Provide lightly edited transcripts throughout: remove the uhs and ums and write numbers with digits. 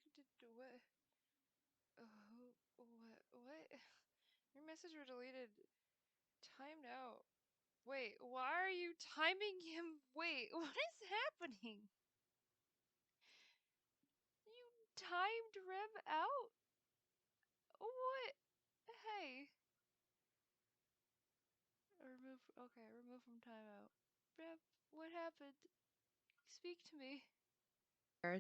did what? What? Your message were deleted. Timed out. Wait, why are you timing him? Wait, what is happening? You timed Rem out? What? Hey. Remove from timeout. Rem, what happened? Speak to me.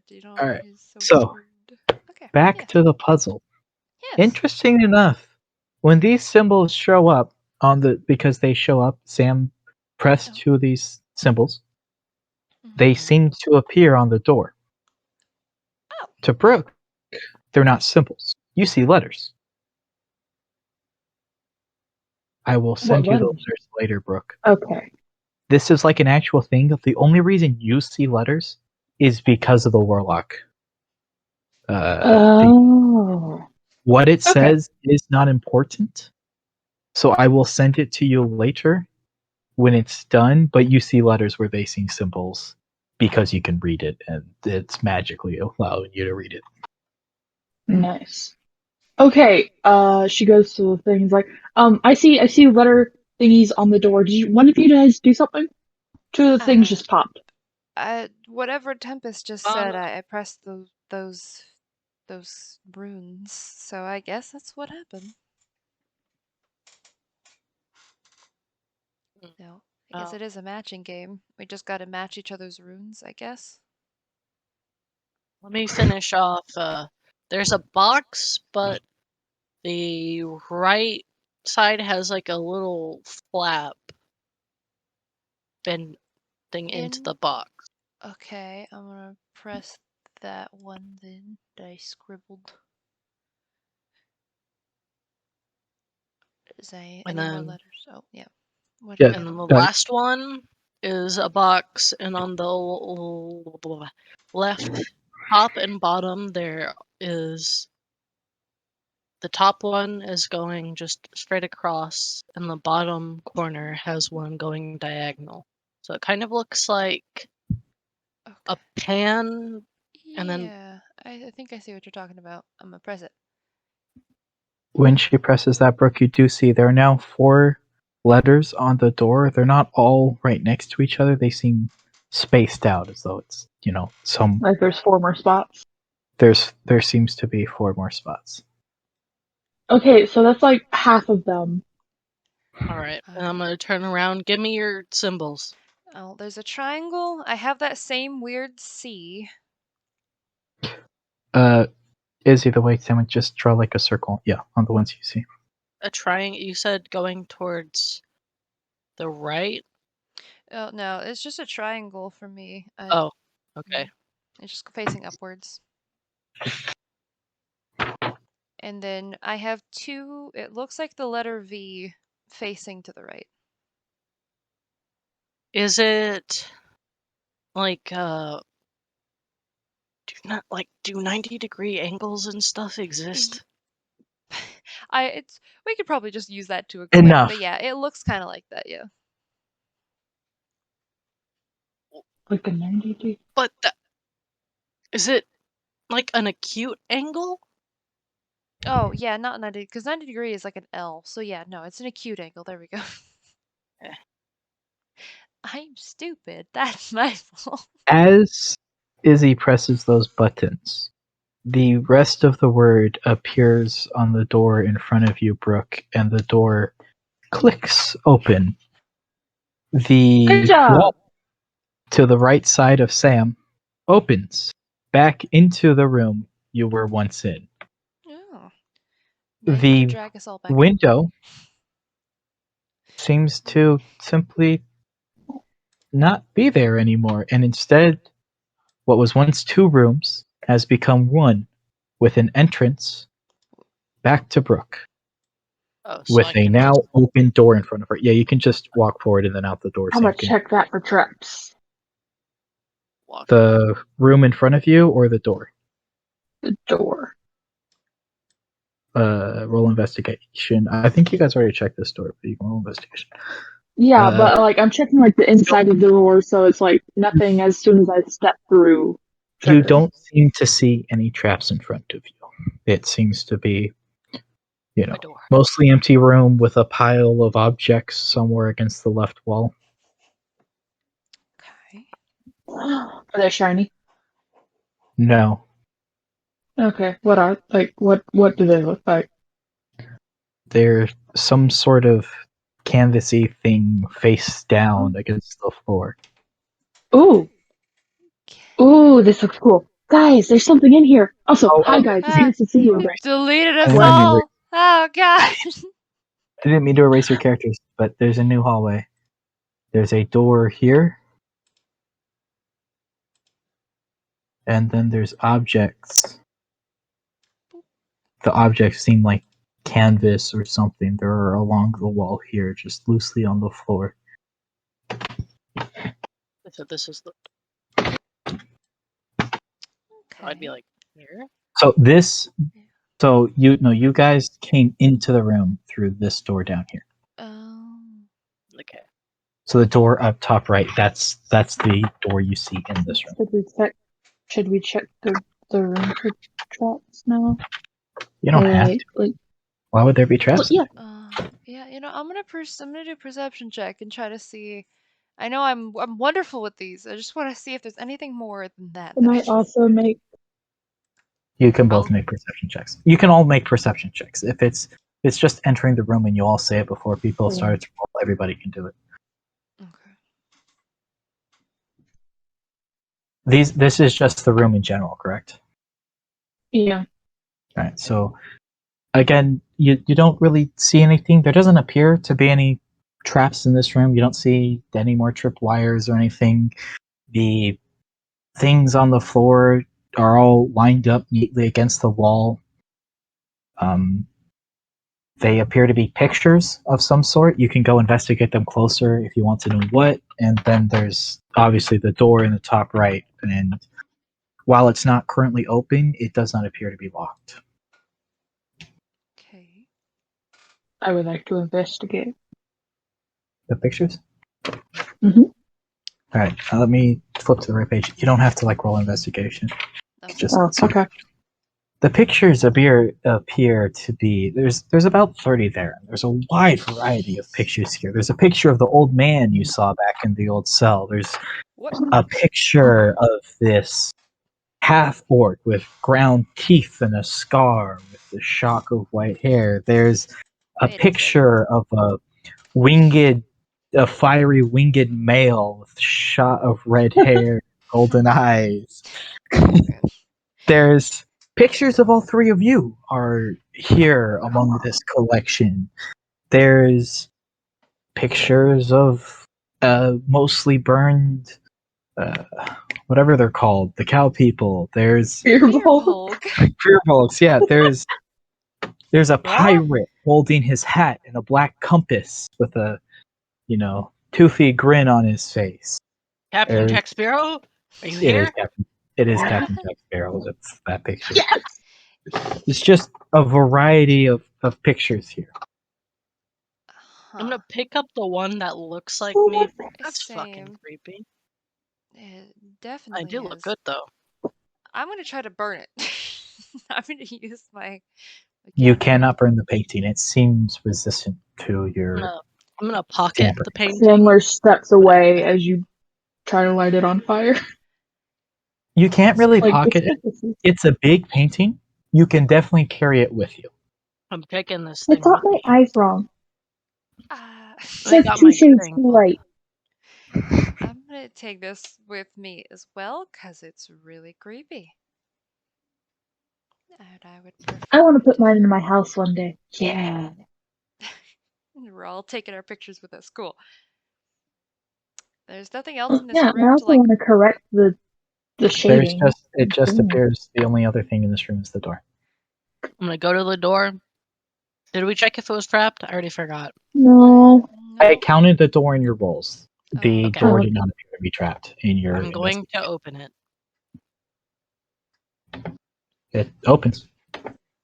You know, All right. he's so So rude. Okay, back yeah. to the puzzle. Yes. Interesting enough, when these symbols show up because they show up, Sam pressed Oh. 2 of these symbols. They Mm-hmm. seem to appear on the door. Oh. To Brooke, they're not symbols. You see letters. I will What send you the letters? letters later, Brooke. Okay. This is like an actual thing. The only reason you see letters is because of the warlock. Oh. What it Okay. says is not important, so I will send it to you later when it's done. But you see letters where they see symbols because you can read it, and it's magically allowing you to read it. Nice. Okay. She goes to the things like, I see letter thingies on the door. One of you guys do something? 2 of the things just popped. Whatever Tempest just said, I pressed those runes, so I guess that's what happened. No, I guess it is a matching game. We just gotta match each other's runes, I guess. Let me finish off. There's a box, but the right side has like a little flap bending into the box. Okay, I'm gonna press that one then that I scribbled. Is any more letters? Oh, yeah. What Yeah, are And the then the other ones? last one is a box, and on the left top and bottom there is the top one is going just straight across, and the bottom corner has one going diagonal. So it kind of looks like a pan, and then Yeah, I think I see what you're talking about. I'm gonna press it. when she presses that, Brooke, you do see there are now 4 letters on the door. They're not all right next to each other. They seem spaced out as though it's, some. Like there's 4 more spots. There seems to be 4 more spots. Okay, so that's like half of them. Alright, and I'm gonna turn around. Give me your symbols. Oh, there's a triangle. I have that same weird C. Is either way, Sam, just draw like a circle. Yeah, on the ones you see. A triangle. You said going towards the right? Oh, no, it's just a triangle for me. Oh, okay. It's just facing upwards. And then I have 2, it looks like the letter V facing to the right. Is it like do 90-degree angles and stuff exist? We could probably just use that to explain Enough. it, but yeah, it looks kind of like that, yeah. Like a 90 degree? But is it like an acute angle? Oh, yeah, not 90, because 90 degree is like an L. So yeah, no, it's an acute angle. There we go. I'm stupid. That's my fault. As Izzy presses those buttons, the rest of the word appears on the door in front of you, Brooke, and the door clicks open. The wall to the right side of Sam opens back into the room you were once in. Oh. Now you can drag us all back window seems to simply not be there anymore, and instead, what was once 2 rooms has become 1, with an entrance back to Brooke. Oh, so With a now open door in front of her. Yeah, you can just walk forward and then out the door. I'm gonna check that for traps. The room in front of you or the door? The door. Roll investigation. I think you guys already checked this door, but you can roll investigation. Yeah, but like I'm checking like the inside of the door, so it's like nothing as soon as I step through. You Trigger. don't seem to see any traps in front of you. It seems to be, A door. mostly empty room with a pile of objects somewhere against the left wall. Okay. Are they shiny? No, Okay. What do they look like? they're some sort of canvasy thing face down against the floor. Ooh. Ooh, this looks cool. Guys, there's something in here. Also, Oh, hi guys, it's Ah, nice to see you it again. deleted I us didn't mean to, all. Oh god. I didn't mean to erase your characters, but there's a new hallway. There's a door here, and then there's objects. The objects seem like canvas or something. They're along the wall here, just loosely on the floor. So this is the. I'd be Okay. like here. So you guys came into the room through this door down here. Um. Okay. So the door up top right, that's the door you see in this room. Should we check the room for traps now? You don't Or have to. like Why would there be well, traps? yeah. Yeah. I'm gonna do perception check and try to see. I know I'm wonderful with these. I just want to see if there's anything more than that Can that I I should. also make You can both I'll make perception checks. You can all make perception checks. If it's just entering the room and you all say it before people start to roll, everybody can do it. Okay. This is just the room in general, correct? yeah. Alright, so again, you don't really see anything. There doesn't appear to be any traps in this room. You don't see any more trip wires or anything. The things on the floor are all lined up neatly against the wall. They appear to be pictures of some sort. You can go investigate them closer if you want to know what. And then there's obviously the door in the top right. And while it's not currently open, it does not appear to be locked. Okay. I would like to investigate. The pictures? Mm-hmm. All right, let me flip to the right page. You don't have to roll investigation. Okay. Just Oh, see. okay. The pictures appear to be there's about 30 there. There's a wide variety of pictures here. There's a picture of the old man you saw back in the old cell. There's What? a picture of this half orc with ground teeth and a scar with the shock of white hair. There's a Wait a second. picture of a fiery winged male with shot of red hair, golden eyes. Okay. There's pictures of all three of you are here among this collection. There's pictures of mostly burned, uh, whatever they're called, the cow people. There's Beer Earbolt. Volk. beer bulks. Yeah, there's a What? pirate holding his hat and a black compass with a toothy grin on his face. Captain There's Jack Sparrow? Are you it is here? Captain. It is Captain Jack Sparrow. That's that picture. Yes. It's just a variety of pictures here. I'm Huh. gonna pick up the one that looks like Oh me. my That's fucking Same. creepy. It I definitely do look is. good though. I'm gonna try to burn it. I'm gonna use my You campfire. cannot burn the painting. It seems resistant to I'm your gonna I'm gonna pocket tamper. the painting. Sandler steps Put it in away my as you try to light it on fire. You can't really Like it's pocket it. fantasy. It's a big painting. You can definitely carry it with you. I'm taking this I thing got with my me. eyes wrong. Uh, It I says got two my shades thing. too light. I'm gonna take this with me as well because it's really creepy. And I would I want to prefer put to. mine in my house one day. Yeah. We're all taking our pictures with us. Cool. There's nothing else in this Yeah, I room to also want to correct the There's shading. just it just Damn. appears the only other thing in this room is the door. I'm gonna go to the door. Did we check if it was trapped? I already forgot. No. I No. counted the door in your rolls. Oh, The Okay. door Oh, did not appear to be trapped in your I'm going to investigation. open it. It opens.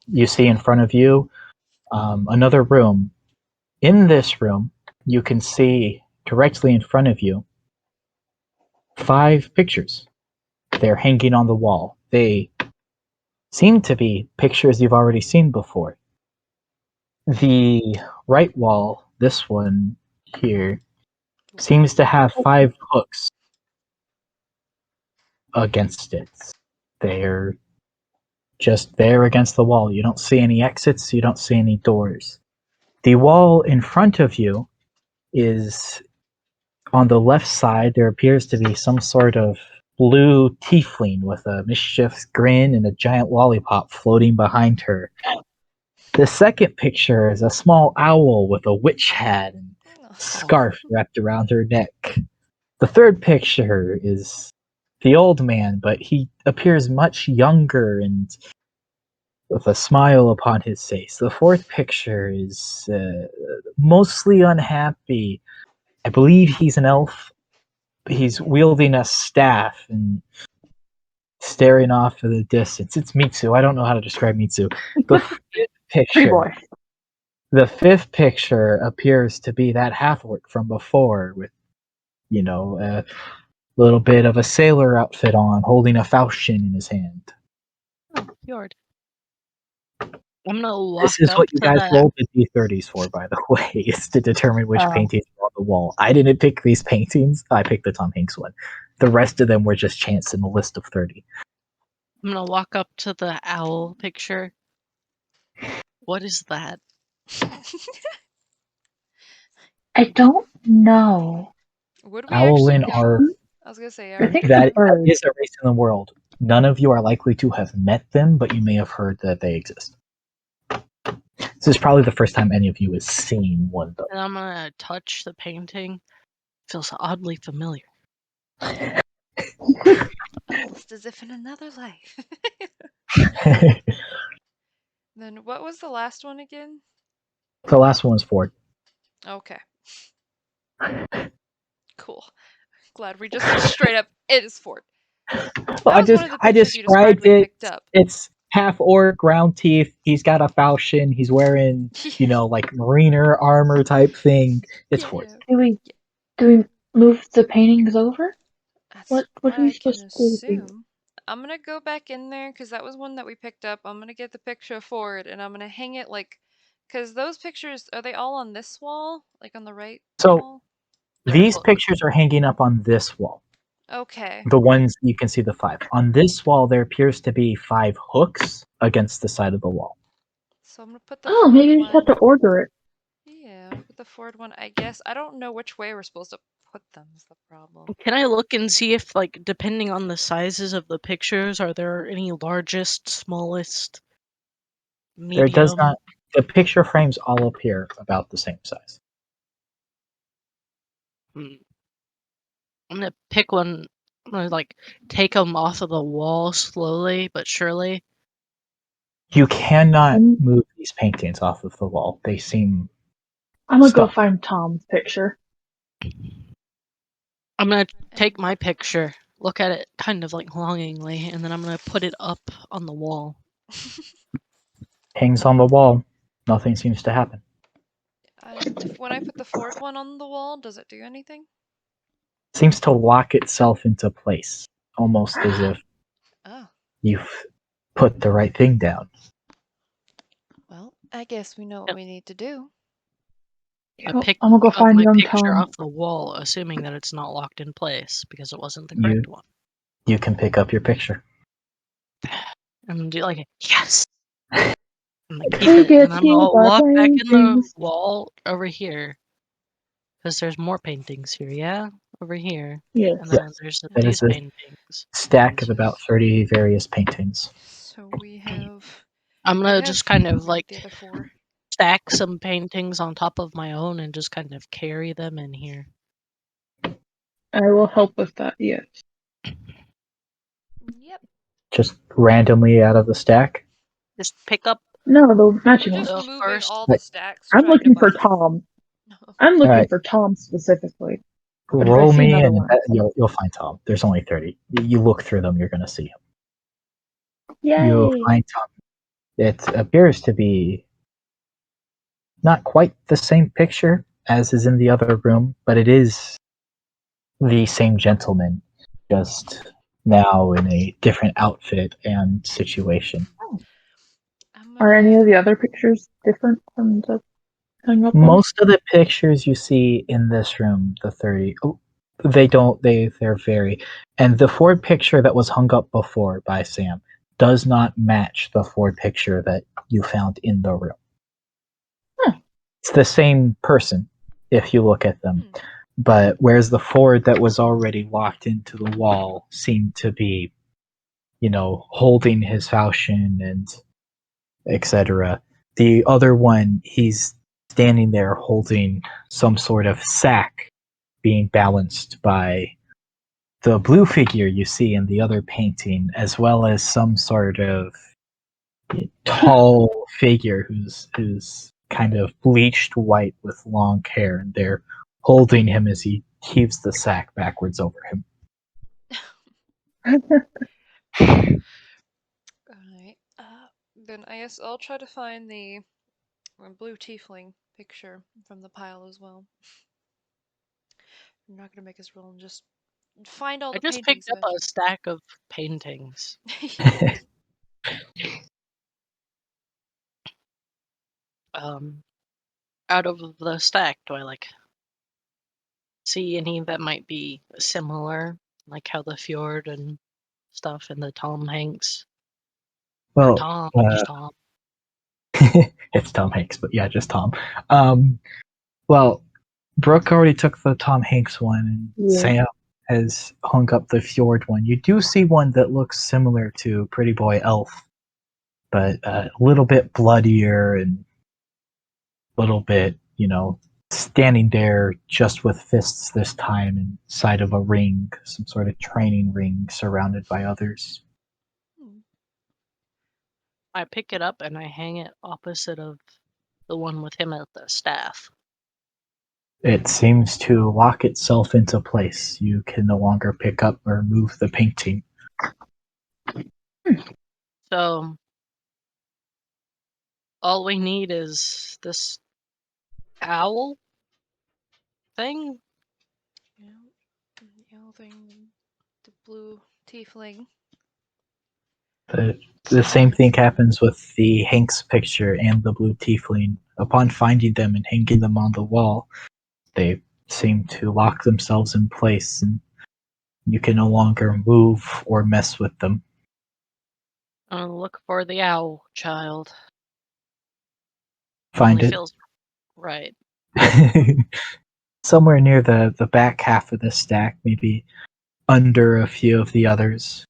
You see in front of you another room. In this room, you can see directly in front of you 5 pictures. They're hanging on the wall. They seem to be pictures you've already seen before. The right wall, this one here, seems to have 5 hooks against it. They're just there against the wall. You don't see any exits, you don't see any doors. The wall in front of you is on the left side. There appears to be some sort of blue tiefling with a mischievous grin and a giant lollipop floating behind her. The second picture is a small owl with a witch hat and scarf wrapped around her neck. The third picture is the old man, but he appears much younger and with a smile upon his face. The fourth picture is mostly unhappy. I believe he's an elf. He's wielding a staff and staring off in the distance. It's Mitsu. I don't know how to describe Mitsu. The fifth Pretty picture, boy. the fifth picture appears to be that half-orc from before with, a little bit of a sailor outfit on, holding a falchion in his hand. Oh, Fjord. I'm gonna This walk is up what you to guys the. rolled the D30s for, by the way, is to determine which Oh. paintings are on the wall. I didn't pick these paintings. I picked the Tom Hanks one. The rest of them were just chance in the list of 30. I'm gonna walk up to the owl picture. What is that? I don't know. Would we actually Owlin know? are I was gonna say, I are think it's a that bird. is a race in the world. None of you are likely to have met them, but you may have heard that they exist. This is probably the first time any of you has seen one, though. And I'm gonna touch the painting. Feels oddly familiar. almost as if in another life. Then what was the last one again? The last one was Ford. Okay. Cool. Glad we just straight up it is Ford. Well, That was one of the I pictures you described described we it. picked up. It's half orc, round teeth. He's got a falchion. He's wearing, like mariner armor type thing. It's Ford. Yeah. Do we move the paintings over? That's What what are we I can supposed to do with these? assume. I'm gonna go back in there because that was one that we picked up. I'm gonna get the picture of Ford and I'm gonna hang it because those pictures, are they all on this wall? Like on the right So wall? these pictures are hanging up on this wall. Okay. The ones you can see the 5. On this wall, there appears to be 5 hooks against the side of the wall. So I'm gonna put the Oh, Ford maybe we just have to one. order it. Yeah, I'll put the Ford one. I guess I don't know which way we're supposed to put them is the problem. Can I look and see if, like, depending on the sizes of the pictures, are there any largest, smallest, There does medium? not. The picture frames all appear about the same size. Hmm. I'm gonna pick one. I'm gonna like take them off of the wall slowly but surely. You cannot I'm, move these paintings off of the wall. They seem I'm gonna go stuck. find Tom's picture. I'm gonna take my picture, look at it kind of like longingly, and then I'm gonna put it up on the wall. Hangs on the wall. Nothing seems to happen. When I put the Ford one on the wall, does it do anything? Seems to lock itself into place, almost as if Oh, you've put the right thing down. well, I guess we know what we need to do. I Oh, pick I'm gonna go up find my young picture Tom. off the wall, assuming that it's not locked in place because it wasn't the You correct one. you can pick up your picture. And do like yes. I'm gonna keep We it, and then get I'm to gonna use our walk back in the paintings. wall over here because there's more paintings here. Yeah, over here, Yes. and then Yes, there's that is these a paintings. stack And of about 30 various paintings. So we have I'm I gonna have just kind of the like other 4. stack some paintings on top of my own and just kind of carry them in here. I will help with that, yes. Yep. Just randomly out of the stack. Just pick up No, the We're matching one. just the moving first. all the Right. stacks I'm trying to looking for bind them. Tom. I'm All looking right. for Tom specifically. But if I Roll see me another in. one, I'll tell You'll find Tom. There's only 30. You look through them, you're going to see him. you. You'll Yay! find Tom. It appears to be not quite the same picture as is in the other room, but it is the same gentleman, just now in a different outfit and situation. I'm Are any gonna. of the other pictures different from the hung up one? Most of the pictures you see in this room, the 30, they don't, they're very, and the Ford picture that was hung up before by Sam does not match the Ford picture that you found in the room. Huh. It's the same person if you look at them. Hmm. But whereas the Ford that was already locked into the wall seemed to be, holding his falchion and etc. The other one, he's standing there holding some sort of sack being balanced by the blue figure you see in the other painting, as well as some sort of tall figure who's kind of bleached white with long hair, and they're holding him as he heaves the sack backwards over him. Alright. Then I guess I'll try to find the blue tiefling picture from the pile as well. I'm not gonna make us roll and just find all I the just picked paintings up a eventually. stack of paintings. Yeah. Um, Out of the stack, do I see any that might be similar, like how the fjord and stuff, and the Tom Hanks or Well, Tom, just uh, Tom? it's Tom Hanks, but yeah, just Tom. Well, Brooke already took the Tom Hanks one, and Yeah. Sam has hung up the Fjord one. You do see one that looks similar to Pretty Boy Elf, but a little bit bloodier and a little bit, standing there just with fists this time inside of a ring, some sort of training ring surrounded by others. Hmm. I pick it up and I hang it opposite of the one with him at the staff. It seems to lock itself into place. You can no longer pick up or move the painting. So all we need is this owl thing. Yeah. The yellow thing, the blue tiefling. The same thing happens with the Hanks picture and the blue tiefling. Upon finding them and hanging them on the wall, they seem to lock themselves in place, and you can no longer move or mess with them. Look for the owl, child. Find Only it. feels right. Somewhere near the back half of the stack, maybe under a few of the others.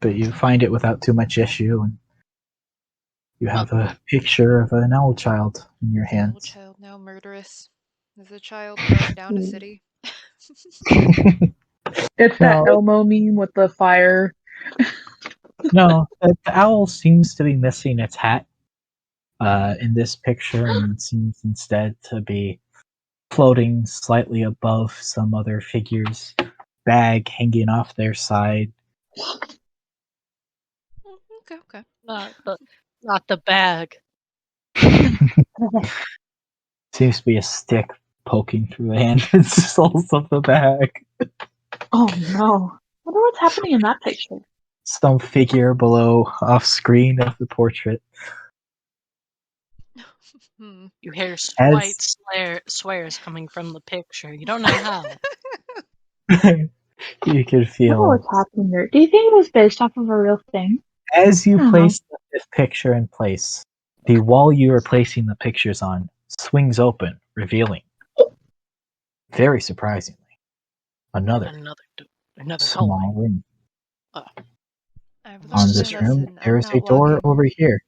But you find it without too much issue, and you Huh. have a picture of an owl child in your The owl hands. child now murderous. Is the child burning down a Mm. city? It's that No, Elmo meme with the fire. no, the owl seems to be missing its hat in this picture and seems instead to be floating slightly above some other figures, bag hanging off their side. Okay, okay. Not the bag. Seems to be a stick poking through the handles of the bag. Oh no. I wonder what's happening in that picture. Some figure below off screen of the portrait. Hmm. You hear As white swears coming from the picture. You don't know how. you can I wonder feel what's happening there. Do you think it was based off of a real thing? as I you don't know. place the fifth picture in place, the wall you are placing the pictures on swings open, revealing, very surprisingly, another Another another hallway. small room. Oh, I've this On learned is my this scary. room, lesson. there I'm is a not door walking. over here.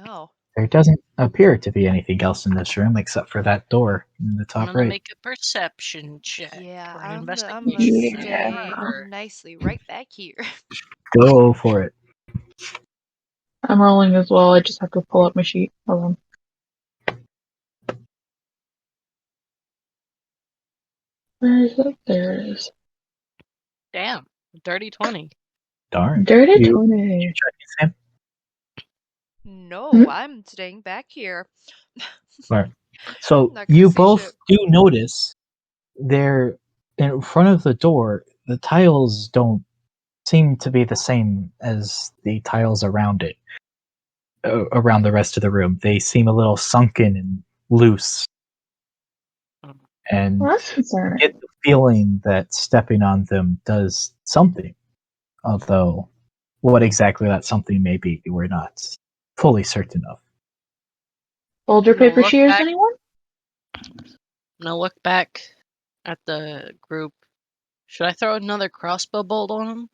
Oh. There doesn't appear to be anything else in this room except for that door in the I'm top gonna right. make a perception check Yeah, or an I'm gonna investigation. Yeah. stay nicely right back here. Go for it. I'm rolling as well. I just have to pull up my sheet. Hold on. Where is it? There it is. Damn, dirty 20. Darn. Dirty You 20. check him. No, Hmm? I'm staying back here. Right. So Not gonna you see both shit. do notice there in front of the door the tiles don't seem to be the same as the tiles around it, around the rest of the room. They seem a little sunken and loose, and Well, that's you concerning. get the feeling that stepping on them does something. Although, what exactly that something may be, we're not fully certain of. Boulder, I'm gonna paper, look shears, back. anyone? I'm gonna look back at the group. Should I throw another crossbow bolt on him?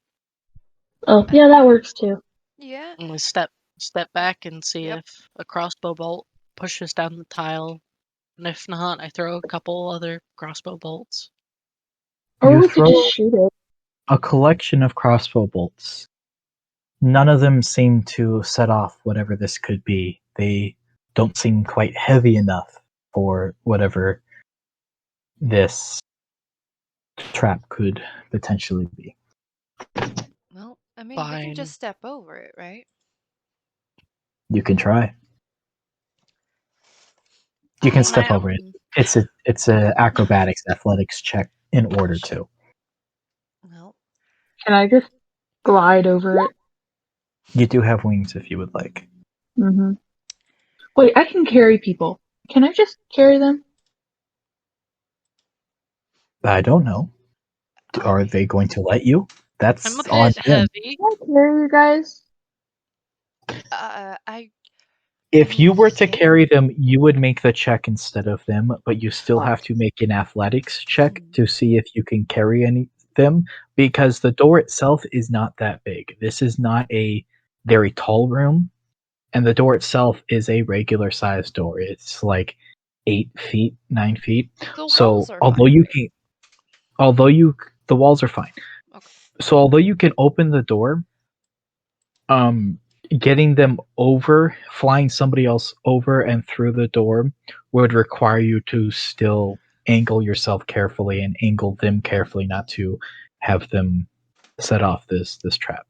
Oh, yeah, that works too. Yeah. I'm gonna step back and see Yep. if a crossbow bolt pushes down the tile, and if not, I throw a couple other crossbow bolts. Or You we could just throw shoot it. a collection of crossbow bolts. None of them seem to set off whatever this could be. They don't seem quite heavy enough for whatever this trap could potentially be. Well, I mean, we can Fine. just step over it, right? You can try. You can I step over it. It's a acrobatics athletics check in order to. well, Can I just glide over it? You do have wings if you would like. Mm-hmm. Wait, I can carry people. Can I just carry them? I don't know. Are I they going to let you? I'm a That's on bit them. heavy. Can I carry you guys? I If mean, you were to yeah. carry them, you would make the check instead of them, but you still Fuck. have to make an athletics check Mm. to see if you can carry any them because the door itself is not that big. This is not a very tall room, and the door itself is a regular sized door. It's like 8 feet, 9 feet. The So walls are fine, right? although you, the walls are fine. Okay. So although you can open the door, um getting them over, flying somebody else over and through the door would require you to still angle yourself carefully and angle them carefully not to have them set off this trap.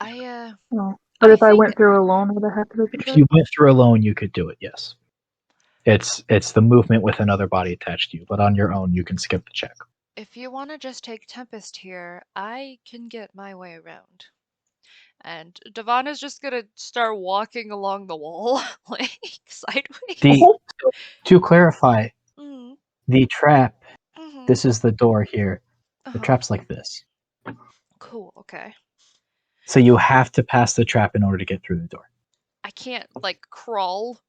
I Oh. But I if I think went through alone, would I have to make a If check? you went through alone, you could do it, yes. It's the movement with another body attached to you, but on your own you can skip the check. if you want to just take Tempest here, I can get my way around. And Devon is just gonna start walking along the wall, like sideways. The To clarify, Mm, the trap, mm-hmm. this is the door here. The Uh-huh. trap's like this. Cool, okay. So you have to pass the trap in order to get through the door. I can't, like, crawl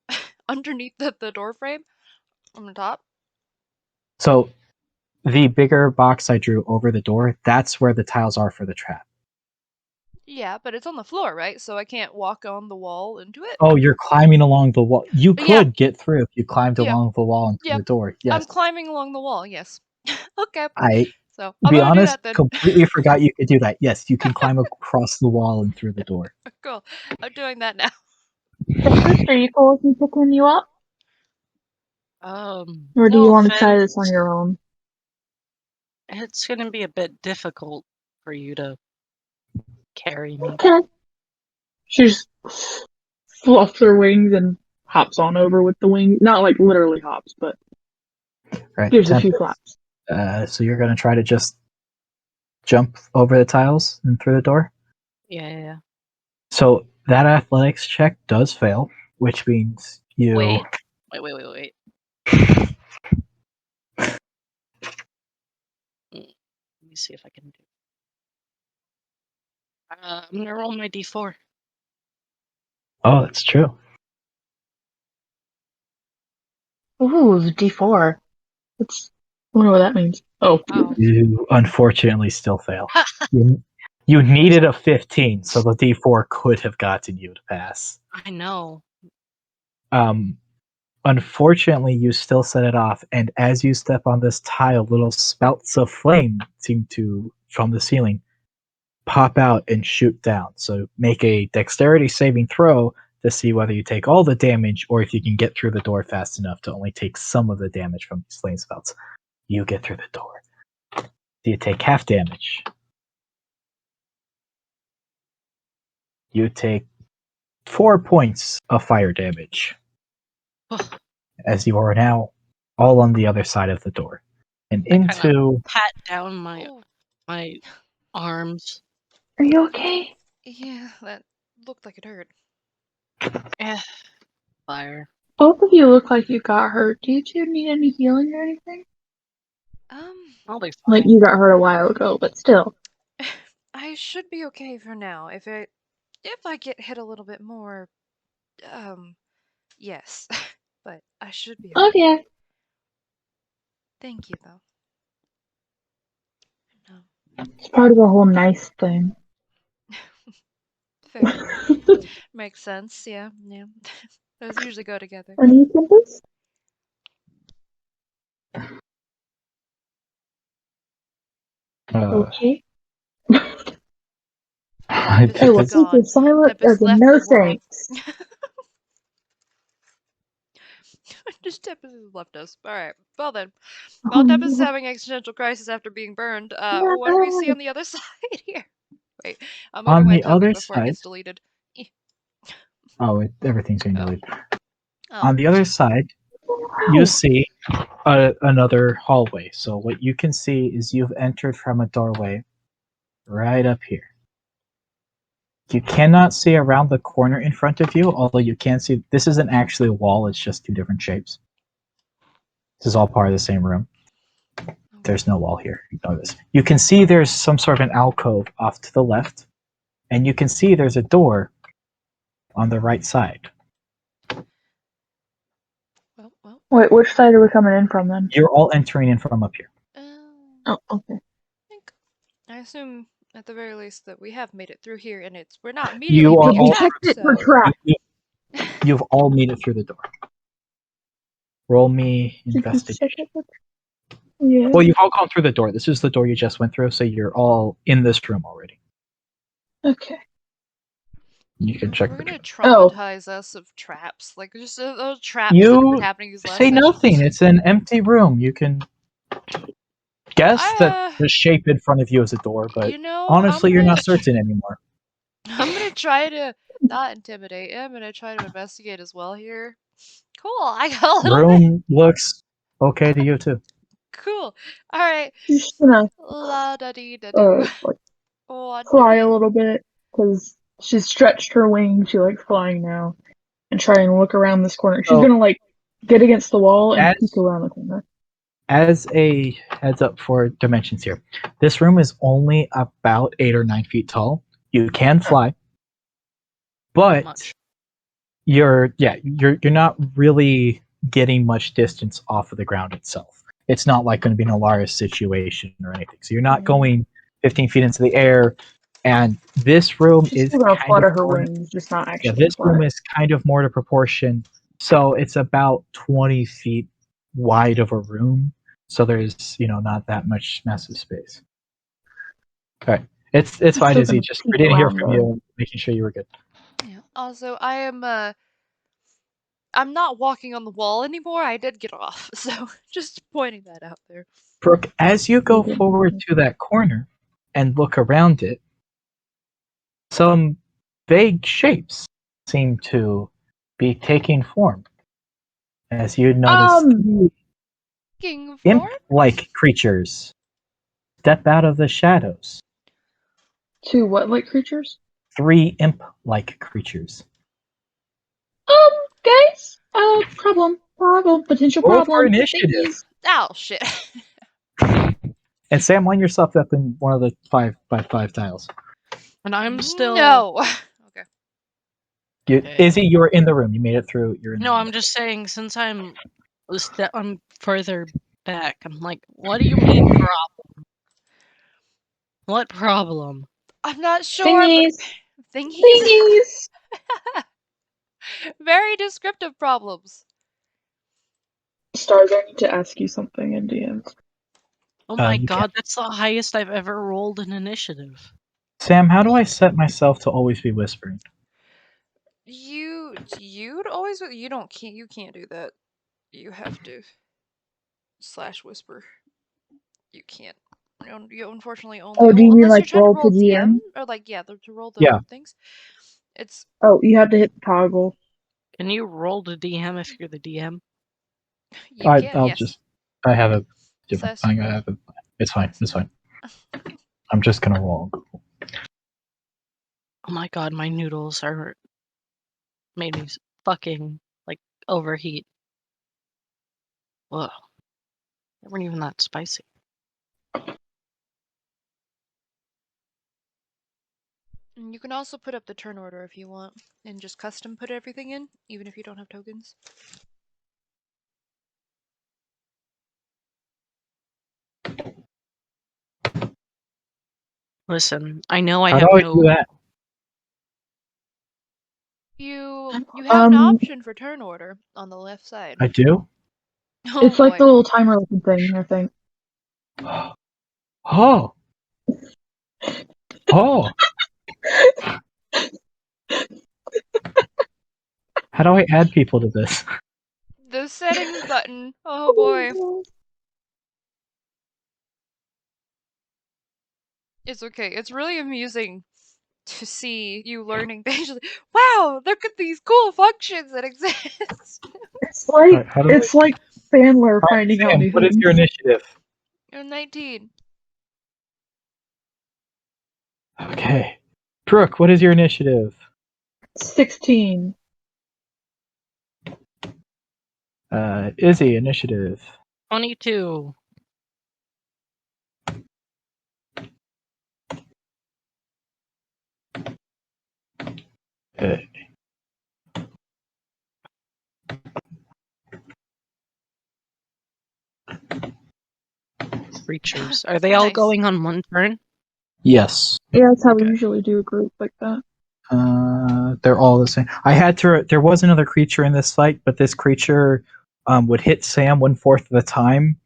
underneath the door frame on the top. So the bigger box I drew over the door, that's where the tiles are for the trap. Yeah, but it's on the floor, right? So I can't walk on the wall into it? Oh, you're climbing along the wall. You Yeah, could get through if you climbed yeah, along the wall and through yeah. the door. I'm Yes. climbing along the wall, yes. Okay. I, So I'll be go do honest, that then. completely forgot you could do that. Yes, you can climb across the wall and through the door. Cool. I'm doing that now. Tempest, are you cool with me picking you up? Or do No you want to try offense. this on your own? It's gonna be a bit difficult for you to carry me. Okay. She just fluffs her wings and hops on over with the wing. Not like literally hops, but Right, gives a few Tempest. flaps. So you're gonna try to just jump over the tiles and through the door. Yeah. So that athletics check does fail, which means you. Wait. Let me see if I can do. I'm gonna roll my d4. Oh, that's true. Ooh, D4. That's, I wonder what that means. Oh. Wow. You unfortunately still fail. You, you needed a 15, so the D4 could have gotten you to pass. I know. Um, Unfortunately, you still set it off, and as you step on this tile, little spouts of flame seem to, from the ceiling, pop out and shoot down. So make a dexterity saving throw to see whether you take all the damage or if you can get through the door fast enough to only take some of the damage from these flame spouts. You get through the door. Do you take half damage? You take 4 points of fire damage as you are now all on the other side of the door and I kind of into pat down my Oh, my arms. Are you okay? Yeah, that looked like it hurt. Eh, fire. Both of you look like you got hurt. Do you two need any healing or anything? I'll be Like fine. you got hurt a while ago, but still. I should be okay for now. If I get hit a little bit more, yes. But I should be okay. Okay. Thank you though. No. It's part of the whole nice thing. Fair. Makes sense, yeah, yeah. Those usually go together. Any Tempest? Okay. Tempest I will is take gone. your silent as Tempest a left no the world. thanks. Just Tempest has left us. Alright. Well then. While Tempest is having existential crisis after being burned, what do we see No. on the other side here? Wait, I'm moving On my the token other before it side, gets deleted. everything's being Oh. deleted. Oh. On the other side, you see another hallway. So what you can see is you've entered from a doorway right up here. You cannot see around the corner in front of you, although you can see this isn't actually a wall, it's just two different shapes. This is all part of the same room. There's no wall here. Ignore this. You can see there's some sort of an alcove off to the left, and you can see there's a door on the right side. Well. Wait, which side are we coming in from then? You're all entering in from up here. Oh, okay. I assume at the very least that we have made it through here, and we're not immediately You are being all attacked. Checked it for So traps. you've all made it through the door. Roll me Did you check investigation. it for Yeah. Well, you've all gone through the door. This is the door you just went through, so you're all in this room already. Okay. You can check we're the gonna door. traumatize us of traps, like just those traps that have been You happening these last say nothing. sessions. It's an empty room. You can guess that I, the shape in front of you is a door, but you know, honestly, you're not certain anymore. I'm gonna try to not intimidate him. I'm gonna try to investigate as well here. Cool, I got a little bit. Room looks okay to you too. Cool. All right. You're just gonna La da dee da doo. like fly a Wonderful. little bit because she's stretched her wings. She likes flying now and try and look around this corner. She's So gonna like get against the wall and peek as around the corner. as a heads up for dimensions here, this room is only about 8 or 9 feet tall. You can fly, but Much. you're not really getting much distance off of the ground itself. It's not like going to be an Alaris situation or anything. So you're not going 15 feet into the air. And this room She's is still gonna kind of flutter her more, wings, just not yeah, actually this room fly. is kind of more to proportion. So it's about 20 feet wide of a room. So there's, not that much massive space. Okay. It's She's fine, still Izzy. gonna Just we peek didn't hear around from though. you, making sure you were good. Yeah. Also, I'm not walking on the wall anymore. I did get off, so just pointing that out there. Brooke, as you go You didn't. forward to that corner and look around it, some vague shapes seem to be taking form. As you notice, three Taking form? imp-like creatures step out of the shadows. Two what like creatures? 3 imp-like creatures. Guys, potential Roll for problem. initiative. Thingies. Oh shit. And Sam, line yourself up in one of the 5x5 tiles. And I'm still. No. Okay. Izzy, you're in the room. You made it through. You're in the No, room. I'm just saying, since I'm further back, I'm like, what do you mean problem? What problem? I'm not sure, but Thingies. thingies. Thingies. Very descriptive problems. Stars, I need to ask you something in DMs. Oh my You god, that's the highest I've ever rolled in initiative. Sam, how do I set myself to always be whispering? You'd always you can't do that. You have to slash whisper. You can't. You unfortunately only. Oh, do you mean Unless you're like trying to roll to roll DM DM? or to roll the Yeah, things. It's Oh, you have to hit the toggle. Can you roll the DM if you're the DM? you can, I'll yes. just. I have a different Slash thing. It's fine. slash. It's fine. I'm just gonna roll. Oh my god, my noodles are made me fucking like overheat. Ugh. They weren't even that spicy. And you can also put up the turn order if you want, and just custom put everything in, even if you don't have tokens. Listen, I know I How do have I do no. that? You have an option for turn order on the left side. I do? Oh It's like boy. the little timer looking thing, I think. Oh. Oh. How do I add people to this? The settings button. Oh boy. It's okay. It's really amusing to see you learning basically. Wow, look at these cool functions that exist. It's like Alright, how do it's like Sandler Alright, finding out Sam, new what is things. your initiative? You're 19. Okay. Brooke, what is your initiative? 16. Izzy, initiative. 22. Uh, Creatures. Are they all Nice. going on one turn? yes. Yeah, that's how we Okay. usually do a group like that. They're all the same. I had to. There was another creature in this fight, but this creature would hit Sam 1/4 of the time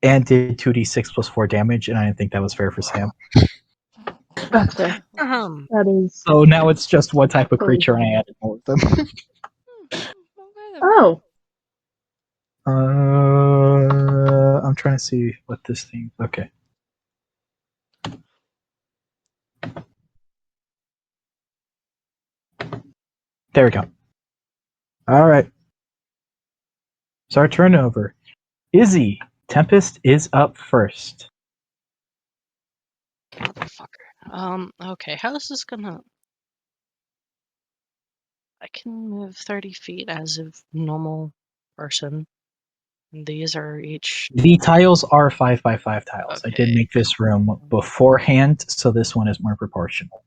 and did 2d6 plus 4 damage, and I didn't think that was fair for Sam. That's fair. That is. So now it's just one type of Totally creature, and fine. I added more of them. Okay then. Oh, I'm trying to see what this thing. Okay. There we go. All right. So our turnover. Izzy, Tempest is up first. Motherfucker. Okay, how is this gonna... I can move 30 feet as a normal person. And these are each... The tiles are 5x5 tiles. I did Okay. make this room beforehand, so this one is more proportional.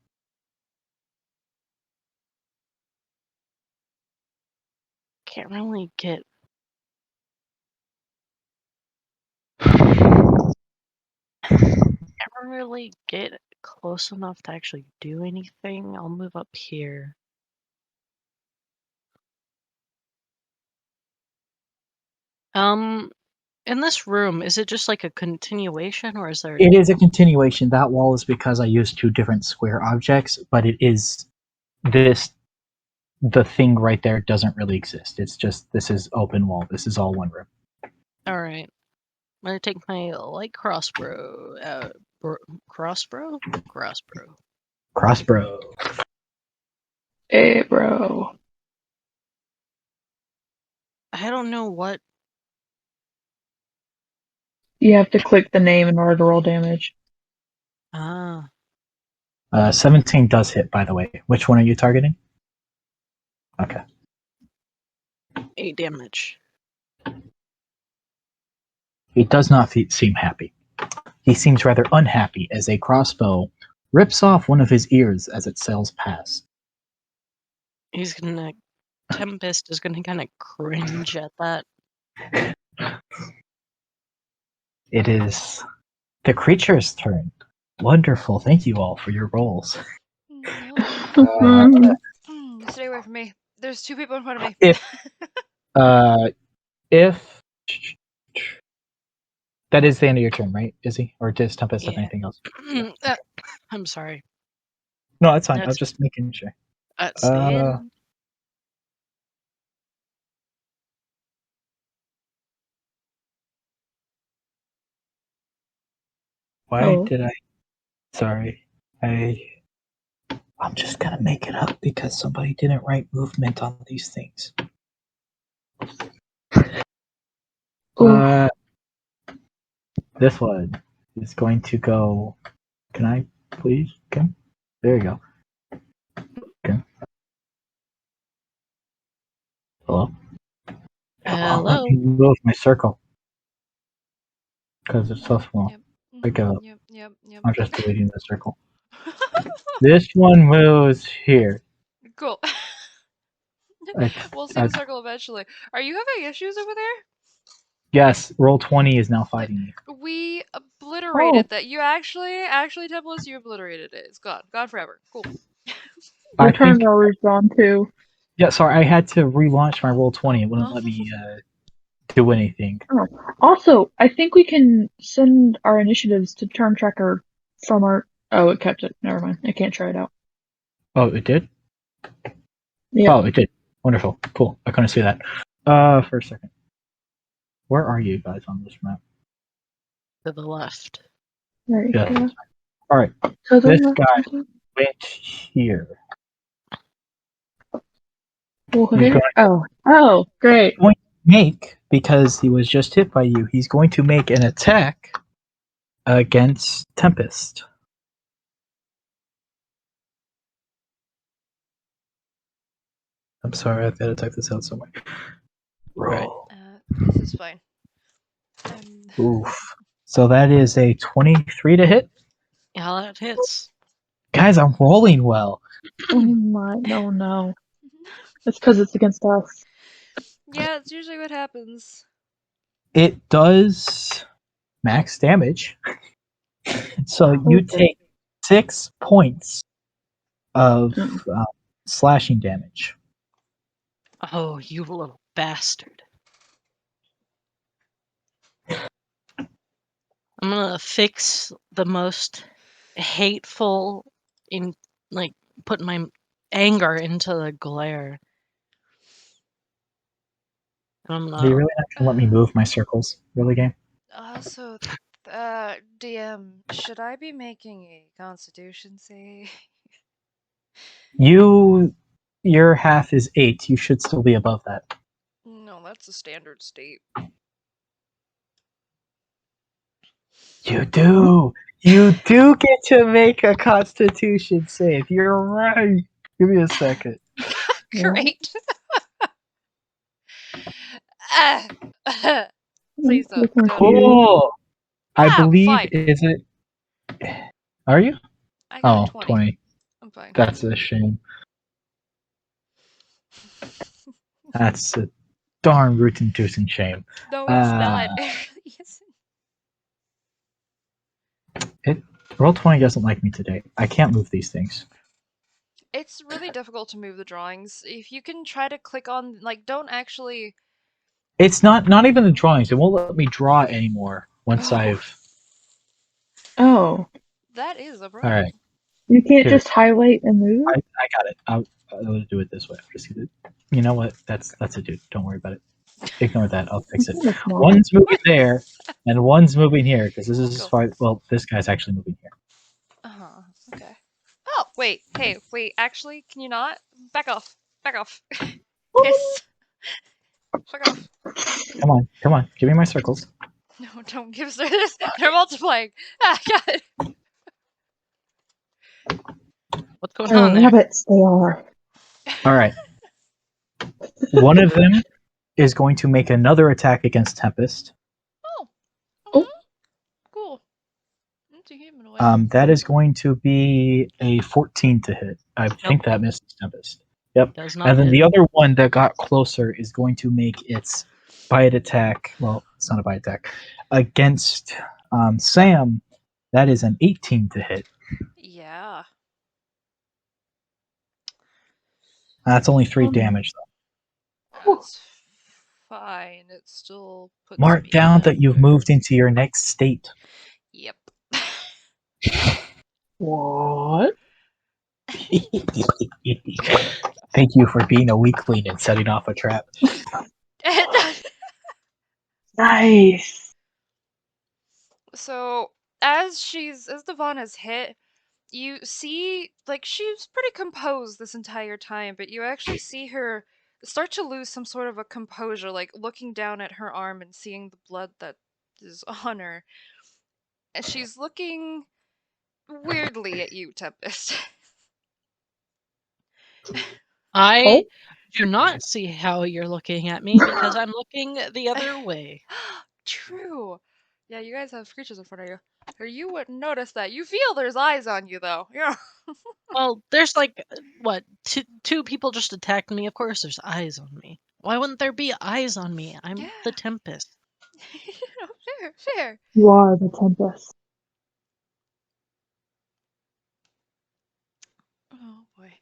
Can't really get... Can't really get close enough to actually do anything. I'll move up here. In this room, is it just like a continuation, or is there... It is a continuation. That wall is because I used two different square objects, but it is this. The thing right there doesn't really exist. It's just this is open wall. This is all one room. Alright. I'm gonna take my light crossbow. Crossbow? Crossbow. Crossbow. hey, bro. I don't know what... You have to click the name in order to roll damage. Ah. 17 does hit, by the way. Which one are you targeting? Okay. 8 damage. He does not seem happy. He seems rather unhappy as a crossbow rips off one of his ears as it sails past. He's gonna... Tempest is gonna kinda cringe at that. It is the creature's turn. Wonderful. Thank you all for your rolls. No. Stay away from me. There's two people in front of me. If if that is the end of your turn, right, Izzy? Or does Tempest have Yeah. anything else? I'm sorry. No, that's fine. I That's was just making sure. the end. Why Oh. did I? Sorry, I'm just gonna make it up because somebody didn't write movement on these things. Oof. This one is going to go Can I please? Okay. There you go. Okay. Hello? Let Hello. me move my circle because it's so small. Yep. I give up. Yep. Yep. Yep. I'm just deleting the circle. This one moves here. Cool. I, We'll see I, the circle eventually. Are you having issues over there? yes, roll 20 is now Like, fighting me. we Oh, obliterated that. You actually, Tempest, you obliterated it. It's gone. Gone forever. Cool. your I turn think. rower's gone too. Yeah, sorry, I had to relaunch my roll 20. Oh. It wouldn't let me do anything. Oh. Also, I think we can send our initiatives to Turn Tracker from our. Oh, it kept it. Never mind. I can't try it out. Oh, it did? Yeah, Oh, it did. Wonderful. Cool. I couldn't see that. For a second. Where are you guys on this map? To the left. there you Yeah. go. All right. To the This left. guy went here. He's Where? Oh, great. going to make, because he was just hit by you, he's going to make an attack against Tempest. I'm sorry, I've got to type this out somewhere. Roll. This is fine. Oof. So that is a 23 to hit. Yeah, that hits. Guys, I'm rolling well. Oh my, no. It's because it's against us. Yeah, it's usually what happens. It does max damage. So you Okay. take 6 points of Mm. slashing damage. Oh, you little bastard. I'm gonna fix the most hateful in like put my anger into the glare. I'm Are you not. really not going to let me move my circles? Really, game? Also, DM, should I be making a Constitution save? Your half is 8. You should still be above that. No, that's a standard state. You do. You do get to make a Constitution save. You're right. Give me a second. What? Great. Ah, I'm Please so don't. confused. Cool. I I'm believe fine. is it. Are you? I got a Oh, 20. 20. I'm fine. That's a shame. That's a darn root-inducing shame. No, it's Uh, not. It really isn't. it roll 20 doesn't like me today. I can't move these things. It's really difficult to move the drawings. If you can try to click on, like, don't actually. It's not even the drawings. It won't let me draw anymore once Oh, I've. Oh, that is a All right, problem. you can't here. just highlight and move? I got it. I'll do it this way. I'll just see it. You know what? That's a dude. Don't worry about it. Ignore that. I'll fix it. No, it's not. One's moving there, and one's moving here because this is as Cool. far. Well, this guy's actually moving here. Uh-huh. Okay. Oh, wait. Hey, wait. Actually, can you not? Back off. Back off. Piss. Fuck off. Come on. Give me my circles. No, don't give us this. They're multiplying. Ah, God. What's going They're on there? rabbits, they are. All right. One of them is going to make another attack against Tempest. Oh. Oh, Mm-hmm. Cool. It's a humanoid. That is going to be a 14 to hit. I Nope, think that misses Tempest. Yep. does And not then hit. the other one that got closer is going to make its bite attack. Well, it's not a bite attack. Against Sam, that is an 18 to hit. Yeah. That's only 3 um, damage, though. whew. That's fine. It still puts Mark me down at. that you've moved into your next state. Yep. What? Thank you for being a weakling and setting off a trap. Nice. So as Devon has hit, you see like she's pretty composed this entire time, but you actually see her start to lose some sort of a composure, like looking down at her arm and seeing the blood that is on her. And she's looking weirdly at you, Tempest. I do not see how you're looking at me because I'm looking the other way. True. Yeah, you guys have creatures in front of you. Or you wouldn't notice that. You feel there's eyes on you, though. Yeah. Well, there's like, what, two people just attacked me? Of course there's eyes on me. Why wouldn't there be eyes on me? I'm Yeah. the Tempest. Fair, fair. You are the Tempest. Oh boy.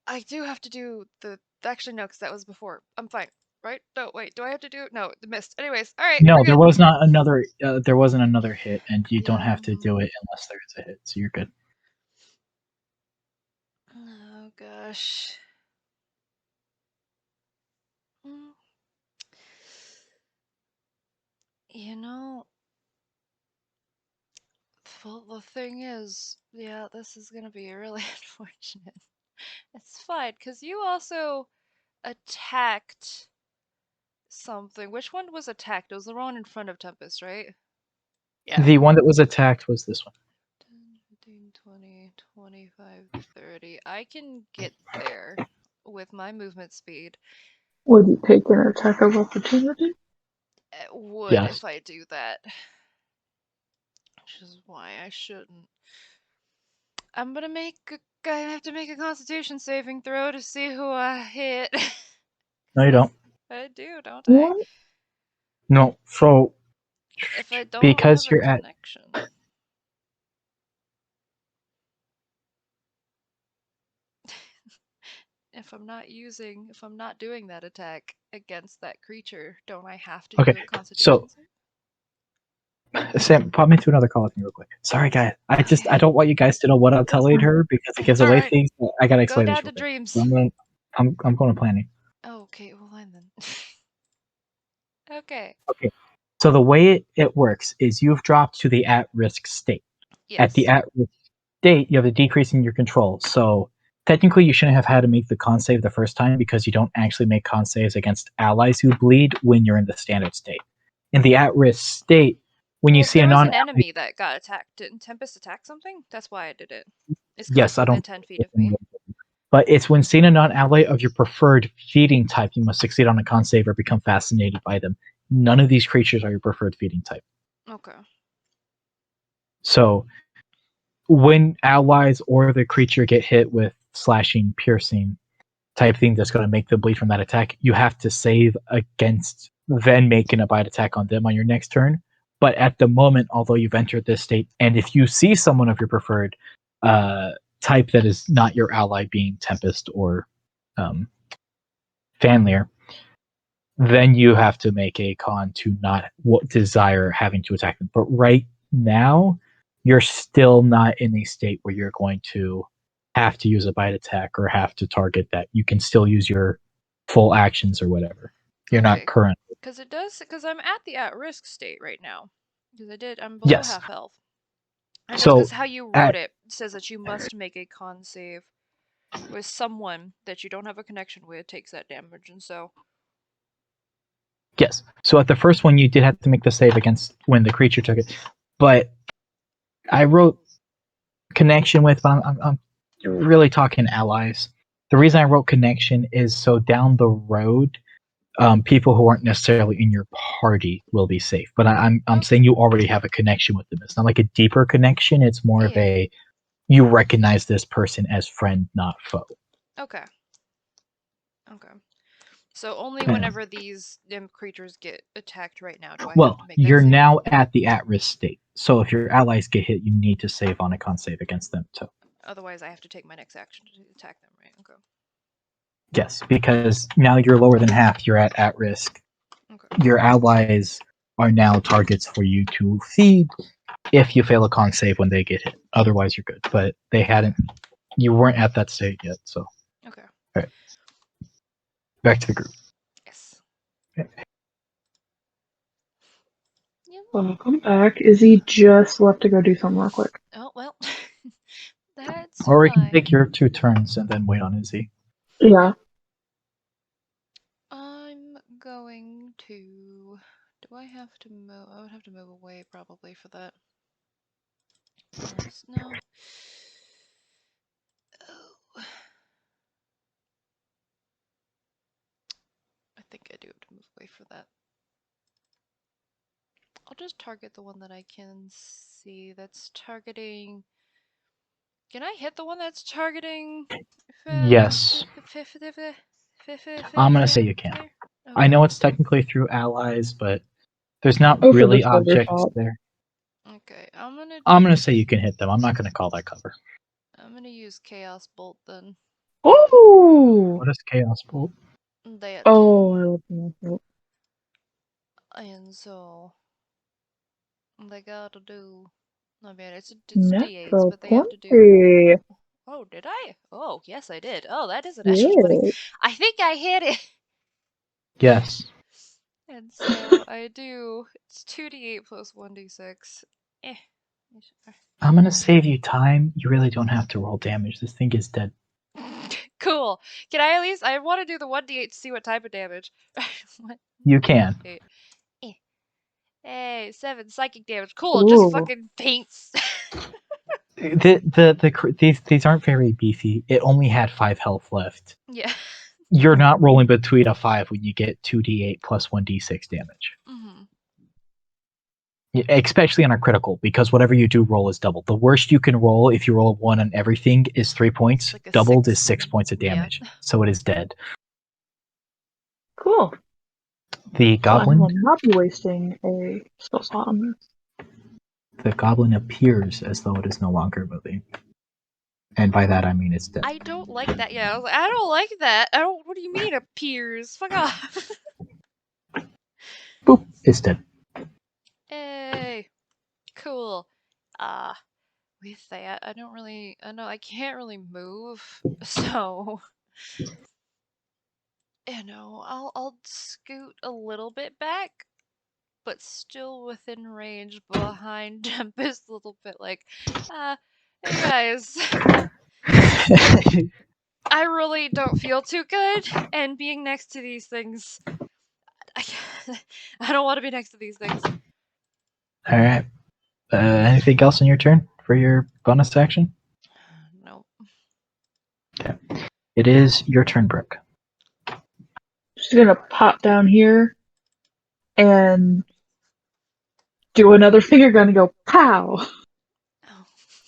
I do have to do the. Actually, no, because that was before. I'm fine. Right? No, wait. Do I have to do? No, the mist. Anyways, all right, we're No, there good. was not another. There wasn't another hit, and you don't Yeah. have to do it unless there's a hit. So you're good. Oh gosh. Mm, You know, well, the thing is, yeah, this is gonna be really unfortunate. It's fine, because you also attacked something. Which one was attacked? It was the one in front of Tempest, right? Yeah. The one that was attacked was this one. 10, 15, 20, 25, 30. I can get there with my movement speed. Would you take an attack of opportunity? It would Yes. if I do that. Which is why I shouldn't. I'm gonna I have to make a constitution saving throw to see who I hit. No, you don't. I do, don't I? What? No. So If I don't because have a you're at connection. If I'm not doing that attack against that creature, don't I have to okay. do a constitution So save? Sam, pop me through another call with me real quick. Sorry, guys. I Okay. don't want you guys to know what I'm That's telling fine. her because it gives It's away alright. things. But I gotta Go explain this down real to quick. So dreams. I'm going to planning. Oh, okay, well fine then. Okay. Okay. So the way it works is you've dropped to the at-risk state. At the Yes. at-risk state, you have a decrease in your control. So technically, you shouldn't have had to make the con save the first time because you don't actually make con saves against allies who bleed when you're in the standard state. In the at-risk state, when you Well, see a there was an non-ally, enemy that got attacked. Didn't Tempest attack something? That's why I did it. It's because yes, it's I within don't. 10 feet of me. But it's when seeing a non-ally of your preferred feeding type, you must succeed on a con save or become fascinated by them. None of these creatures are your preferred feeding type. Okay. So when allies or the creature get hit with slashing, piercing type thing that's going to make them bleed from that attack, you have to save against then making a bite attack on them on your next turn. But at the moment, although you've entered this state, and if you see someone of your preferred uh, type that is not your ally, being Tempest or um, Fanlier, then you have to make a con to not desire having to attack them. But right now, you're still not in a state where you're going to have to use a bite attack or have to target that. You can still use your full actions or whatever. You're not Okay. current. Because I'm at the at risk state right now. I'm below Yes. half health. I know because So how you wrote at it says that you must make a con save with someone that you don't have a connection with takes that damage, and so. yes. So at the first one, you did have to make the save against when the creature took it, but I wrote connection with, but I'm really talking allies. The reason I wrote connection is so down the road, people who aren't necessarily in your party will be safe. But I'm Okay. saying you already have a connection with them. It's not like a deeper connection. It's more of Yeah. a you recognize this person as friend, not foe. Okay. Okay. So only And, whenever these creatures get attacked right now do I have well, to make that you're save. now at the at-risk state. So if your allies get hit, you need to save on a con save against them too. Otherwise, I have to take my next action to attack them, right? Okay. Yes, because now you're lower than half. You're at risk. Okay. Your allies are now targets for you to feed if you fail a con save when they get hit. Otherwise, you're good. But they hadn't. You weren't at that state yet. So, all Okay. right, back to the group. Yes. Welcome back. Izzy just left to go do something real quick. Oh well. That's Or we can fine. take your 2 turns and then wait on Izzy. Yeah. I'm going to. Do I have to move? I would have to move away probably for that. Yes, no. Oh. I think I do have to move away for that. I'll just target the one that I can see. That's targeting. Can I hit the one that's targeting? Yes. I'm gonna say you can. There? I Okay. know it's technically through allies, but there's not Oh, for the really soldier objects shop. there. Okay. I'm gonna say you can hit them. I'm not gonna call that cover. I'm gonna use Chaos Bolt then. Oh! What is Chaos Bolt? That. Oh, I love that. And so they gotta do. I mean, it's D8s, Natural but they have to do. 20. Oh, did I? Oh, yes, I did. Oh, that is a natural 20. Yeah. I think I hit it. Yes. And so I do. It's 2d8 plus 1d6. Eh. I'm gonna save you time. You really don't have to roll damage. This thing is dead. Cool. Can I at least? I want to do the 1d8 to see what type of damage. You can. 8. Eh. Hey, 7 psychic damage. Cool. Just Ooh. fucking faints. These aren't very beefy. It only had 5 health left. Yeah. You're not rolling between a 5 when you get 2d8 plus 1d6 damage. Mm-hmm. Especially on a critical, because whatever you do roll is doubled. The worst you can roll if you roll 1 on everything is 3 points. Like a Doubled 6. is 6 points of Yeah. damage. So it is dead. Cool. The So I goblin will not be wasting a spell slot on this. the goblin appears as though it is no longer moving. And by that I mean it's dead. I don't like that. Yeah, I was like, I don't like that. I don't. What do you mean appears? Fuck off. Boop, it's dead. Hey, cool. With that, I don't really. I know I can't really move, so I'll scoot a little bit back, but still within range behind Tempest a little bit. Like, hey guys, I really don't feel too good, and being next to these things, I, I don't want to be next to these things. Alright. Anything else on your turn for your bonus action? No. Okay. It is your turn, Brooke. Just gonna pop down here and do another finger gun and go pow. Oh.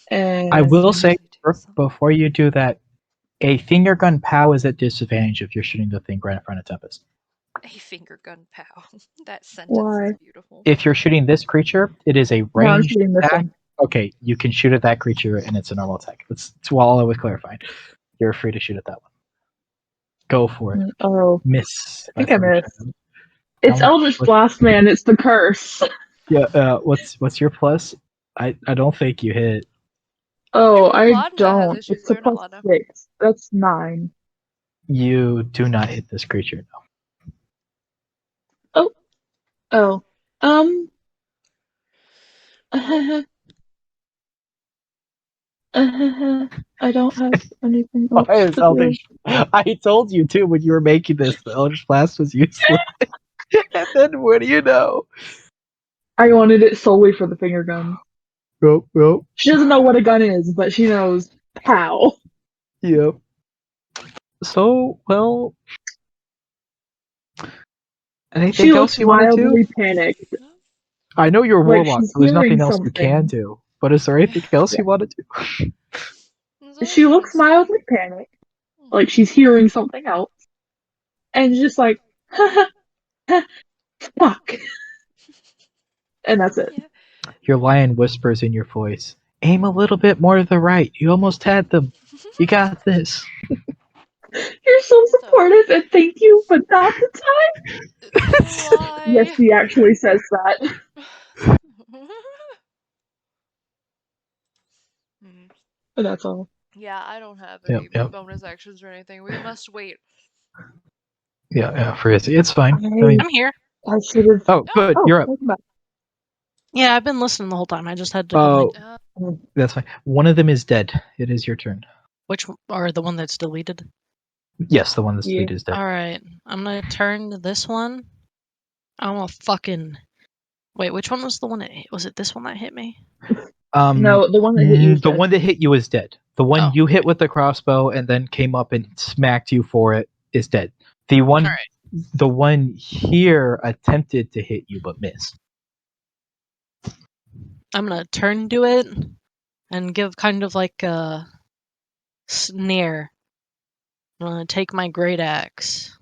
And I will say, Actually do Brooke, something. before you do that, a finger gun POW is at disadvantage if you're shooting the thing right in front of Tempest. A finger gun pow. That sentence is why? beautiful. If you're shooting this creature, it is a No, I'm ranged shooting this attack. one. Okay, you can shoot at that creature and it's a normal attack. That's all I was clarifying. You're free to shoot at that one. Go for it. Oh, Miss I by think I 3 missed. shadows. How It's much? Eldritch Blast, man. It's the curse. Yeah. What's your plus? I don't think you hit. Oh, I Yolanda has don't. issues. It's a Or not plus Lana. 6. That's 9. You do not hit this creature. No. Oh. Um. Well, I don't have anything Why else is to do. Eldritch? I told you too when you were making this. The Eldritch Blast was useless. And then what do you know? I wanted it solely for the finger gun. Well, She doesn't know what a gun is, but she knows pow. yep. So, well, She anything else looks you want to do? mildly panicked, I know you're a like warlock, she's so there's hearing nothing else you can something. do. But is there anything else Yeah. you want to do? She looks mildly panicked, like she's hearing something else, and just like, fuck. And that's it. Yeah. Your lion whispers in your voice, aim a little bit more to the right. You almost had them. You got this. You're so So, supportive and thank you, but not the time. Yes, why? she actually says that. Hmm. But that's all. Yeah, I don't have Yep, any yep. bonus actions or anything. We must wait. Yeah, for Izzy. It's fine. I mean, I'm here. I should have. oh, good. Oh, Oh, You're up. welcome back. Yeah, I've been listening the whole time. I just had to come in. Oh, that's fine. One of them is dead. It is your turn. Which or the one that's deleted? Yes, the one that's Yeah. lead is dead. All right, I'm gonna turn to this one. I'm gonna fucking wait. Which one was the one that hit? Was it this one that hit me? No, the one that hit you is The dead. one that hit you is dead. The one Oh, you hit with the crossbow and then came up and smacked you for it is dead. The one, Alright. the one here attempted to hit you but missed. I'm gonna turn to it and give kind of like a sneer. I'm gonna take my great axe.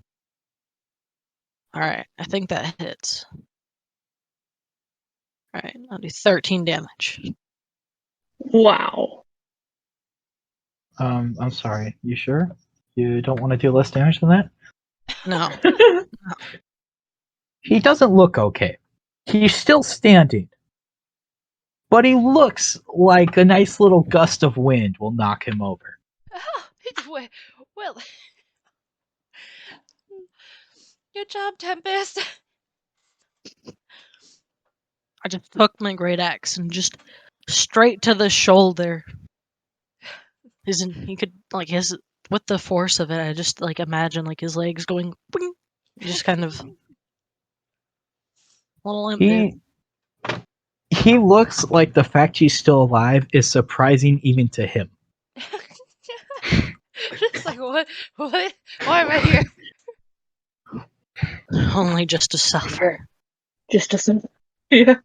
Alright, I think that hits. Alright, I'll do 13 damage. Wow. I'm sorry. You sure? You don't want to do less damage than that? No. He doesn't look okay. He's still standing. But he looks like a nice little gust of wind will knock him over. Oh, well, good job, Tempest. I just took my great axe and just straight to the shoulder. He could like his with the force of it. I just like imagine like his legs going, boing, just kind of a little limp there. He looks like the fact he's still alive is surprising even to him. It's like, what? Why am I here? Only just to suffer. Just a simple. Yeah.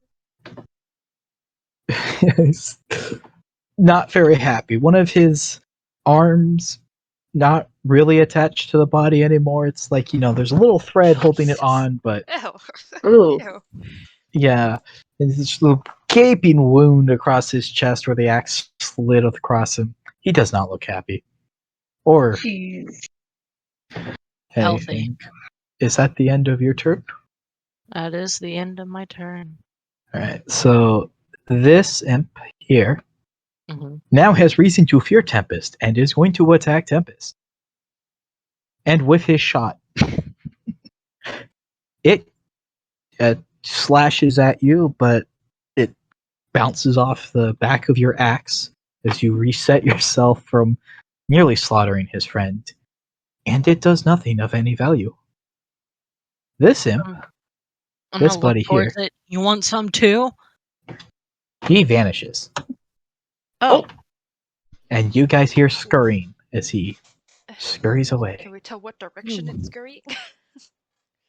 He's not very happy. One of his arms not really attached to the body anymore. It's like, there's a little thread holding it on, but Ew. Ooh. Ew. yeah. There's this little gaping wound across his chest where the axe slid across him. He does not look happy. Or Jeez. Healthy. anything. Is that the end of your turn? That is the end of my turn. Alright, so this imp here Mm-hmm. now has reason to fear Tempest and is going to attack Tempest. And with his shot, it slashes at you, but it bounces off the back of your axe as you reset yourself from nearly slaughtering his friend, and it does nothing of any value. This imp, I'm this gonna look buddy towards here, it. You want some too? he vanishes, Oh, and you guys hear scurrying as he scurries away. Can we tell what direction it's scurrying?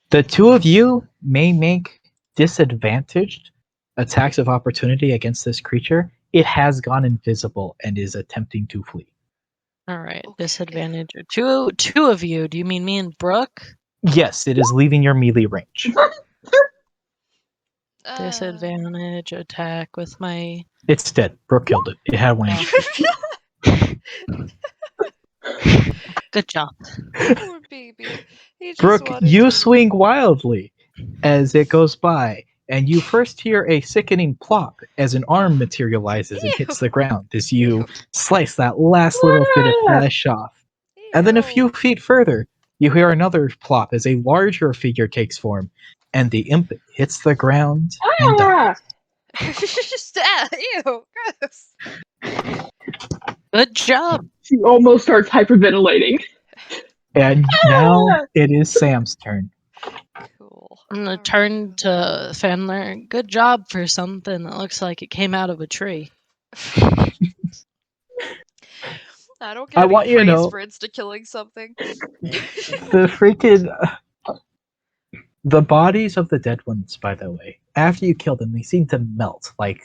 The two of you may make disadvantaged attacks of opportunity against this creature. It has gone invisible and is attempting to flee. all right. Okay. Disadvantage. Two of you. Do you mean me and Brooke? Yes, it is leaving your melee range. Disadvantage attack with my. It's dead. Brooke killed it. It had 1 HP. Good job. Poor baby. He just Brooke, wanted you to. swing wildly as it goes by, and you first hear a sickening plop as an arm materializes and Ew. hits the ground as you Ew. slice that last little bit of flesh off. And then a few Ew. feet further, you hear another plop as a larger figure takes form, and the imp hits the ground and dies. Ew. Gross. Good job. She almost starts hyperventilating. And now it is Sam's turn. Cool. I'm gonna Alright. turn to Fandler. Good job for something that looks like it came out of a tree. I don't get I any want you to praise know for insta killing something. the freaking the bodies of the dead ones, by the way, after you kill them, they seem to melt. Like,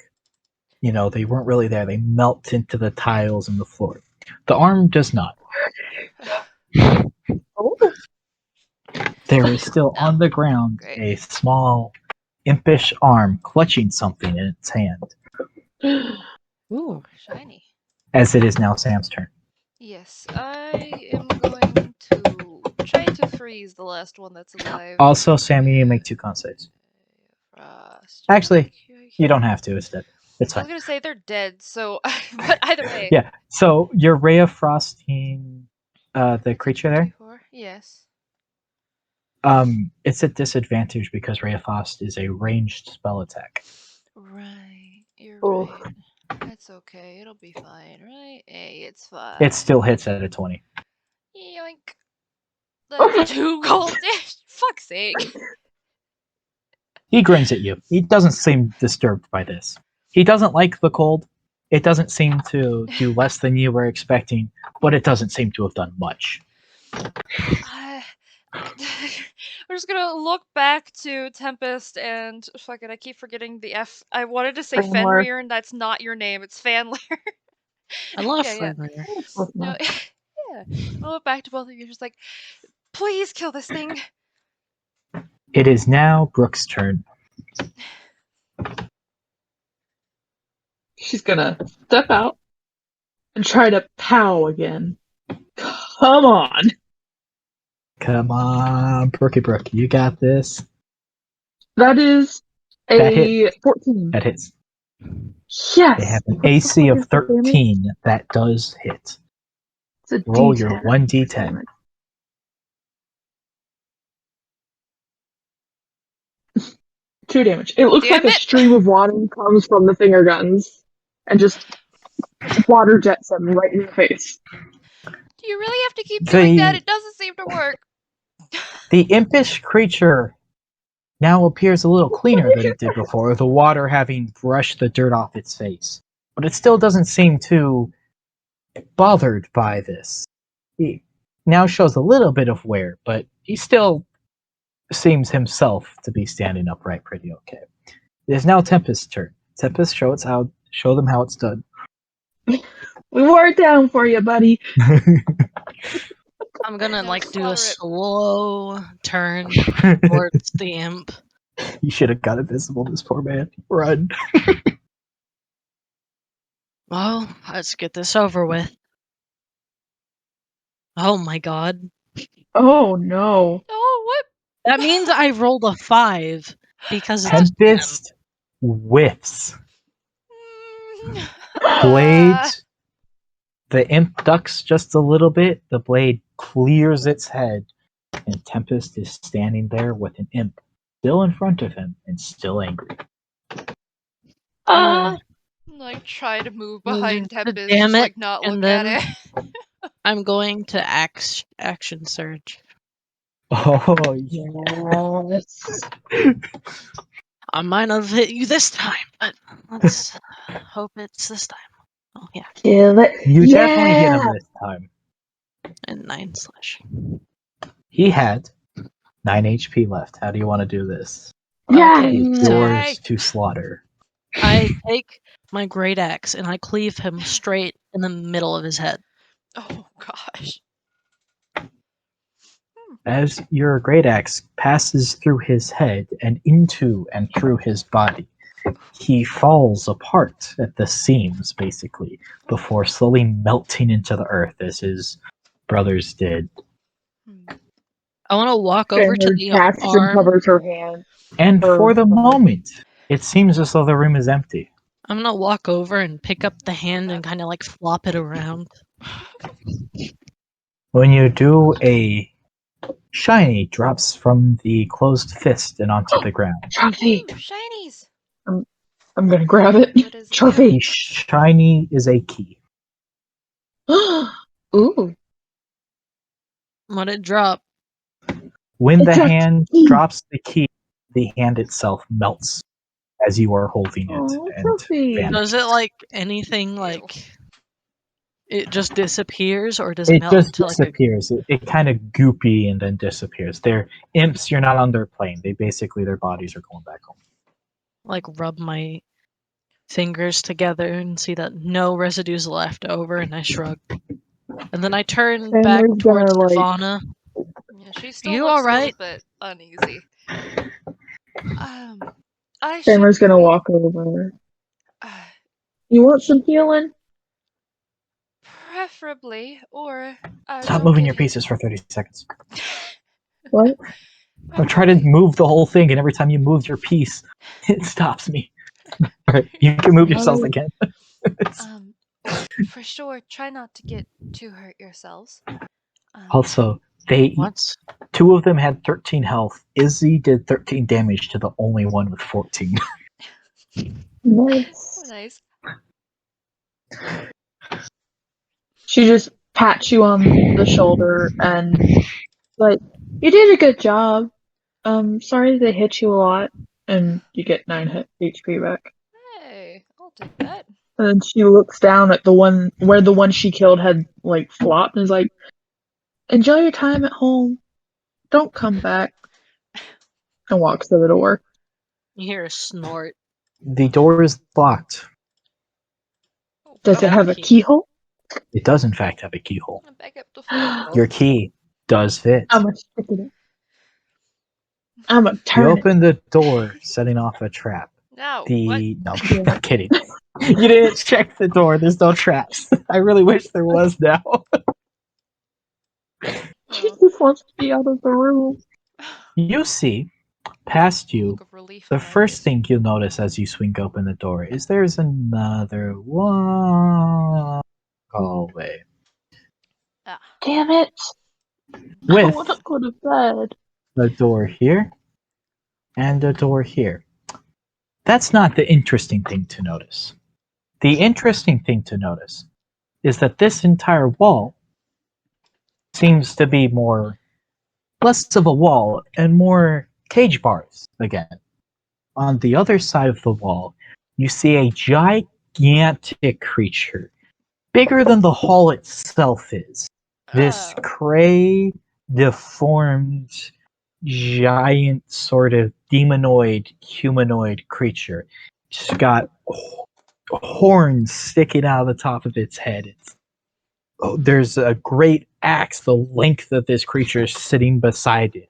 they weren't really there. They melt into the tiles and the floor. The arm does not. Oh. There is still Oh, on the ground great. a small, impish arm clutching something in its hand, Ooh. Shiny. as it is now Sam's turn. Yes, I am going to try to freeze the last one that's alive. Also, Sam, you need to make 2 con saves. Frost. Actually, you don't have to. It's dead. It's I was fine. gonna say they're dead, so but either way. Yeah. So your ray of frosting, the creature there, D4? Yes. it's at disadvantage because ray of frost is a ranged spell attack. Right. You're Oh. right. That's okay. It'll be fine, right? Hey, it's fine. It still hits at a 20. Yoink. That's 2 gold. Fuck's sake. He grins at you. He doesn't seem disturbed by this. He doesn't like the cold, It doesn't seem to do less than you were expecting, but it doesn't seem to have done much. I, we're just gonna look back to Tempest and fuck it. I keep forgetting the F. I wanted to say Fenrir. Fenrir, and that's not your name. It's Fanler. I love Yeah, yeah. Fenrir. No, yeah. I'll look back to both of you, just like, please kill this thing. It is now Brooke's turn. She's gonna step out and try to pow again. Come on. Come on, Brookie Brooke, you got this. That is That hit. a 14. That hits. They Yes. have an What the AC fuck of is the damage? 13. That does hit. It's a Roll your D10. 1d10. Damage. Two damage. It looks like Damn a it! stream of water comes from the finger guns and just water jets them right in the face. Do you really have to keep doing that? The It doesn't seem to work. the impish creature now appears a little cleaner than it did before, the water having brushed the dirt off its face. But it still doesn't seem too bothered by this. He now shows a little bit of wear, but he still seems himself to be standing upright pretty okay. It is now Tempest's turn. Tempest, show them how it's done. We wore it down for you, buddy. I'm gonna No, do a slaughter it. slow turn towards the imp. You should have got invisible, this poor man. Run. Well, let's get this over with. Oh my god. Oh no. Oh, what? That means I rolled a 5 because it's a Tempest whiffs. Mm. Blades. The imp ducks just a little bit. The blade clears its head, and Tempest is standing there with an imp still in front of him and still angry. Uh, Like, try to move Mm, behind Tempest, damn just it. like not And look at then it. I'm going to action surge. Oh, yes. I might have hit you this time, but let's hope it's this time. Oh yeah, Kill it. you definitely hit him Yeah. this time. and 9 slash. He had 9 HP left. How do you want to do this? Yeah. Okay, It's so yours to slaughter. I take my great axe and I cleave him straight in the middle of his head. Oh gosh. As your great axe passes through his head and into and through his body, he falls apart at the seams, basically, before slowly melting into the earth as his brothers did. Hmm. I want to walk over to Fenrir the catches and arm. covers her hand. And Her for the moment, it seems as though the room is empty. I'm gonna walk over and pick up the hand and kind of like flop it around. When you do, a shiny drops from the closed fist and onto the ground. trophy. Ooh, shinies. I'm gonna grab it. What is it? The Trophy. shiny is a key. Ooh. Let it drop. When the It's a hand key. drops the key, the hand itself melts as you are holding it Oh, and trophy. Does vanishes. it like anything Ew. like it just disappears, or does it It melt just into like a disappears. It kind of goopy and then disappears. They're imps. You're not on their plane. They basically their bodies are going back home. like rub my fingers together and see that no residue's left over, and I shrug. And then I turn back Fenrir's towards gonna like. Ivana. Yeah, she still You looks a little alright? bit uneasy. Um, I should Fenrir's gonna probably walk over. uh, You want some healing? preferably, or Stop don't moving get your hit. pieces for 30 seconds. What? I'm trying to move the whole thing, and every time you move your piece, it stops me. Alright, you can move yourselves Oh, again. Um, for sure, try not to get too hurt yourselves. Also, they What? two of them had 13 health. Izzy did 13 damage to the only one with 14. nice. Nice. She just pats you on the shoulder and like, you did a good job. Sorry they hit you a lot, and you get 9 HP back. Hey, I'll take that. And she looks down at the one where the one she killed had like flopped and is like, "Enjoy your time at home. Don't come back." And walks to the door. You hear a snort. The door is locked. Does Oh, it have a Key. keyhole? It does, in fact, have a keyhole. back up the phone. Your key does fit. I'm gonna stick it in. I'm gonna You turn it. open the door, setting off a trap. No, what? No, Damn I'm it. kidding. You didn't check the door. There's no traps. I really wish there was now. She Oh. just wants to be out of the room. You see, past you, Look of relief the on my first face. thing you'll notice as you swing open the door is there's another one hallway Ah. Damn it. I with wanna go to bed. a door here and a door here. That's not the interesting thing to notice. The interesting thing to notice is that this entire wall seems to be more less of a wall and more cage bars again. On the other side of the wall, you see a gigantic creature, bigger than the hall itself is. This Oh. gray, deformed, giant sort of demonoid, humanoid creature. It's got horns sticking out of the top of its head. There's a great axe the length of this creature sitting beside it.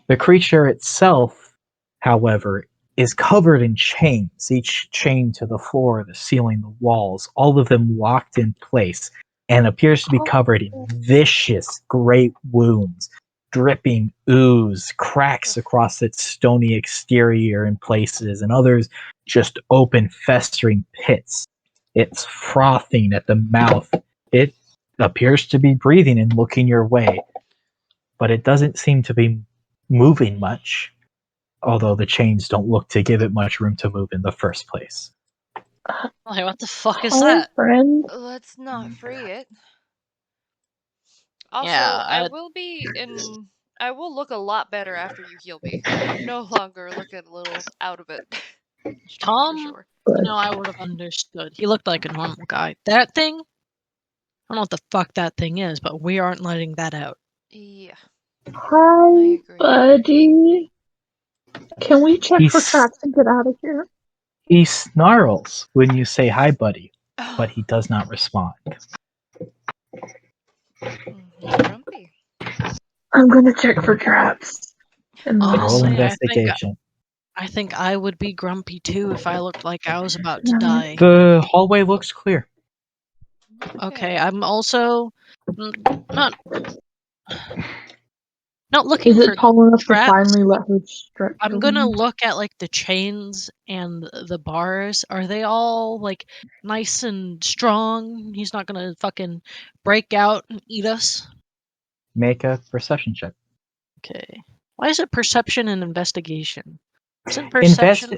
The creature itself, however, is covered in chains, each chained to the floor, the ceiling, the walls, all of them locked in place, and appears to be covered in Oh, vicious great wounds, dripping ooze, cracks across its stony exterior in places, and others just open, festering pits. It's frothing at the mouth. It appears to be breathing and looking your way, but it doesn't seem to be moving much, although the chains don't look to give it much room to move in the first place. Like, what the fuck is hi, that? friend. Let's not free it. Yeah, Also, I will look a lot better after you heal me. I'm no longer looking a little out of it. Just making for Tom, sure. Good. I would have understood. He looked like a normal guy. That thing, I don't know what the fuck that thing is, but we aren't letting that out. Yeah, I Hi, agree. buddy. Can we check for He's, traps and get out of here? he snarls when you say hi, buddy, but he does not respond. He's grumpy. I'm gonna check for traps. And Roll Honestly, investigation. I think I would be grumpy too if I looked like I was about to die. The hallway looks clear. Okay, I'm also not not is looking it for tall enough to traps. finally let her stretch her I'm gonna wings? look at like the chains and the bars. Are they all like nice and strong? He's not gonna fucking break out and eat us. Make a perception check. Okay. Why is it perception and investigation? Isn't Invest. perception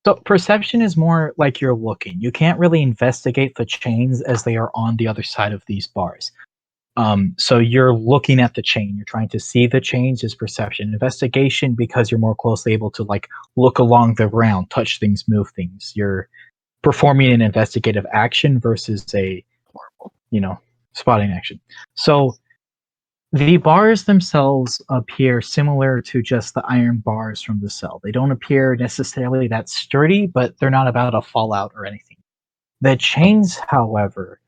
So perception is more like you're looking. You can't really investigate the chains as they are on the other side of these bars. So you're looking at the chain. You're trying to see the chains is perception. Investigation, because you're more closely able to like look along the ground, touch things, move things. You're performing an investigative action versus a horrible? spotting action. So the bars themselves appear similar to just the iron bars from the cell. They don't appear necessarily that sturdy, but they're not about to fall out or anything. The chains, however,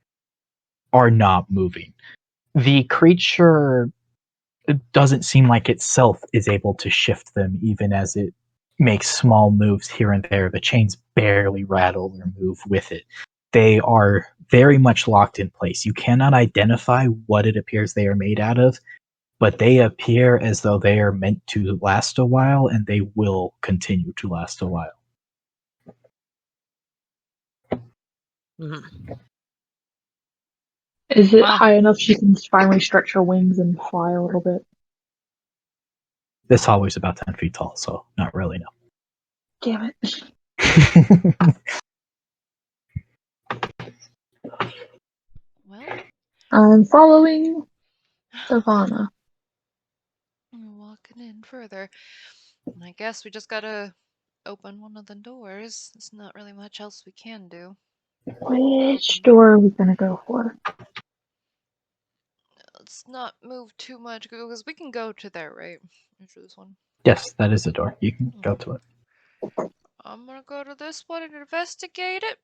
are not moving. The creature doesn't seem like itself is able to shift them, even as it makes small moves here and there. The chains barely rattle or move with it. They are very much locked in place. You cannot identify what it appears they are made out of, but they appear as though they are meant to last a while, and they will continue to last a while. Mhm. Is it Well, high enough she can finally stretch her wings and fly a little bit? This hallway's about 10 feet tall, so not really, Damn it. no. Well, I'm following Savannah. I'm walking in further. And I guess we just gotta open one of the doors. There's not really much else we can do. Which door are we gonna go for? Let's not move too much because we can go to there, right? After this one. Yes, that is the door. You can go to it. I'm gonna go to this one and investigate it.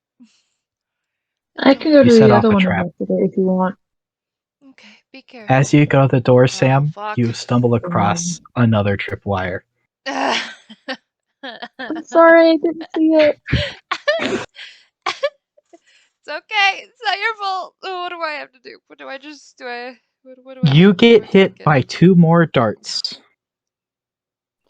I can go You to set the off other a one trap. if you want. Okay, be careful. As you go to the door, Oh, Sam, fuck. you stumble across another tripwire. I'm sorry, I didn't see it. It's okay. It's not your fault. Oh, what do I have to do? What do I just do? What do I You what do get I hit click by 2 more darts.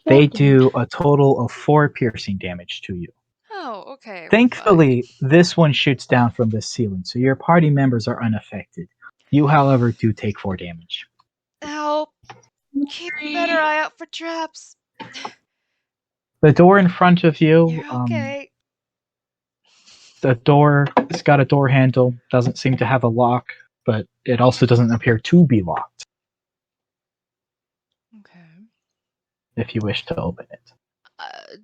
They Second. do a total of 4 piercing damage to you. Oh, okay. We're fine. Thankfully, this one shoots down from the ceiling, so your party members are unaffected. You, however, do take 4 damage. Help! Keep a better eye out for traps. The door in front of you, You're okay. the door, it's got a door handle, doesn't seem to have a lock, but it also doesn't appear to be locked Okay. if you wish to open it.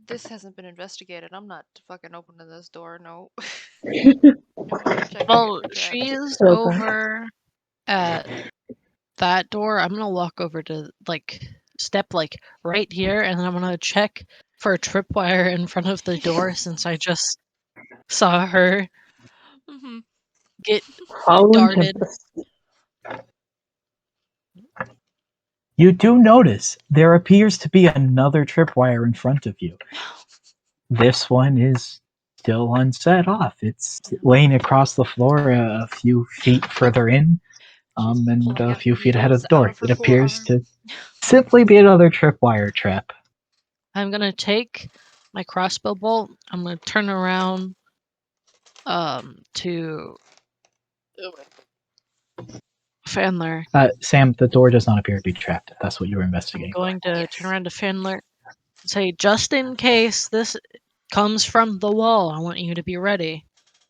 This hasn't been investigated. I'm not fucking opening this door. No. Well, Traps. she's Okay. over at that door. I'm gonna walk over to step right here, and then I'm gonna check for a tripwire in front of the door since I just saw her Mm-hmm. get Following darted. Tempest. You do notice there appears to be another tripwire in front of you. This one is still unset off. It's laying across the floor a few feet further in, She's and pulling a out few feet ahead of needles the out door. of her It appears forearm. to simply be another tripwire trap. I'm gonna take my crossbow bolt. I'm gonna turn around to Fandler. Sam, the door does not appear to be trapped. That's what you were I'm investigating. going to Yes. turn around to Fandler and say, just in case this comes from the wall, I want you to be ready.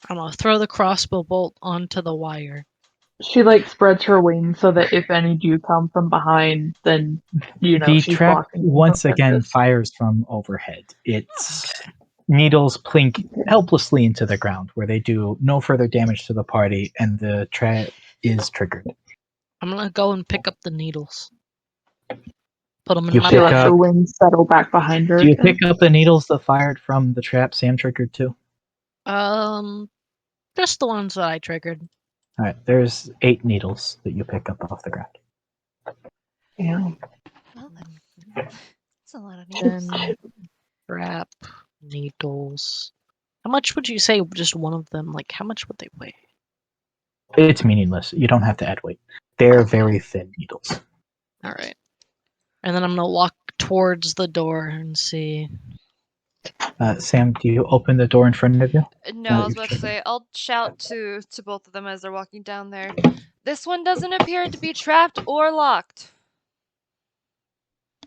I'm gonna throw the crossbow bolt onto the wire. She spreads her wings so that if any do come from behind, then The she's trap blocking them from once again Tempest. fires from overhead. Its Okay. needles plink helplessly into the ground, where they do no further damage to the party, and the trap is triggered. I'm gonna go and pick up the needles. Put them in You my She pick lets bag. her up. wings settle back behind her Do you again. pick up the needles that fired from the trap Sam triggered too? Just the ones that I triggered. All right, there's 8 needles that you pick up off the ground. Yeah. Well then. That's a lot of needles. Then trap needles. How much would you say just one of them? How much would they weigh? It's meaningless. You don't have to add weight. They're very thin needles. All right. And then I'm gonna walk towards the door and see. Sam, do you open the door in front of you? No, Now I that was you've about to triggered. say, I'll shout to both of them as they're walking down there. This one doesn't appear to be trapped or locked.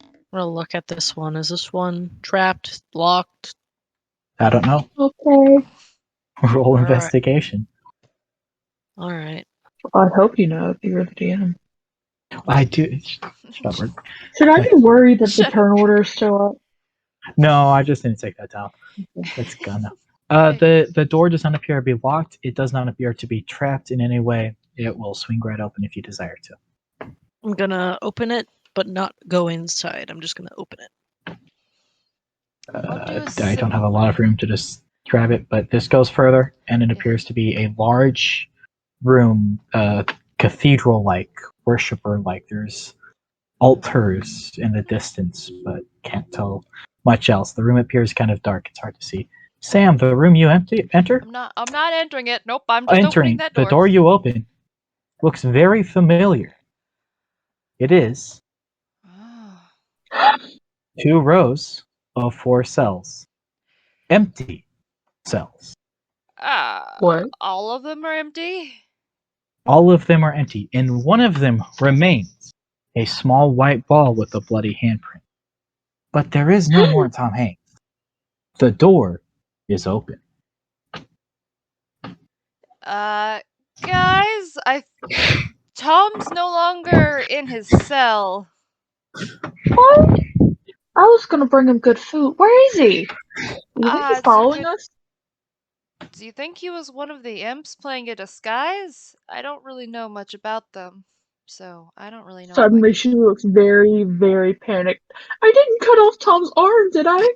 I'm gonna look at this one. Is this one trapped, locked? I don't know. Okay. Roll All right. investigation. All right. I hope you know if you're the DM. I do. Shut up. Should I be worried that the turn order is still up? No, I just didn't take that down. It's gonna. The door does not appear to be locked. It does not appear to be trapped in any way. It will swing right open if you desire to. I'm gonna open it, but not go inside. I'm just gonna open it. I'll do a I don't have a lot of room to just grab it, but this goes further, and it appears to be a large room, cathedral-like, worshiper-like. There's altars in the distance, but can't tell much else. The room appears kind of dark. It's hard to see. Sam, the room you enter? I'm not entering it. Nope, I'm just opening Entering, that the door. door you open looks very familiar. It is Oh. 2 rows of 4 cells. Empty cells. What? All of them are empty? All of them are empty. In one of them remains a small white ball with a bloody handprint. But there is no more Tom Hanks. The door is open. Guys, Tom's no longer in his cell. What? I was gonna bring him good food. Where is he? You think he's It's a following good. us? Do you think he was one of the imps playing a disguise? I don't really know much about them, so I don't really know if I Suddenly can. she looks very, very panicked. I didn't cut off Tom's arm, did I?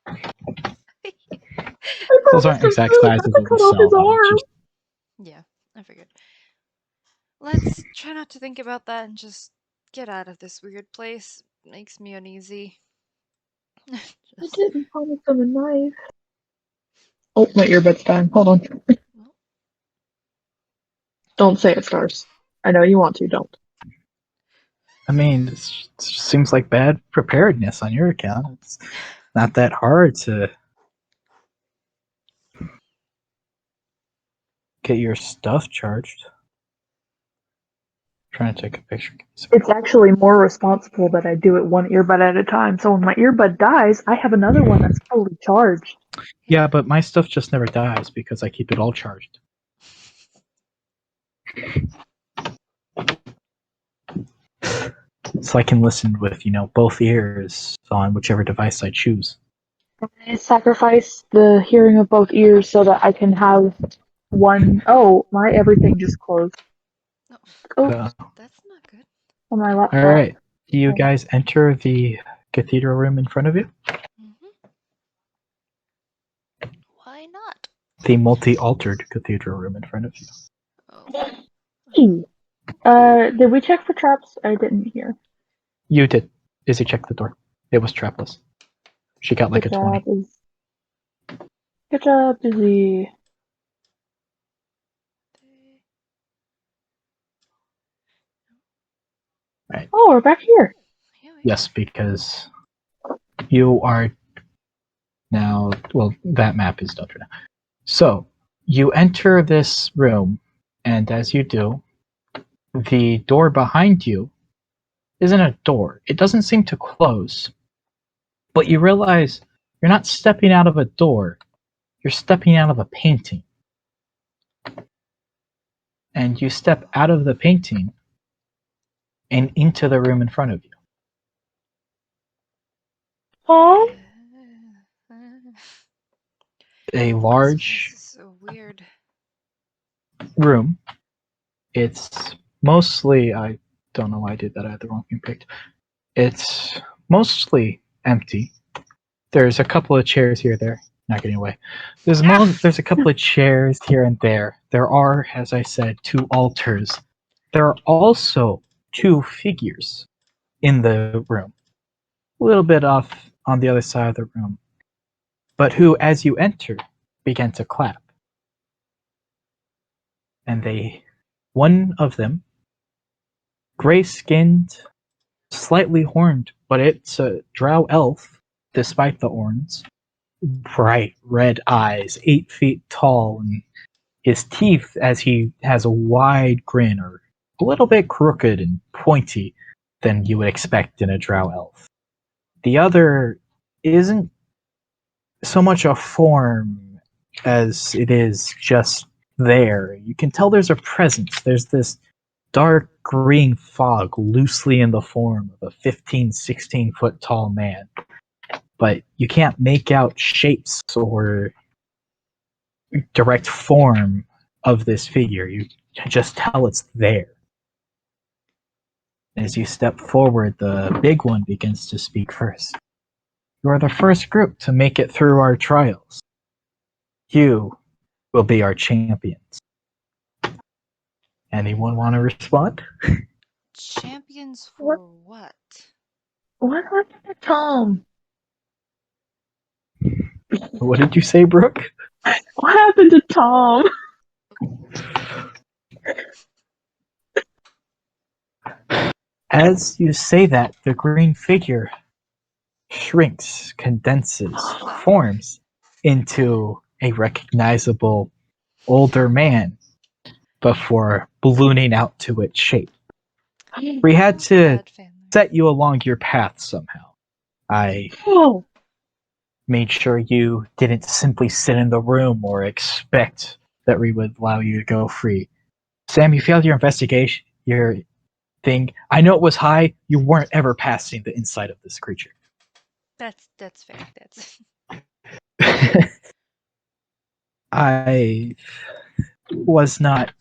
I Those promised aren't him exact food, not sizes to of the cut off his cell, though. arm. Just Yeah, I figured. Let's try not to think about that and just get out of this weird place. Makes me uneasy. I Just. didn't promise him a knife. Oh, my earbud's dying. Hold on. Well, Don't say it, Stars. I know you want to, don't. I mean, it seems like bad preparedness on your account. It's not that hard to get your stuff charged. Trying to take a picture. It's actually more responsible that I do it one earbud at a time. So when my earbud dies, I have another one that's fully charged. Yeah, but my stuff just never dies because I keep it all charged. So I can listen with, both ears on whichever device I choose. I sacrifice the hearing of both ears so that I can have one. Oh, my everything just closed. no, Oops, that's not good. on my All laptop. right. Do you guys enter the cathedral room in front of you? Hmm. Why not? The multi-altered cathedral room in front of you. Oh. Hey, did we check for traps? I didn't hear. You did. Izzy checked the door. It was trapless. She got like Good a job, 20. Good job, Izzy. Right. Oh, we're back here. Here we Yes, because you are now. Well, that map is done for now. So you enter this room, and as you do, the door behind you isn't a door. It doesn't seem to close, but you realize you're not stepping out of a door. You're stepping out of a painting. And you step out of the painting and into the room in front of you. Oh, Uh, A this place large is so weird. room. It's mostly, I don't know why I did that. I had the wrong thing picked. It's mostly empty. There's a couple of chairs here, there. Not getting away. There's a couple of chairs here and there. There are, as I said, 2 altars. There are also 2 figures in the room, a little bit off on the other side of the room, but who, as you enter, began to clap. And one of them, gray-skinned, slightly horned, but it's a drow elf, despite the horns. Bright red eyes, 8 feet tall, and his teeth, as he has a wide grin, are a little bit crooked and pointy than you would expect in a drow elf. The other isn't so much a form as it is just there. You can tell there's a presence. There's this dark green fog loosely in the form of a 15, 16-foot tall man. But you can't make out shapes or direct form of this figure. You just tell it's there. As you step forward, the big one begins to speak first. You are the first group to make it through our trials. You will be our champions. Anyone want to respond? Champions what? for what? What happened to Tom? What did you say, Brooke? What happened to Tom? As you say that, the green figure shrinks, condenses, forms into a recognizable older man before ballooning out to its shape. We had Oh, to bad family. set you along your path somehow. I Oh, made sure you didn't simply sit in the room or expect that we would allow you to go free. Sam, you failed your investigation. thing. I know it was high. You weren't ever passing the inside of this creature. That's fair. That's I was not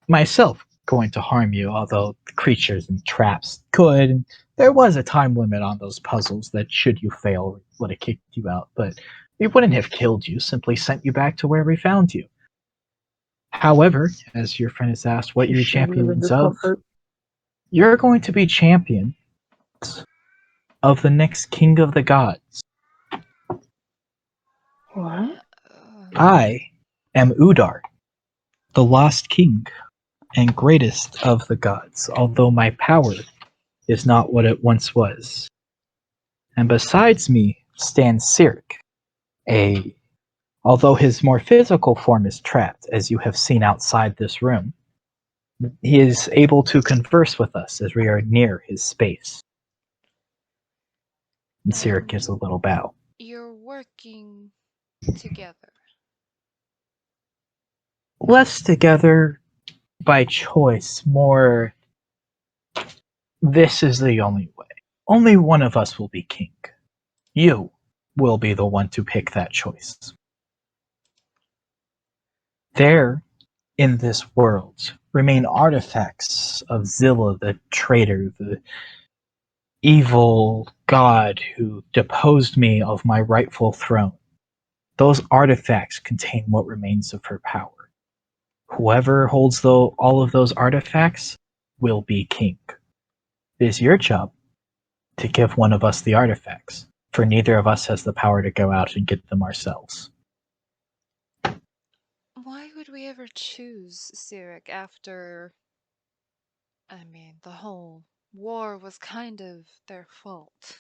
myself going to harm you, although the creatures and traps could. There was a time limit on those puzzles that, should you fail, would have kicked you out, but we wouldn't have killed you, simply sent you back to where we found you. However, as your friend has asked, what She you're shivers in champions of, discomfort. you're going to be champion of the next king of the gods. What? I am Udar, the lost king and greatest of the gods, although my power is not what it once was. And besides me stands Sirik, a although his more physical form is trapped, as you have seen outside this room, he is able to converse with us as we are near his space. And Sirik and gives a little bow. you're working together. Less together by choice, more this is the only way. Only one of us will be king. You will be the one to pick that choice. There, in this world, remain artifacts of Zilla the traitor, the evil god who deposed me of my rightful throne. Those artifacts contain what remains of her power. Whoever holds all of those artifacts will be king. It is your job to give one of us the artifacts, for neither of us has the power to go out and get them ourselves. Why would we ever choose Sirik after? I mean, the whole war was kind of their fault.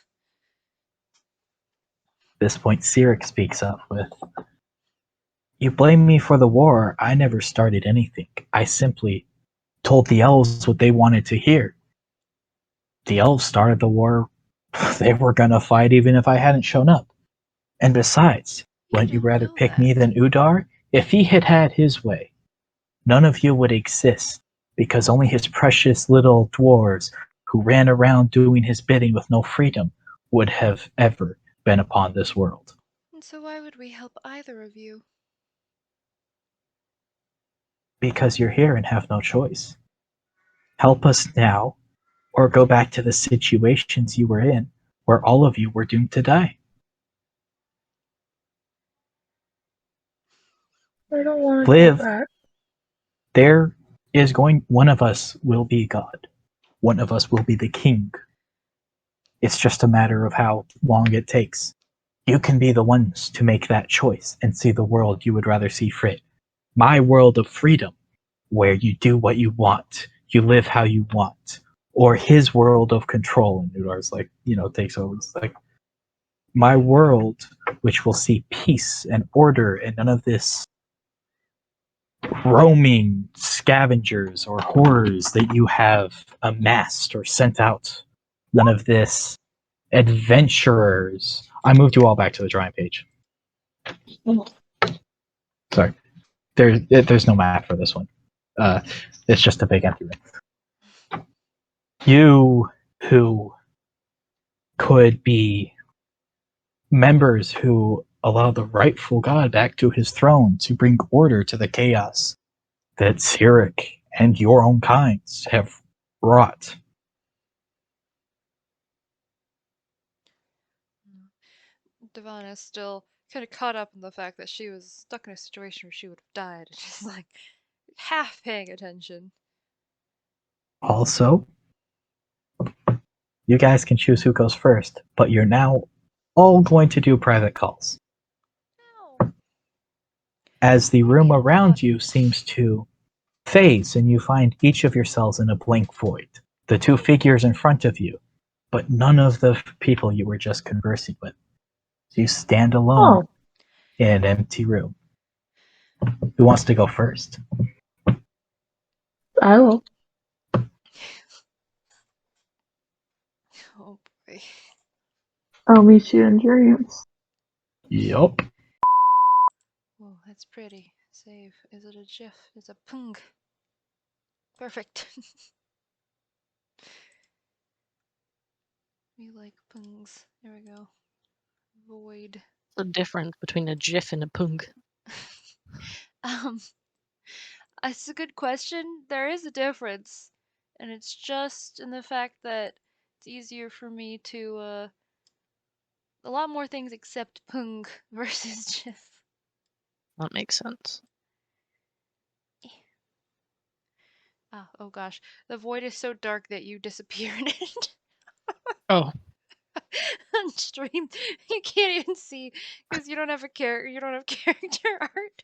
At this point, Sirik speaks up with, "You blame me for the war. I never started anything. I simply told the elves what they wanted to hear. The elves started the war. They were gonna fight even if I hadn't shown up. And besides, You wouldn't you don't rather know pick me that. than Udar? If he had had his way, none of you would exist, because only his precious little dwarves who ran around doing his bidding with no freedom would have ever been upon this world. And so why would we help either of you? Because you're here and have no choice. Help us now, or go back to the situations you were in, where all of you were doomed to die." I don't want to go Live, back. there is going, one of us will be God. One of us will be the king. It's just a matter of how long it takes. You can be the ones to make that choice and see the world you would rather see fit. My world of freedom, where you do what you want, you live how you want, or his world of control. And Nudar's like, takes over. It's like, my world, which will see peace and order and none of this roaming scavengers or horrors that you have amassed or sent out. None of this adventurers. I moved you all back to the drawing page. Sorry. There's no map for this one. Uh, it's just a big empty room. You who could be members who allow the rightful God back to his throne to bring order to the chaos that Sirik and your own kinds have wrought. Devon is still kind of caught up in the fact that she was stuck in a situation where she would have died, just like half paying attention. Also, you guys can choose who goes first, but you're now all going to do private calls. No. As the Maybe room in a around you button. seems to phase and you find each of yourselves in a blank void. The two figures in front of you, but none of the people you were just conversing with. So you stand alone Oh, in an empty room. Who wants to go first? I will. Oh boy. I'll meet you in dreams. Yup. Oh, that's pretty. Save. Is it a GIF? It's a pung. Perfect. We like pungs. There we go. Void. The difference between a GIF and a pung. um, it's a good question. There is a difference, and it's just in the fact that it's easier for me to a lot more things except pung versus GIF. That makes sense. Oh gosh, the void is so dark that you disappear in it. Oh, On stream, you can't even see because you don't have a character. You don't have character art.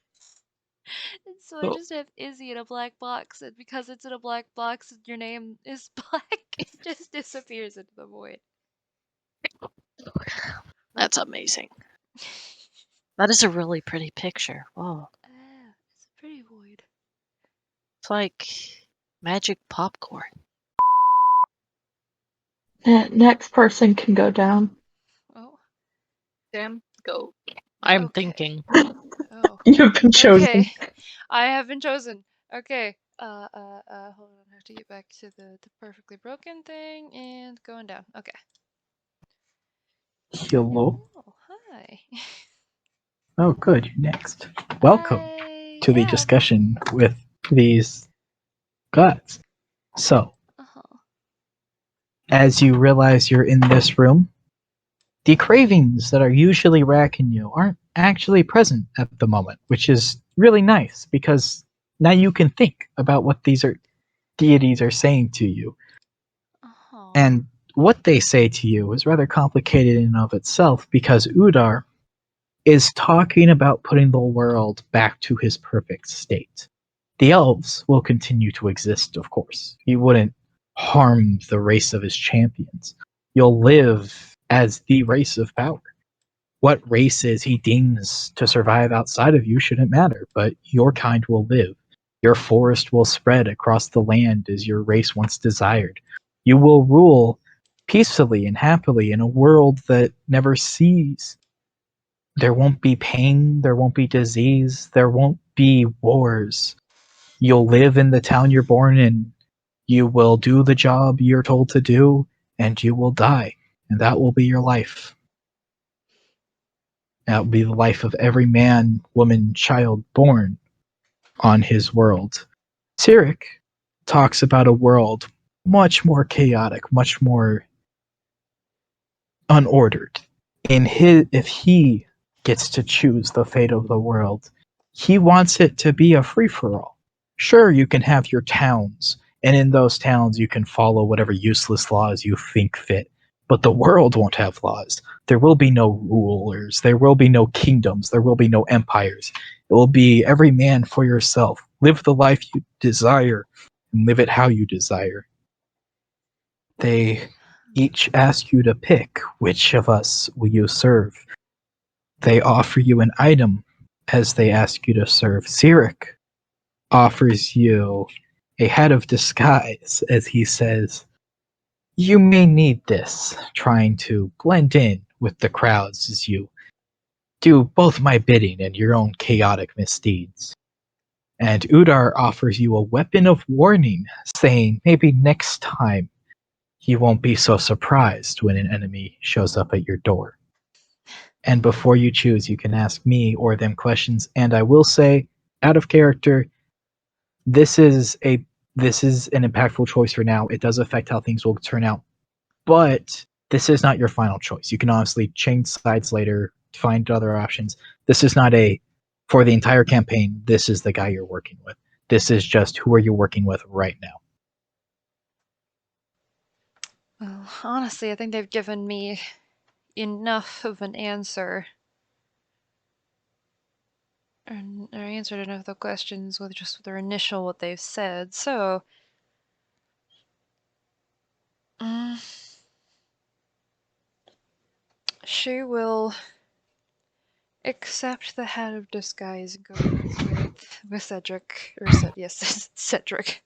And so I oh, just have Izzy in a black box, and because it's in a black box and your name is black, it just disappears into the void. that's amazing. That is a really pretty picture. Whoa. Ah, it's a pretty void. It's like magic popcorn. Next person can go down. Oh, Sam, go. I'm okay. thinking. Oh, You have been chosen. okay. I have been chosen. Okay. Hold on. I have to get back to the perfectly broken thing and going down. Okay. Hello. Oh, hi. Oh, good. You're next. Welcome Hi. to the Yeah. discussion with these gods. So, Uh-huh. as you realize you're in this room, the cravings that are usually racking you aren't actually present at the moment, which is really nice because now you can think about what these deities are saying to you. Uh-huh. And what they say to you is rather complicated in and of itself because Udar is talking about putting the world back to his perfect state. The elves will continue to exist, of course. He wouldn't harm the race of his champions. You'll live as the race of power. What races he deems to survive outside of you shouldn't matter, but your kind will live. Your forest will spread across the land as your race once desired. You will rule peacefully and happily in a world that never sees. There won't be pain, there won't be disease, there won't be wars. You'll live in the town you're born in. You will do the job you're told to do, and you will die. And that will be your life. That will be the life of every man, woman, child born on his world. Cyric talks about a world much more chaotic, much more unordered. If he gets to choose the fate of the world, he wants it to be a free for all. Sure, you can have your towns, and in those towns you can follow whatever useless laws you think fit. But the world won't have laws. There will be no rulers. There will be no kingdoms. There will be no empires. It will be every man for yourself. Live the life you desire and live it how you desire. They each ask you to pick which of us will you serve. They offer you an item as they ask you to serve. Cyric offers you a head of disguise as he says, you may need this, trying to blend in with the crowds as you do both my bidding and your own chaotic misdeeds. And Udar offers you a weapon of warning, saying maybe next time you won't be so surprised when an enemy shows up at your door. And before you choose, you can ask me or them questions. And I will say, out of character, this is a this is an impactful choice for now. It does affect how things will turn out, but this is not your final choice. You can honestly change sides later, find other options. This is not a for the entire campaign. This is the guy you're working with. This is just who are you working with right now. Well, honestly, I think they've given me enough of an answer. Or answered enough of the questions with just their initial what they've said, so. Mm, she will accept the hat of disguise and go with Cedric. Yes, Cedric.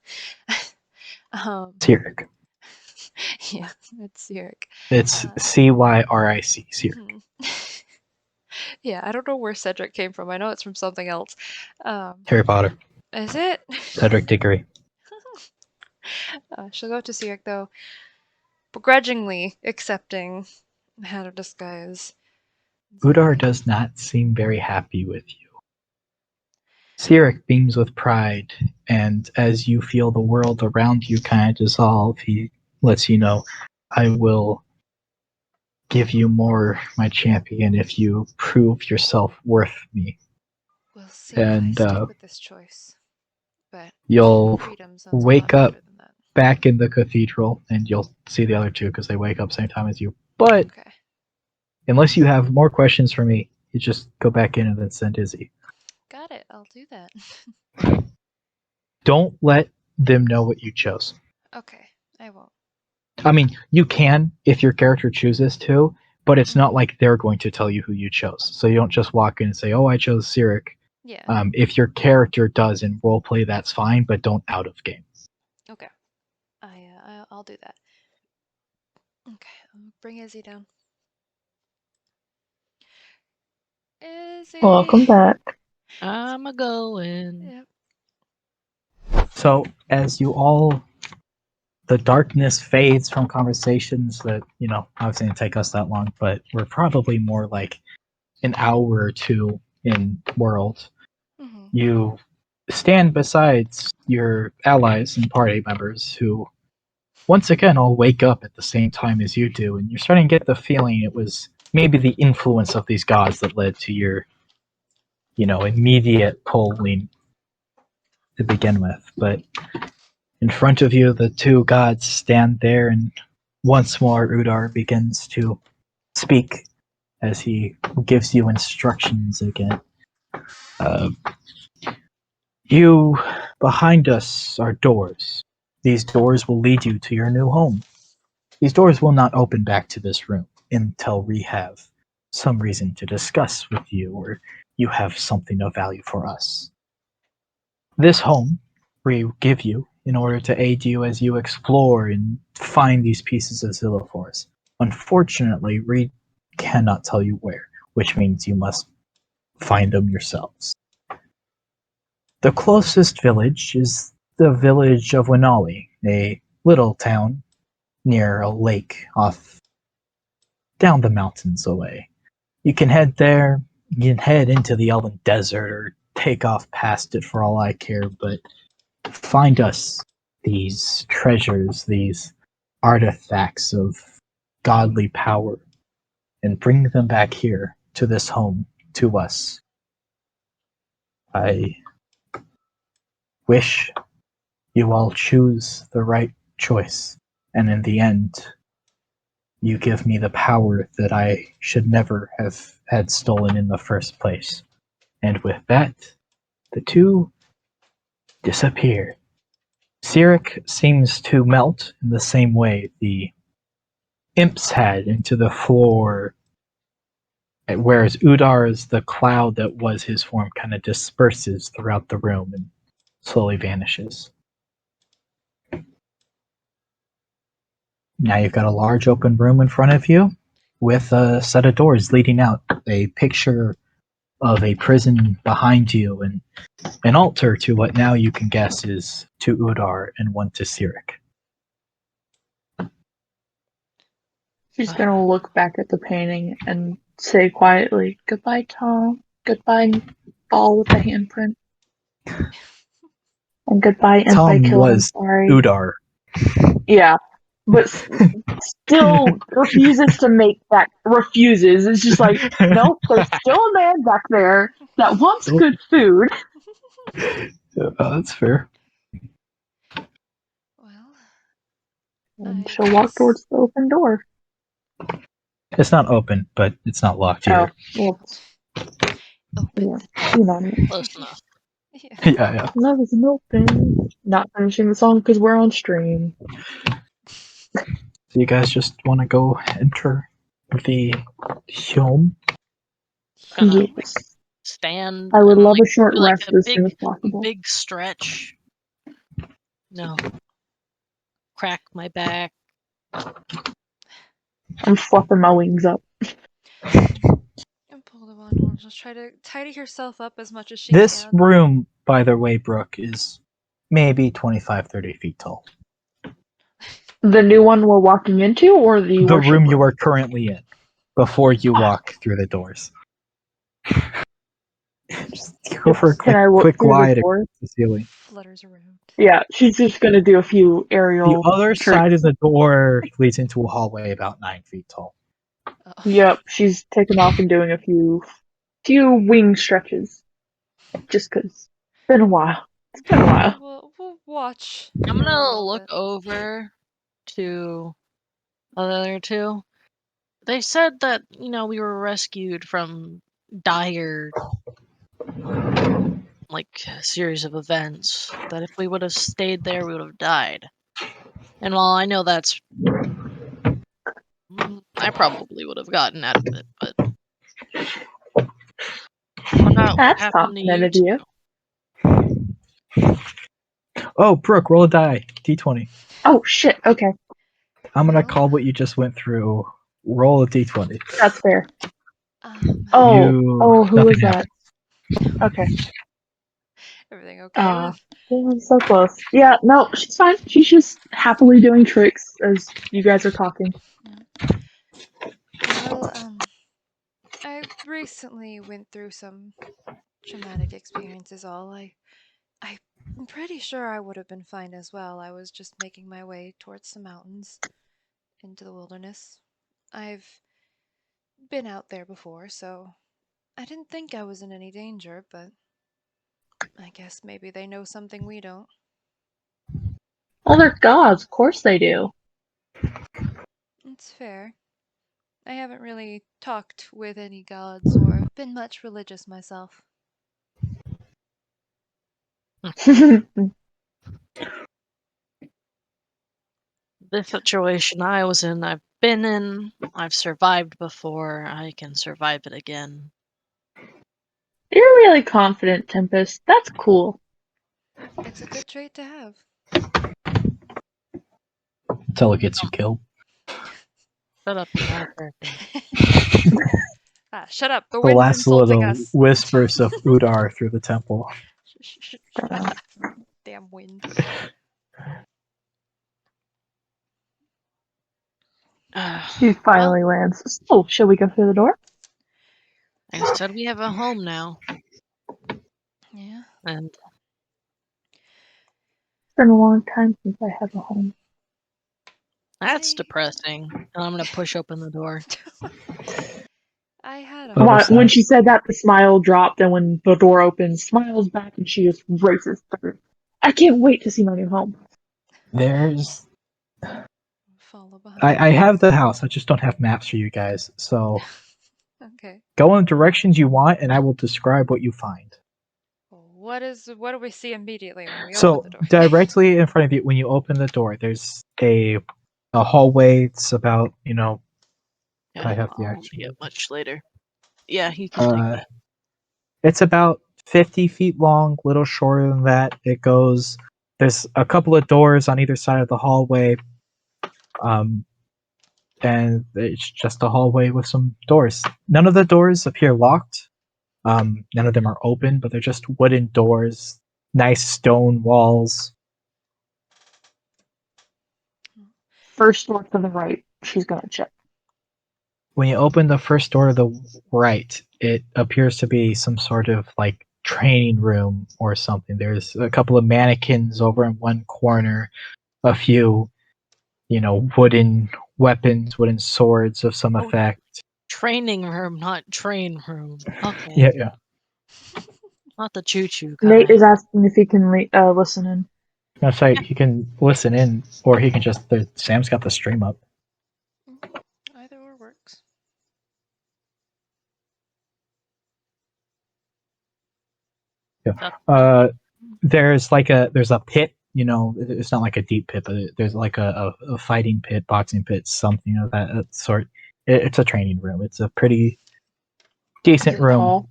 um, Cyric. yeah, it's Cedric. It's Uh, Cyric. Cyric. hmm. Yeah, I don't know where Cedric came from. I know it's from something else. Um, Harry Potter. is it? Cedric Diggory. She'll go to Cedric though. begrudgingly accepting Hat of Disguise. Udar does not seem very happy with you. Sirik beams with pride, and as you feel the world around you kind of dissolve, he lets you know, I will give you more, my champion, if you prove yourself worth me. We'll see if I And stick with this choice. But you'll freedom sounds a lot wake up better than that. back in the cathedral, and you'll see the other two because they wake up same time as you. But Okay. unless you have more questions for me, you just go back in and then send Izzy. Got it. I'll do that. Don't let them know what you chose. Okay. I won't. I mean, you can if your character chooses to, but it's not Mhm. like they're going to tell you who you chose. So you don't just walk in and say, "Oh, I chose Sirik." Yeah. If your character does in roleplay, that's fine, but don't out of game. Okay. I'll do that. Okay. I'll bring Izzy down. Izzy. Welcome back. I'm a going. Yep. So as you all, the darkness fades from conversations that obviously didn't take us that long, but we're probably more like an hour or two in world. Mhm. You stand beside your allies and party members who once again all wake up at the same time as you do, and you're starting to get the feeling it was maybe the influence of these gods that led to your immediate pulling to begin with. But in front of you the two gods stand there, and once more Udar begins to speak as he gives you instructions again. uh, You behind us are doors. These doors will lead you to your new home. These doors will not open back to this room until we have some reason to discuss with you, or you have something of value for us. This home we give you in order to aid you as you explore and find these pieces of Zilliforce. Unfortunately, we cannot tell you where, which means you must find them yourselves. The closest village is the village of Winali, a little town near a lake off down the mountains away. You can head there, you can head into the Elven Desert or take off past it for all I care, but find us these treasures, these artifacts of godly power, and bring them back here to this home, to us. I wish you all choose the right choice, and in the end, you give me the power that I should never have had stolen in the first place. And with that, the two disappear. Sirik seems to melt in the same way the imps had into the floor, whereas Udar's the cloud that was his form kind of disperses throughout the room and slowly vanishes. Now you've got a large open room in front of you with a set of doors leading out, a picture of a prison behind you, and an altar to what now you can guess is to Udar and one to Sirik. She's gonna look back at the painting and say quietly, "Goodbye, Tom. Goodbye, ball with the handprint. And goodbye, imp I Tom killed. I'm was sorry." Udar. Yeah, but still refuses to make that. Refuses. It's just like, nope, there's still a man back there that wants Oh, good food. that's fair. Well, And I she'll walk guess. towards the open door. It's not open, but it's not locked Oh, either. well, Open yeah, the you know me. door. Close enough. Yeah. Yeah, yeah. Love is an open. Not finishing the song because we're on stream. So you guys just want to go enter the home? Gonna Yes. stand I would and love like a short do like rest a as soon big as possible. big stretch. No. Crack my back. I'm fluffing my wings up. And Puldawan will just try to tidy herself up as much as she This can. room, by the way, Brooke, is maybe 25, 30 feet tall. The new one we're walking into, or the The worship room you room? are currently in before you walk through the doors. Just go for a Can I look quick through the glide across door? the ceiling. Flutters around. Yeah, she's just gonna do a few The aerial other tricks. side of the door leads into a hallway about 9 feet tall. Oh. Yep, she's taking off and doing a few wing stretches. Just 'cause it's been a while. It's been a while. We'll watch I'm for a gonna little look bit. over to the other two. They said that, we were rescued from dire, series of events. That if we would have stayed there, we would have died. And while I know that's... I probably would have gotten out of it, but what about what That's happened to confident you of you. two? Oh, Brooke, roll a die. D20. Oh shit. Okay, I'm gonna Well, call what you just went through. Roll a D20. that's fair. um, Who Nothing was that? happens. Okay. everything okay then? Damn, so close. Yeah, no, she's fine. She's just happily doing tricks as you guys are talking. Well, I recently went through some traumatic experiences. I'm pretty sure I would have been fine as well. I was just making my way towards the mountains into the wilderness. I've been out there before, so I didn't think I was in any danger, but I guess maybe they know something we don't. Well, they're gods. Of course they do. It's fair. I haven't really talked with any gods or been much religious myself. This situation I was in, I've been in, I've survived before, I can survive it again. You're really confident, Tempest. That's cool. It's a good trait to have. Until it gets you killed. Shut up, you're not a character. Shut up. The The wind's last insulting little us. whispers of Udar through the temple. Damn wind. She Well, finally lands. So, shall we go through the door? like I said, we have a home now, Yeah. and It's been a long time since I have a home. that's I depressing. And I'm gonna push open the door. I had a Other home. When side. she said that, the smile dropped, and when the door opens, smiles back, and she just races through. I can't wait to see my new home. There's. Follow behind. I have the house. I just don't have maps for you guys. So Okay. go in the directions you want, and I will describe what you find. What do we see immediately when we open So the door? directly in front of you, when you open the door, there's a hallway. It's about I Yeah, have the I'll be up actual. much later. Yeah, you can take me. It's about 50 feet long, little shorter than that. It goes. There's a couple of doors on either side of the hallway, and it's just a hallway with some doors. None of the doors appear locked. None of them are open, but they're just wooden doors, nice stone walls. First door to the right. She's gonna check. When you open the first door to the right, it appears to be some sort of like training room or something. There's a couple of mannequins over in one corner, a few, wooden weapons, wooden swords of some Oh, effect. training room, not train room. Okay, Yeah, yeah. not the choo-choo Nate kind. is asking if he can listen in. That's right. Yeah, He can listen in, or he can just. Sam's got the stream up. Either or works. Yeah. that, There's a pit. It's not like a deep pit, but there's like a fighting pit, boxing pit, something of that sort. It's a training room. It's a pretty Is decent it room. tall?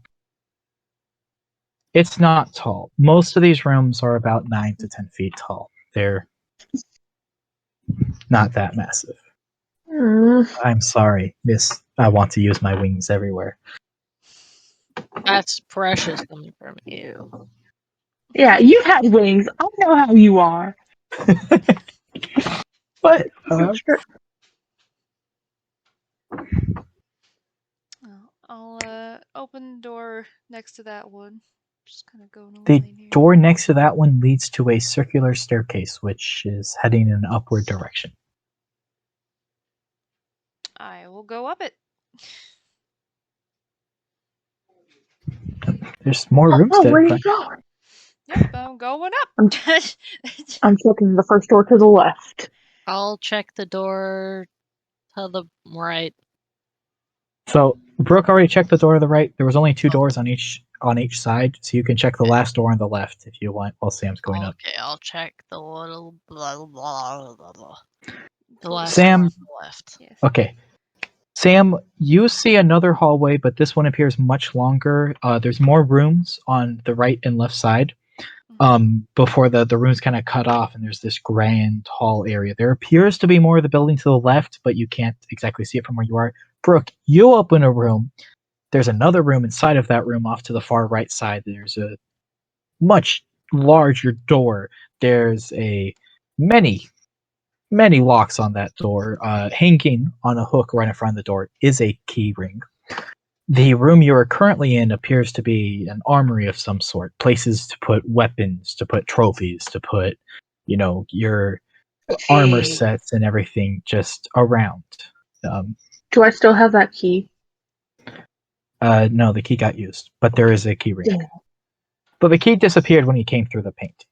It's not tall. Most of these rooms are about 9 to 10 feet tall. They're not that massive. Mm. I'm sorry, Miss. I want to use my wings everywhere. that's precious coming from you. Yeah, you've had wings. I know how you are. But I'll open the door next to that one. Just kind of go in a the line here. door next to that one leads to a circular staircase, which is heading in an upward direction. I will go up it. There's more rooms Oh, to where are you find. going? Yep, I'm going I'm, up. I'm checking the first door to the left. I'll check the door to the right. So Brooke already checked the door to the right. There was only 2 doors on each side, so you can check the last door on the left if you want while Sam's going up. Okay, I'll check the little blah blah blah blah. The last Sam- door on the left. Yes. Okay. Sam, you see another hallway, but this one appears much longer. There's more rooms on the right and left side. Before the rooms kind of cut off, and there's this grand hall area. There appears to be more of the building to the left, but you can't exactly see it from where you are. Brooke, you open a room. There's another room inside of that room off to the far right side. There's a much larger door. There's many locks on that door. Hanging on a hook right in front of the door is a key ring. The room you are currently in appears to be an armory of some sort. Places to put weapons, to put trophies, to put, your armor Okay. sets and everything just around. Do I still have that key? No, the key got used, but there is a key ring. Damn. But the key disappeared when you came through the paint.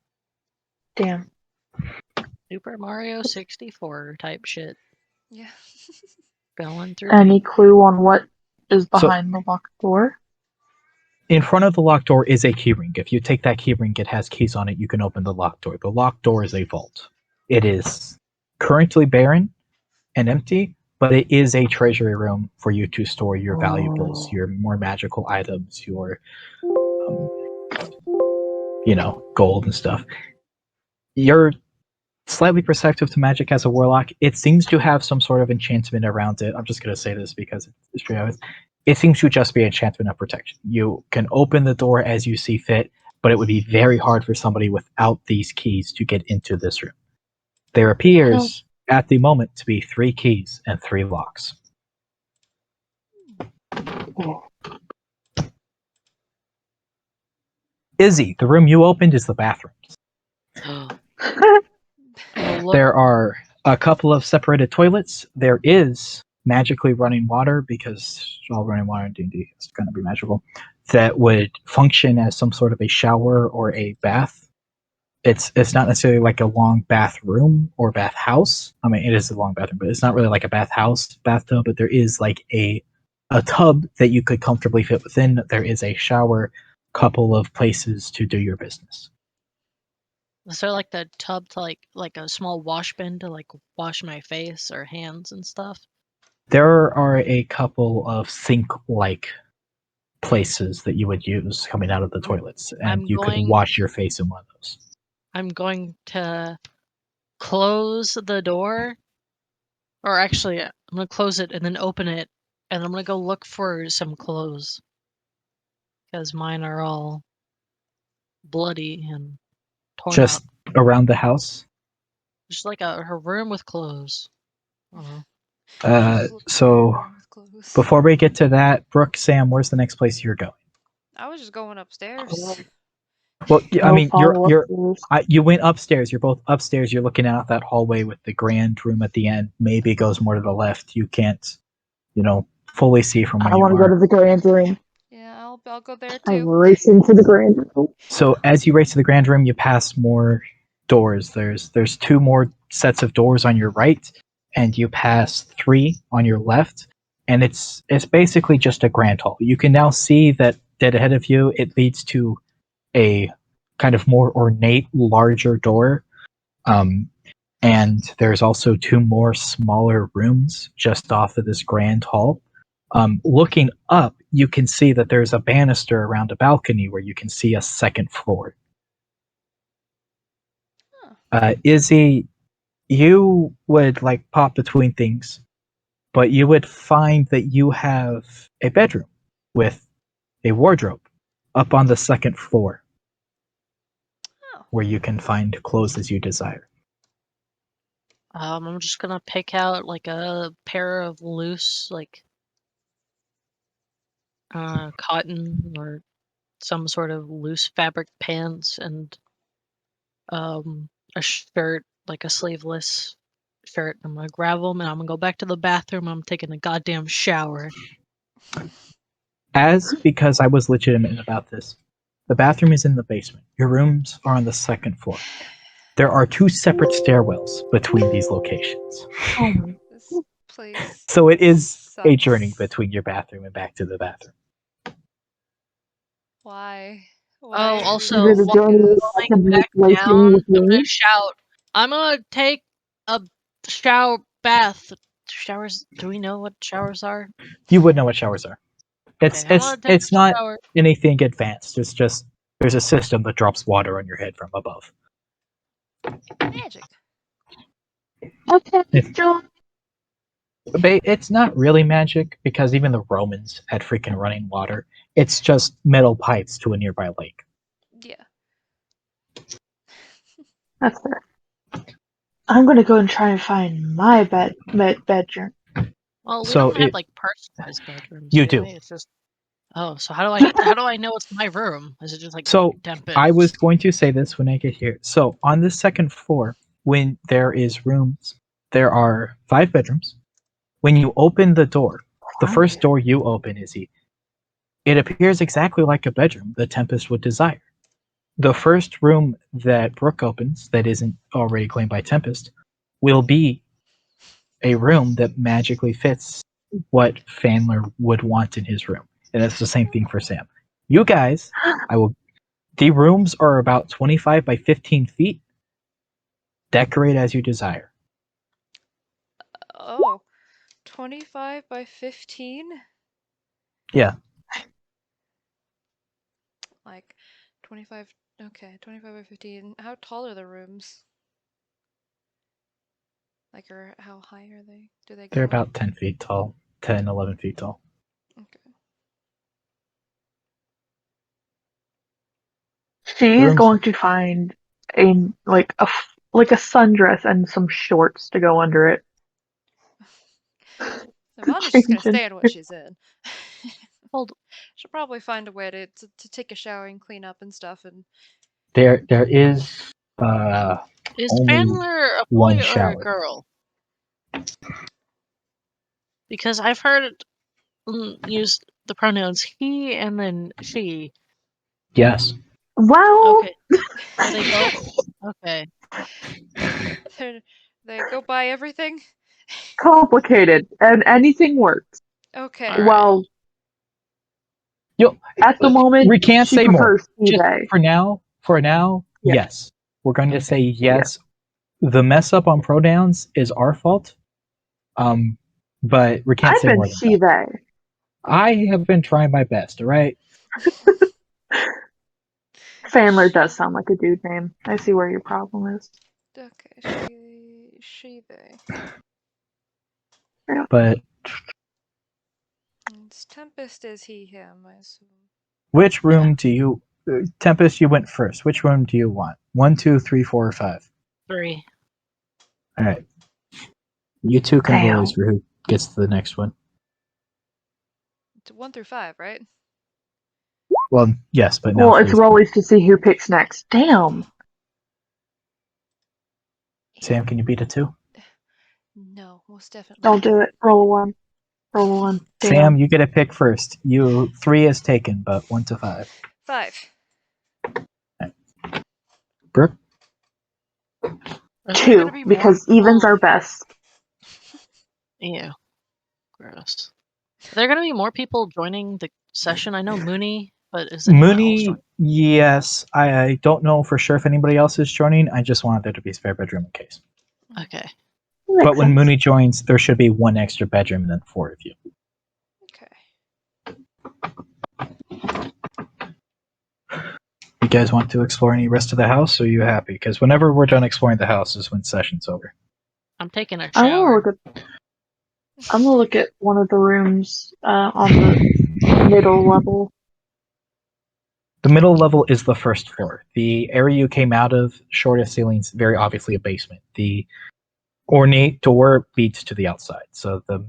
Damn. Super Mario 64 type shit. Yeah. Going through Any clue on what is behind the locked door? In front of the locked door is a key ring. If you take that key ring, it has keys on it. You can open the locked door. The locked door is a vault. It is currently barren and empty, but it is a treasury room for you to store your valuables, your more magical items, your, gold and stuff. You're slightly perceptive to magic as a warlock. It seems to have some sort of enchantment around it. I'm just going to say this because it's true. It seems to just be enchantment of protection. You can open the door as you see fit, but it would be very hard for somebody without these keys to get into this room. There appears at the moment to be 3 keys and 3 locks. Izzy, the room you opened is the bathroom. There are a couple of separated toilets. There is magically running water, because all running water in D&D is going to be magical, that would function as some sort of a shower or a bath. It's not necessarily like a long bathroom or bathhouse. I mean, it is a long bathroom, but it's not really like a bathhouse bathtub. But there is like a tub that you could comfortably fit within. There is a shower, couple of places to do your business. Is there like the tub to like a small wash bin to like wash my face or hands and stuff? There are a couple of sink-like places that you would use coming out of the toilets, and you could wash your face in one of those. I'm going to close the door, or actually, I'm gonna close it and then open it, and I'm gonna go look for some clothes because mine are all bloody and torn Just up. around the house. Just like her room with clothes. So before we get to that, Brooke, Sam, where's the next place you're going? I was just going upstairs. Well, I No mean, you're follow-up. you went upstairs. You're both upstairs. You're looking out that hallway with the grand room at the end. Maybe it goes more to the left. You can't, fully see from where I you want to go are. to the grand room. Yeah, I'll go there I too. race into the grand room. So as you race to the grand room, you pass more doors. There's 2 more sets of doors on your right, and you pass 3 on your left, and it's basically just a grand hall. You can now see that dead ahead of you, it leads to a kind of more ornate, larger door. And there's also 2 more smaller rooms just off of this grand hall. Looking up, you can see that there's a banister around a balcony where you can see a second floor. Izzy, you would like pop between things, but you would find that you have a bedroom with a wardrobe up on the second floor, where you can find clothes as you desire. I'm just gonna pick out like a pair of loose, like cotton or some sort of loose fabric pants and a shirt, like a sleeveless shirt. I'm gonna grab them and I'm gonna go back to the bathroom. I'm taking a goddamn shower. Because I was legitimate about this, the bathroom is in the basement. Your rooms are on the second floor. There are 2 separate stairwells between these locations. Oh, This place So it is a journey sucks. between your bathroom and back to the bathroom. Why? Why Oh, are we is also it a just while like journey this? that going can be back replacing down, with I'm gonna me? shout. I'm gonna take a shower bath. Showers. Do we know what showers are? You would know what showers are. Okay, I'm gonna take It's a not shower. anything advanced. It's just there's a system that drops water on your head from above. Magic. Okay, It, John. it's not really magic because even the Romans had freaking running water. It's just metal pipes to a nearby lake. Yeah. That's fair. I'm gonna go and try and find my bedroom. Well, we So don't have it like personalized bedrooms, you do do. we? It's just so how do I know it's my room? Is it just like So I was Tempest? going to say this when I get here. So on the second floor, when there is rooms, there are 5 bedrooms. When you open the door, the first door you open, Izzy, it appears exactly like a bedroom the Tempest would desire. The first room that Brooke opens that isn't already claimed by Tempest will be a room that magically fits what Fandler would want in his room. And that's the same thing for Sam. You guys, I will the rooms are about 25 by 15 feet. Decorate as you desire. Oh, 25 by 15? Yeah, Like 25. Okay, 25 by 15. How tall are the rooms? Like, or how high are they? Do they they're go up? about 10 feet tall, 10, 11 feet tall. Okay. The She's rooms, going to find a like a sundress and some shorts to go under it. Nirvana's just gonna Change stay in what into. she's in. Hold. She'll probably find a way to take a shower and clean up and stuff. And there is Is only Chandler a one boy or a shower. girl? Because I've heard use the pronouns he and then she. Yes. Well, Okay. Are they both? Okay. they go by everything. complicated, and anything works. Okay. All right. Well, You at the moment, we can't she say more. prefers he Just they. for now, Yeah, yes. We're going to say yeah. yes. The mess up on pronouns is our fault. Um but we can't I've say been more than she that. they. I have been trying my best, all right? Fandler does sound like a dude name. I see where your problem is. Okay. She, they. Yeah. But It's Tempest is he, him, I assume. which Yeah. room do you Tempest, you went first. Which room do you want? 1, 2, 3, 4, or 5? 3. All right. You two can roll Damn. as for who gets to the next one. It's 1 through 5, right? Well, yes, but now Well, it's three's Rollies to see who picks next. Damn. Sam, can you beat a 2? No, most definitely I'll not. do it. Roll a one. Roll a one. Sam, Damn. you get a pick first. You 3 is taken, but 1 to 5. 5. Right. Brooke, Are there gonna Two, be more because evens people? are best. Ew. Gross. Are there gonna be more people joining the session? I know Mooney, but is anyone else Mooney, joining? yes. I don't know for sure if anybody else is joining. I just wanted there to be a spare bedroom in case. Okay. But Makes when sense. Mooney joins, there should be 1 extra bedroom and then 4 of you. Okay. You guys want to explore any rest of the house, or are you happy? Because whenever we're done exploring the house is when session's over. I'm taking a I want to shower. look at. I'm gonna look at one of the rooms on the middle level. The middle level is the first floor. The area you came out of, short of ceilings, very obviously a basement. The ornate door leads to the outside. So the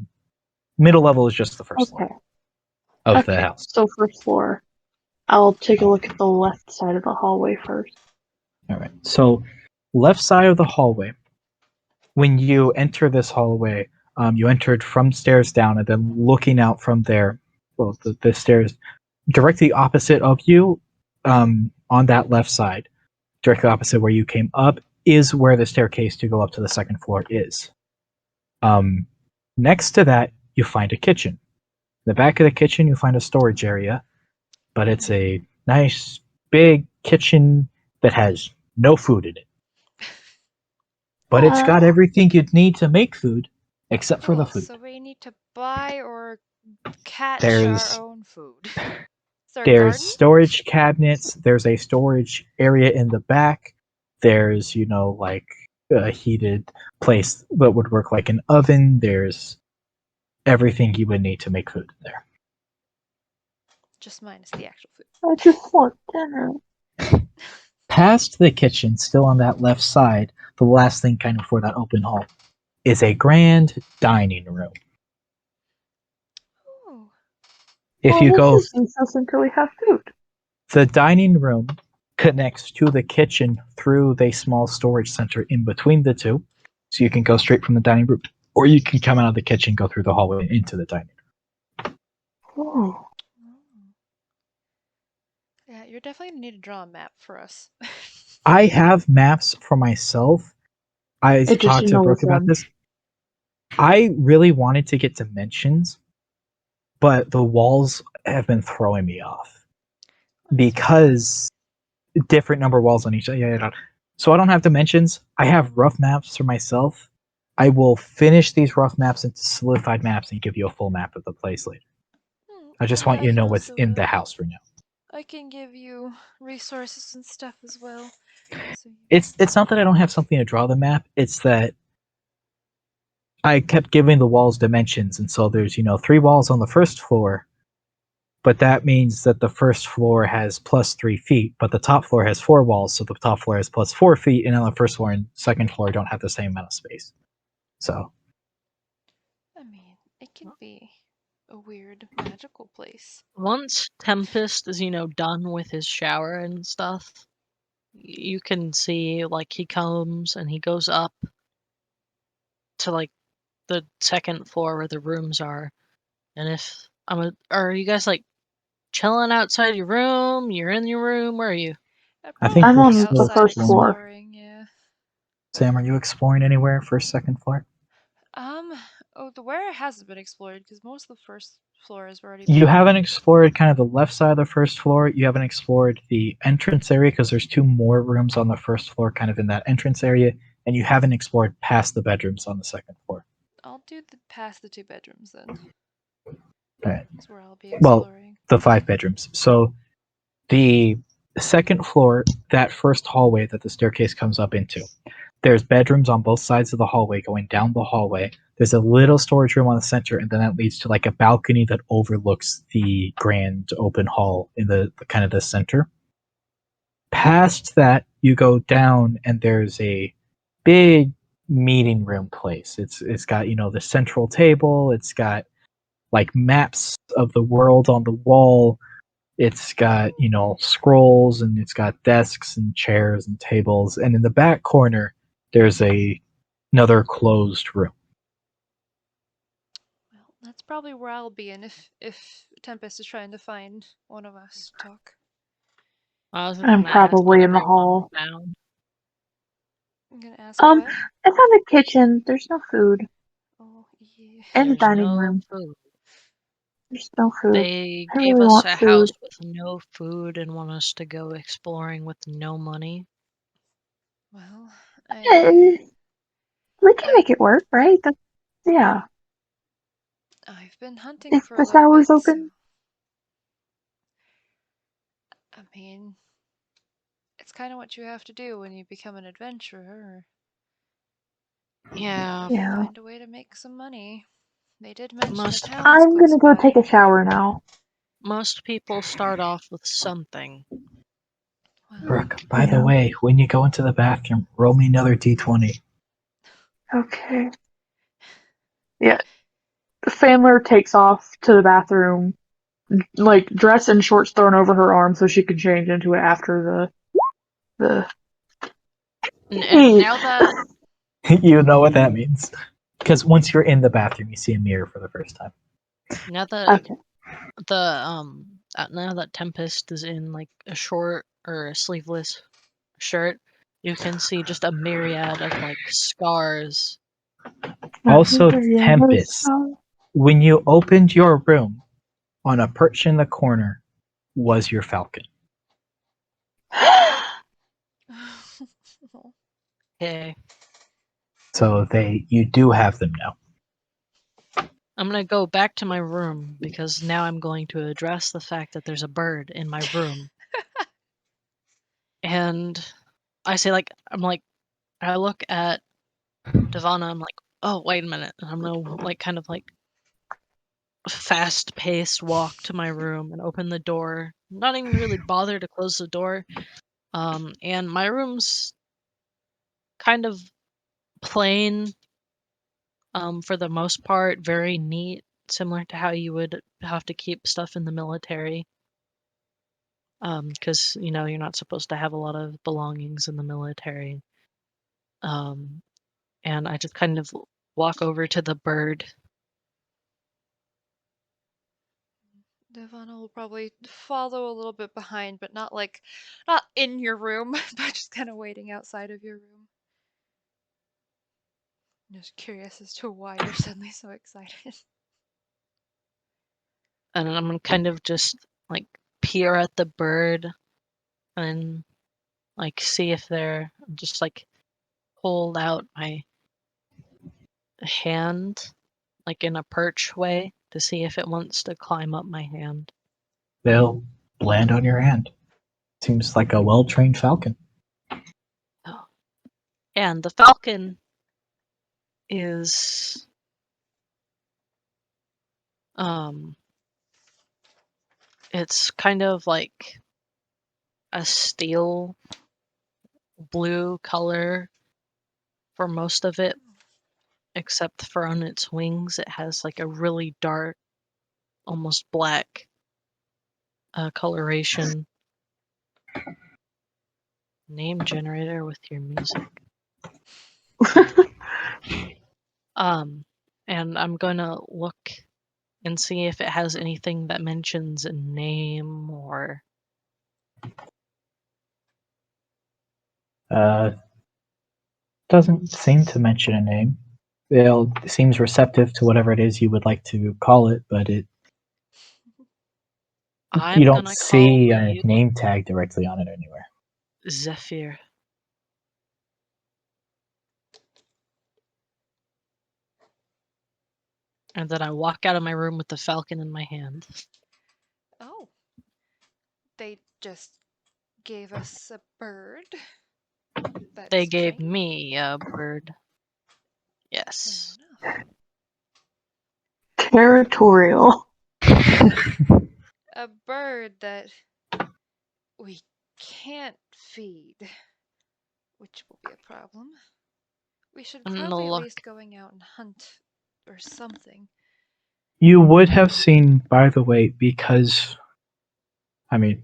middle level is just the first floor Okay. of the Okay. house. So first floor. I'll take a look at the left side of the hallway first. All right. So left side of the hallway. When you enter this hallway, you entered from stairs down, and then looking out from there, well, the stairs directly opposite of you, on that left side, directly opposite where you came up, is where the staircase to go up to the second floor is. Um, Next to that, you find a kitchen. In the back of the kitchen, you find a storage area, but it's a nice big kitchen that has no food in it. But it's got everything you'd need to make food except for the Cool. food. So we need to buy or catch our There's own food. Is there a there's garden? storage cabinets, there's a storage area in the back. There's, like a heated place that would work like an oven. There's everything you would need to make food there. Just minus the actual food. I just want dinner. Past the kitchen, still on that left side, the last thing kind of for that open hall, is a grand dining room. Oh. If Well, you this go, is useless until we have food. the dining room connects to the kitchen through the small storage center in between the two. So you can go straight from the dining room, or you can come out of the kitchen, go through the hallway into the dining room. Oh. Yeah, you're definitely gonna need to draw a map for us. I have maps for myself. I It just talked didn't to know Brooke which about one. this. I really wanted to get dimensions, but the walls have been throwing me off That's fair. because different number walls on each. Yeah. So I don't have dimensions. I have rough maps for myself. I will finish these rough maps into solidified maps and give you a full map of the place later. I just want I you to know can what's also in the house for now. I can give you resources and stuff as well. So It's not that I don't have something to draw the map. It's that I kept giving the walls dimensions, and so there's 3 walls on the first floor, but that means that the first floor has plus 3 feet, but the top floor has 4 walls, so the top floor has plus 4 feet, and on the first floor and second floor don't have the same amount of space. So I mean, it can be a weird magical place. Once Tempest is, done with his shower and stuff, you can see, like, he comes and he goes up to, like, the second floor where the rooms are. And if are you guys, like, chilling outside your room? You're in your room? Where are you? I'd I think I'm probably we're be on the still outside first exploring. floor. exploring, yeah. Sam, are you exploring anywhere? First, second floor? Um, the where hasn't been explored because most of the first floor has already You been. haven't explored kind of the left side of the first floor. You haven't explored the entrance area because there's 2 more rooms on the first floor, kind of in that entrance area, and you haven't explored past the bedrooms on the second floor. I'll do the past the 2 bedrooms then. All right. Is where I'll be Well, exploring. the 5 bedrooms. So the second floor, that first hallway that the staircase comes up into, there's bedrooms on both sides of the hallway going down the hallway. There's a little storage room on the center, and then that leads to like a balcony that overlooks the grand open hall in the kind of the center. Past that, you go down, and there's a big meeting room place. It's got the central table. It's got like maps of the world on the wall. It's got scrolls, and it's got desks and chairs and tables. And in the back corner, there's another closed room. Well, that's probably where I'll be in if Tempest is trying to find one of us to talk. I was I'm gonna ask what probably in the everyone hall. found. I'm gonna ask what? I found the kitchen. There's no food. Oh, yeah. And the There's dining no room. food. There's no food. They I gave really us want a food. house with no food and want us to go exploring with no money. Well, We can I make it work, right? Yeah. I've been hunting If for a the little tower's bit, so open. I mean, it's kind of what you have to do when you become an adventurer. Yeah, Yeah. Find a way to make some money. They did mention the most town's I'm close gonna go take by. a shower now. most people start off with something. Well, Brooke, by the Yeah. way, when you go into the bathroom, roll me another d20. Okay. Yeah. Sandler takes off to the bathroom, like dress and shorts thrown over her arm so she can change into it after the And now that You know what that means. Because once you're in the bathroom, you see a mirror for the first time. now that Okay. now that Tempest is in like a short or a sleeveless shirt, you can see just a myriad of like scars. Also, Tempest, when you opened your room, on a perch in the corner was your falcon. Okay, So you do have them now. I'm gonna go back to my room because now I'm going to address the fact that there's a bird in my room. And I say I look at Devana, I'm like, oh wait a minute. And I'm gonna like kind of like fast paced walk to my room and open the door. Not even really bother to close the door. And my room's kind of plain, for the most part, very neat, similar to how you would have to keep stuff in the military. Because you're not supposed to have a lot of belongings in the military. And I just kind of walk over to the bird. Devana will probably follow a little bit behind, but not in your room, but just kind of waiting outside of your room. I'm just curious as to why you're suddenly so excited. And I'm gonna kind of just like peer at the bird and like see if they're just like hold out my hand like in a perch way to see if it wants to climb up my hand. They'll land on your hand. Seems like a well trained falcon. Oh. And the falcon is it's kind of like a steel blue color for most of it, except for on its wings it has like a really dark, almost black coloration. Name generator with your music. And I'm gonna look and see if it has anything that mentions a name or Doesn't seem to mention a name. It seems receptive to whatever it is you would like to call it, but you I'm don't gonna call see a you name tag directly on it anywhere. Zephyr. And then I walk out of my room with the falcon in my hand. Oh, they just gave us a bird. They That's gave trained. me a bird. Fair Yes. enough. Territorial. A bird that we can't feed, which will be a problem. We should I'm gonna probably at look. least going out and hunt or something. You would have seen, by the way, because, I mean,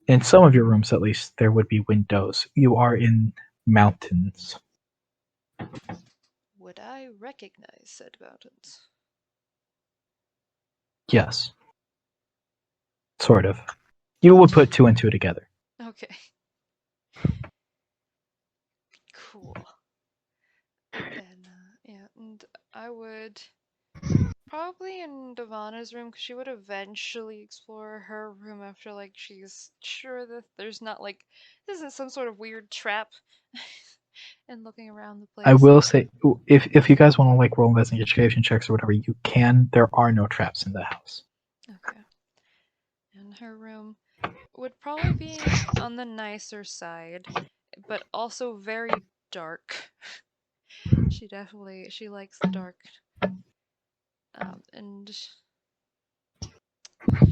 in some of your rooms at least, there would be windows. You are in mountains. Would I recognize said mountains? Yes, sort of. You would put two and two together. Okay. Cool. Then, yeah, and I would probably in Devana's room, because she would eventually explore her room after, like, she's sure that there's not, like, this isn't some sort of weird trap. And looking around the I place. will say, if you guys want to like roll investigation checks or whatever, you can. There are no traps in the house. Okay. And her room would probably be on the nicer side, but also very dark. She likes the dark. And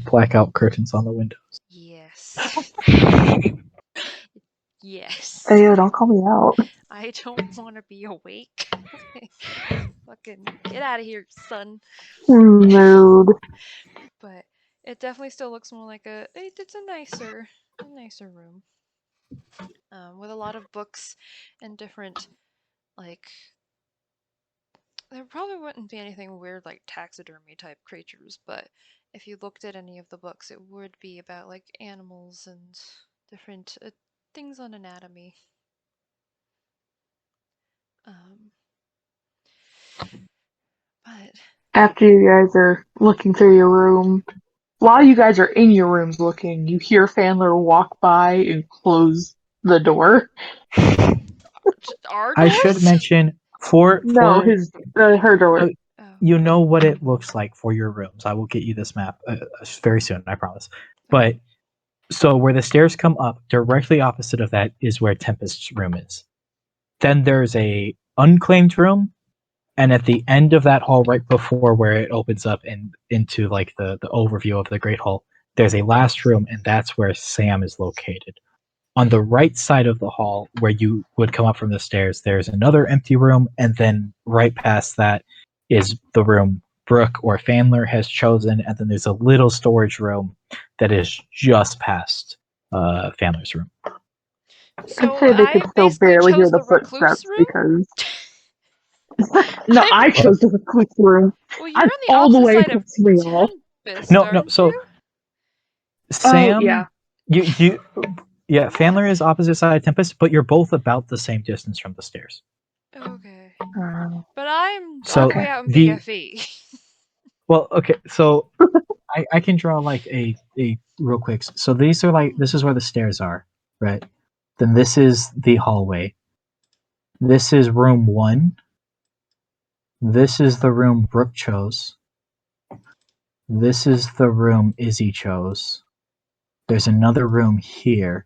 Blackout curtains on the windows. yes. Yes. Hey, don't call me out. I don't want to be awake. Fucking get out of here, son. Mood. But it definitely still looks more like it's a nicer room. With a lot of books and different, like, there probably wouldn't be anything weird like taxidermy type creatures, but if you looked at any of the books, it would be about like animals and different things on anatomy. Um, but After you guys are looking through your room, while you guys are in your rooms looking, you hear Fandler walk by and close the door. our I should doors? mention for No, her uh, door. Oh, you know what it looks like for your rooms. I will get you this map very soon, I promise. okay. But so where the stairs come up, directly opposite of that is where Tempest's room is. Then there's a unclaimed room, and at the end of that hall, right before where it opens up and into like the overview of the Great Hall, there's a last room, and that's where Sam is located. On the right side of the hall, where you would come up from the stairs, there's another empty room, and then right past that is the room Brooke or Fandler has chosen, and then there's a little storage room that is just past Fandler's room. I'd So say they could I still basically barely hear chose the the recluse footsteps room? because no, I'm I chose the recluse room. Well, you're I'm on the all the opposite way side of across from y'all. Tempest, No, no. aren't So you? Oh yeah. Sam, you, yeah, Fandler is opposite side of Tempest, but you're both about the same distance from the stairs. Okay. Uh, But I'm all So the way out in the BFE. well, okay, so I can draw like a real quick. So these are like this is where the stairs are, right? Then this is the hallway. This is room one. This is the room Brooke chose. This is the room Izzy chose. There's another room here.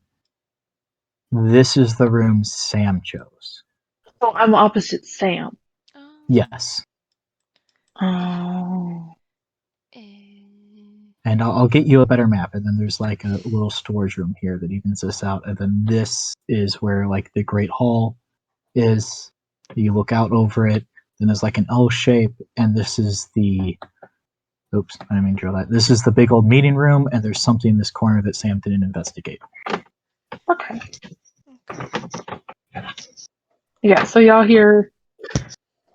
This is the room Sam chose. so I'm opposite Sam. Oh. Yes. Oh. eh. And I'll get you a better map. And then there's like a little storage room here that evens this out. And then this is where like the Great Hall is. You look out over it. Then there's like an L shape. And this is the. Oops, I didn't mean to draw that. This is the big old meeting room. And there's something in this corner that Sam didn't investigate. Okay. Okay. Yeah. So y'all hear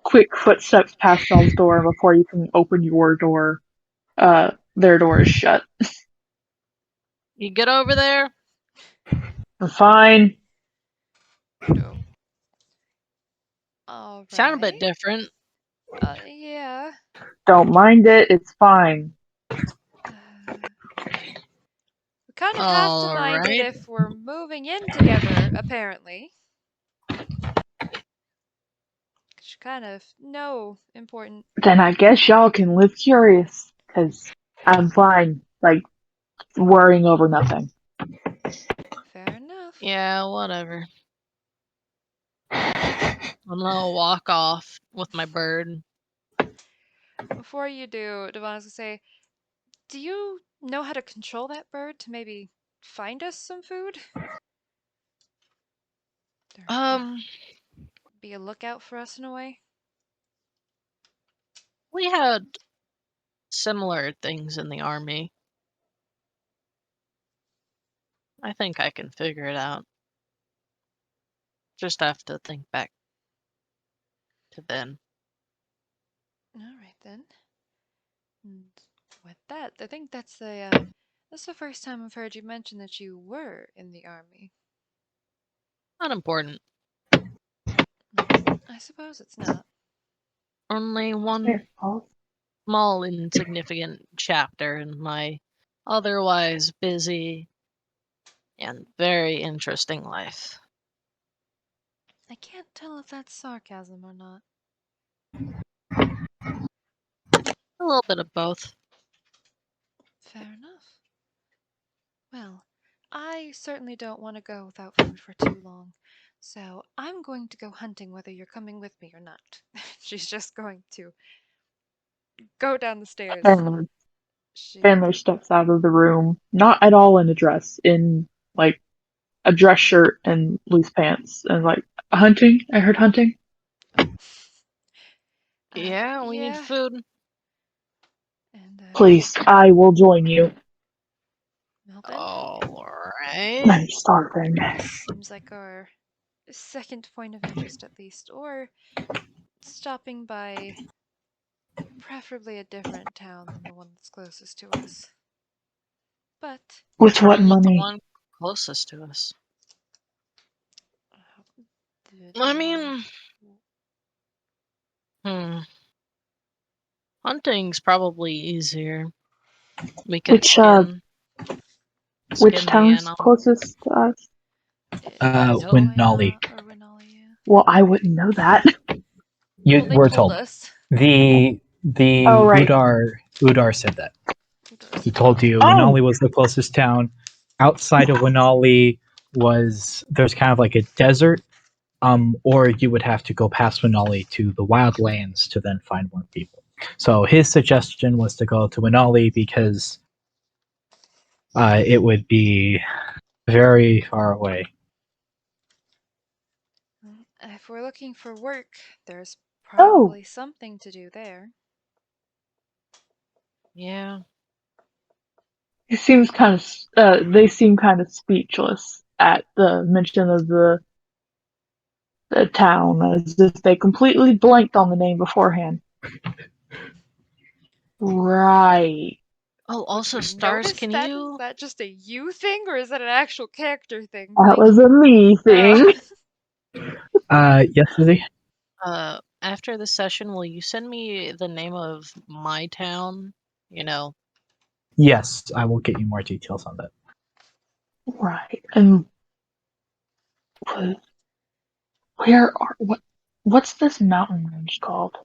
quick footsteps past y'all's door before you can open your door. Their door is shut. You get over there? Fine. Oh. All Sound a bit right. different. Yeah. Don't mind it. It's fine. Uh, we kind of have to mind it Alright. if we're moving in together, apparently. Kind of no important. Then I guess y'all can live curious. Cause I'm fine. Like worrying over nothing. Fair enough. Yeah, whatever. I'm gonna walk off with my bird. Before you do, Devon is gonna say, "Do you know how to control that bird to maybe find us some food? Or Um, be a lookout for us in a way?" we had similar things in the army. I think I can figure it out. Just have to think back to then. All right then. And with that, I think that's the first time I've heard you mention that you were in the army. Unimportant. I suppose it's not. Only Here, one small insignificant chapter in my otherwise busy and very interesting life. I can't tell if that's sarcasm or not. A little bit of both. Fair enough. Well, I certainly don't want to go without food for too long, so I'm going to go hunting whether you're coming with me or not. She's just going to go down the stairs. Chandler, She. Chandler steps out of the room, not at all in a dress, in like a dress shirt and loose pants and like hunting. I heard hunting. Yeah, we need Yeah. food. And Please, I will join you. Melvin, Alright. I'm starving. seems like our second point of interest at least, or stopping by preferably a different town than the one that's closest to us. But With what Starting with the money? one closest to us. do I you want mean, hunting's probably easier. We could Which skin which the town's animal. closest to us? No. Winali. Or Renali? Yeah. Well, I wouldn't know that. You Well, they were told told. us. Oh The right. Udar said that. Who does He it? told you Oh, Winali was the closest town. Outside of Winali there's kind of like a desert, or you would have to go past Winali to the wildlands to then find more people. So his suggestion was to go to Winali because it would be very far away. If we're looking for work, there's oh. probably something to do there. Yeah. It seems kind of. They seem kind of speechless at the mention of the town, as if they completely blanked on the name beforehand. Right. Oh, also, You Stars, notice can that? Is you... that just a you thing, or is that an actual character thing? That Like, was a me thing. Yes, Izzy? After the session, will you send me the name of my town? You know, Yes, I will get you more details on that. Right. And where are what's this mountain range called?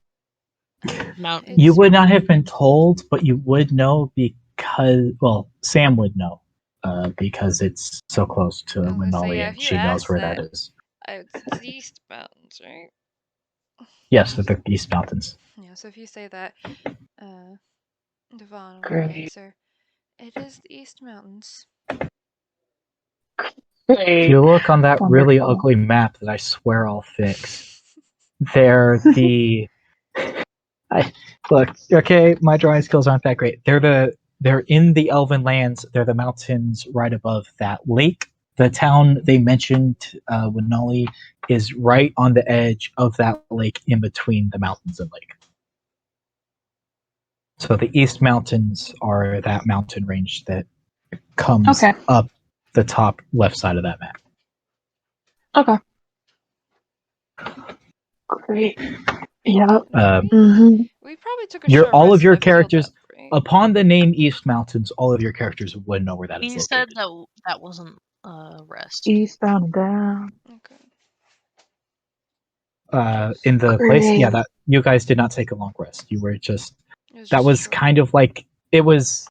mountain. You it's would not have been told, but you would know because, well, Sam would know because it's so close to I was gonna say, Winali yeah. If and you she knows ask where that that, is. it's the East Mountains, right? Yes, the East Mountains. Yeah. So if you say that, uh, Devon will Great. answer. It is the East Mountains. If Great. you look on that really Wonderful. ugly map that I swear I'll fix, they're the. Look, okay, my drawing skills aren't that great. They're in the Elven lands. They're the mountains right above that lake. The town they mentioned, Winali, is right on the edge of that lake, in between the mountains and lake. So the East Mountains are that mountain range that comes Okay. up the top left side of that map. Okay. Great. Yeah. Did we? Mm-hmm. We probably took a short All rest of in your that field characters, up, right? upon the name East Mountains, all of your characters would know where that is He said located. that that wasn't rest. Eastbound and down. Okay. In the place, yeah, Great. that you guys did not take a long rest. You were just It was that just a was short. kind of like it was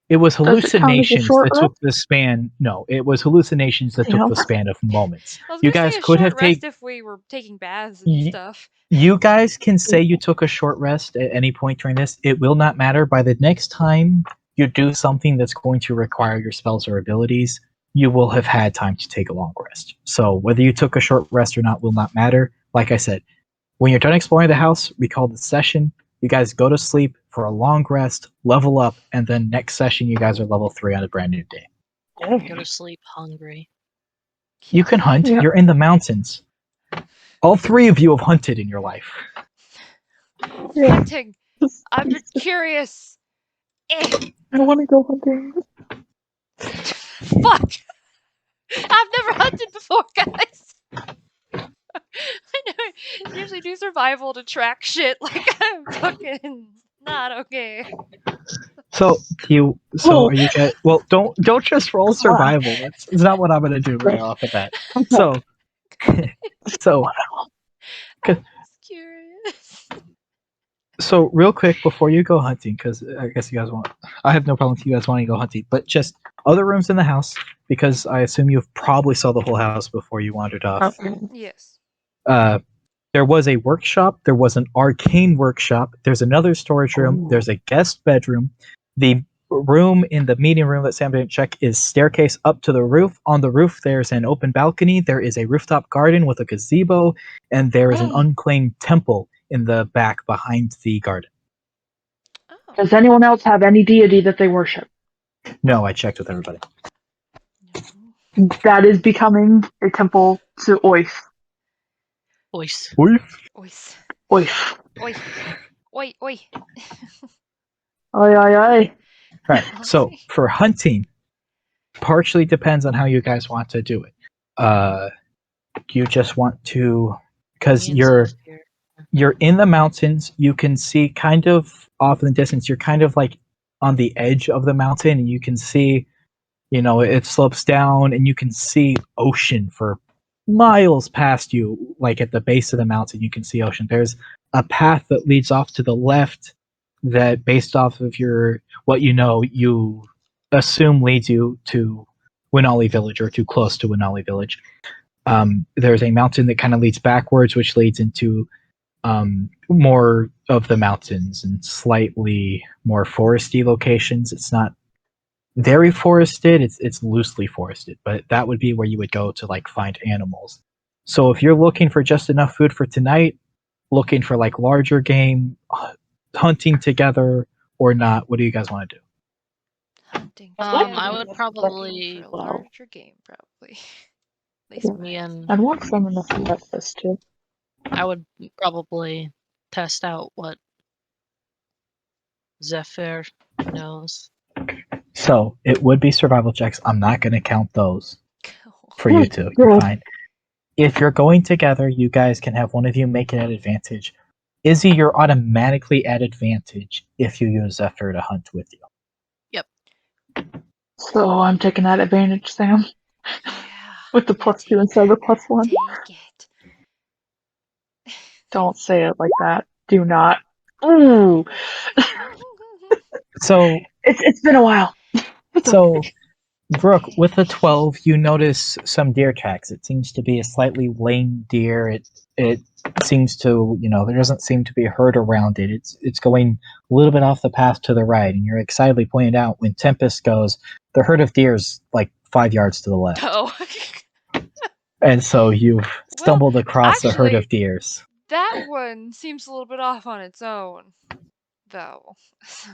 Does it count as a hallucinations short that rest? took the span. No, it was hallucinations that took Damn. the span of moments. I was You gonna say guys a could short have rest taken. if we were taking baths and stuff. You guys can say you took a short rest at any point during this. It will not matter. By the next time you do something that's going to require your spells or abilities, you will have had time to take a long rest. So whether you took a short rest or not will not matter. Like I said, when you're done exploring the house, we call the session. You guys go to sleep for a long rest, level up, and then next session you guys are level 3 on a brand new day. Go to sleep hungry. You can hunt. Yep. You're in the mountains. All three of you have hunted in your life. Yeah. Hunting. I've been curious. Eh. I want to go hunting. Fuck. I've never hunted before, guys. I know. Usually do survival to track shit. Like I'm fucking not okay. So Oh, are you guys? Well, don't just roll wow. survival. That's not what I'm gonna do right off of that. Okay. So so I'm just curious. so real quick before you go hunting, because I guess you guys want. I have no problem with you guys wanting to go hunting, but just other rooms in the house, because I assume you've probably saw the whole house before you wandered off. Okay. Yes. Uh, there was a workshop. There was an arcane workshop. There's another storage room. Oh. There's a guest bedroom. The room in the meeting room that Sam didn't check is staircase up to the roof. On the roof, there's an open balcony. There is a rooftop garden with a gazebo, and there is an unclaimed temple in the back behind the garden. Oh. Does anyone else have any deity that they worship? No, I checked with everybody. No. That is becoming a temple to Oif. Voice. Ois. Oif. Oi. Oi. Oi. Oi, oi, oi. Right. So for hunting, partially depends on how you guys want to do it. You just want to, because Me and Zeph here. you're in the mountains. You can see kind of off in the distance. You're kind of like on the edge of the mountain, and you can see, it slopes down, and you can see ocean for miles past you. Like at the base of the mountain, you can see ocean. There's a path that leads off to the left that, based off of what you assume leads you to Winali Village, or too close to Winali Village. There's a mountain that kind of leads backwards, which leads into more of the mountains and slightly more foresty locations. It's not very forested, it's loosely forested, but that would be where you would go to like find animals. So if you're looking for just enough food for tonight, looking for like larger game, hunting together or not, what do you guys want to do? Hunting I would together. probably For a larger game, probably. At least me and I'd want some enough breakfast too. I would probably test out what Zephyr knows. So it would be survival checks. I'm not going to count those for you two. Yeah. You're fine. If you're going together, you guys can have one of you make it at advantage. Izzy, you're automatically at advantage if you use Zephyr to hunt with you. Yep. So I'm taking that advantage, Sam. Yeah. With the +2 instead of the +1. Take it. Don't say it like that. Do not. Ooh. So It's been a while. So, Brooke, with a 12, you notice some deer tracks. It seems to be a slightly lame deer. It seems to, there doesn't seem to be a herd around it. It's going a little bit off the path to the right, and you're excitedly pointed out when Tempest goes, the herd of deer is like 5 yards to the left. Oh. And so you've stumbled across a herd of deers. That one seems a little bit off on its own, though.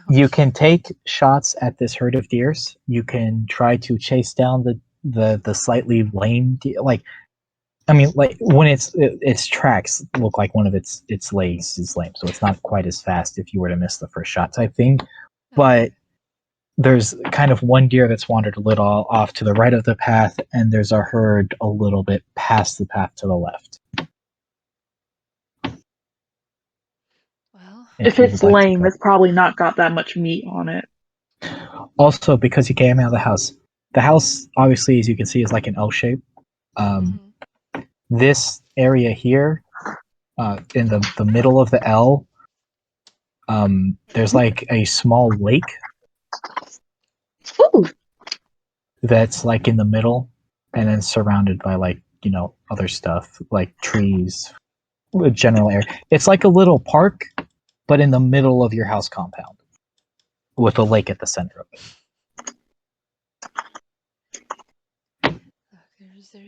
You can take shots at this herd of deers. You can try to chase down the slightly lame deer. Like when its tracks look like one of its legs is lame, so it's not quite as fast if you were to miss the first shot type thing. But there's kind of one deer that's wandered a little off to the right of the path, and there's a herd a little bit past the path to the left. Well, if it's lame, it's probably not got that much meat on it. Also, because you came out of the house obviously, as you can see, is like an L shape. This area here, in the middle of the L, there's like a small lake. Ooh. That's like in the middle, and then surrounded by like other stuff like trees, general area. It's like a little park, but in the middle of your house compound, with a lake at the center of it.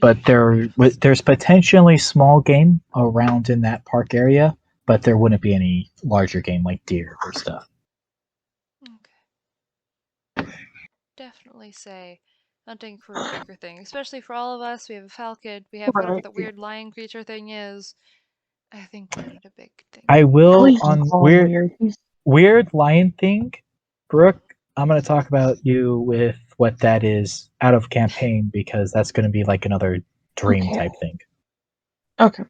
But there's potentially small game around in that park area, but there wouldn't be any larger game like deer or stuff. Okay. Definitely say hunting for a bigger thing, especially for all of us. We have a falcon. We have whatever that weird lion creature thing is. I think we need a big thing. I will on weird lion thing, Brooke. I'm going to talk about you with what that is out of campaign, because that's going to be like another dream type thing. Okay.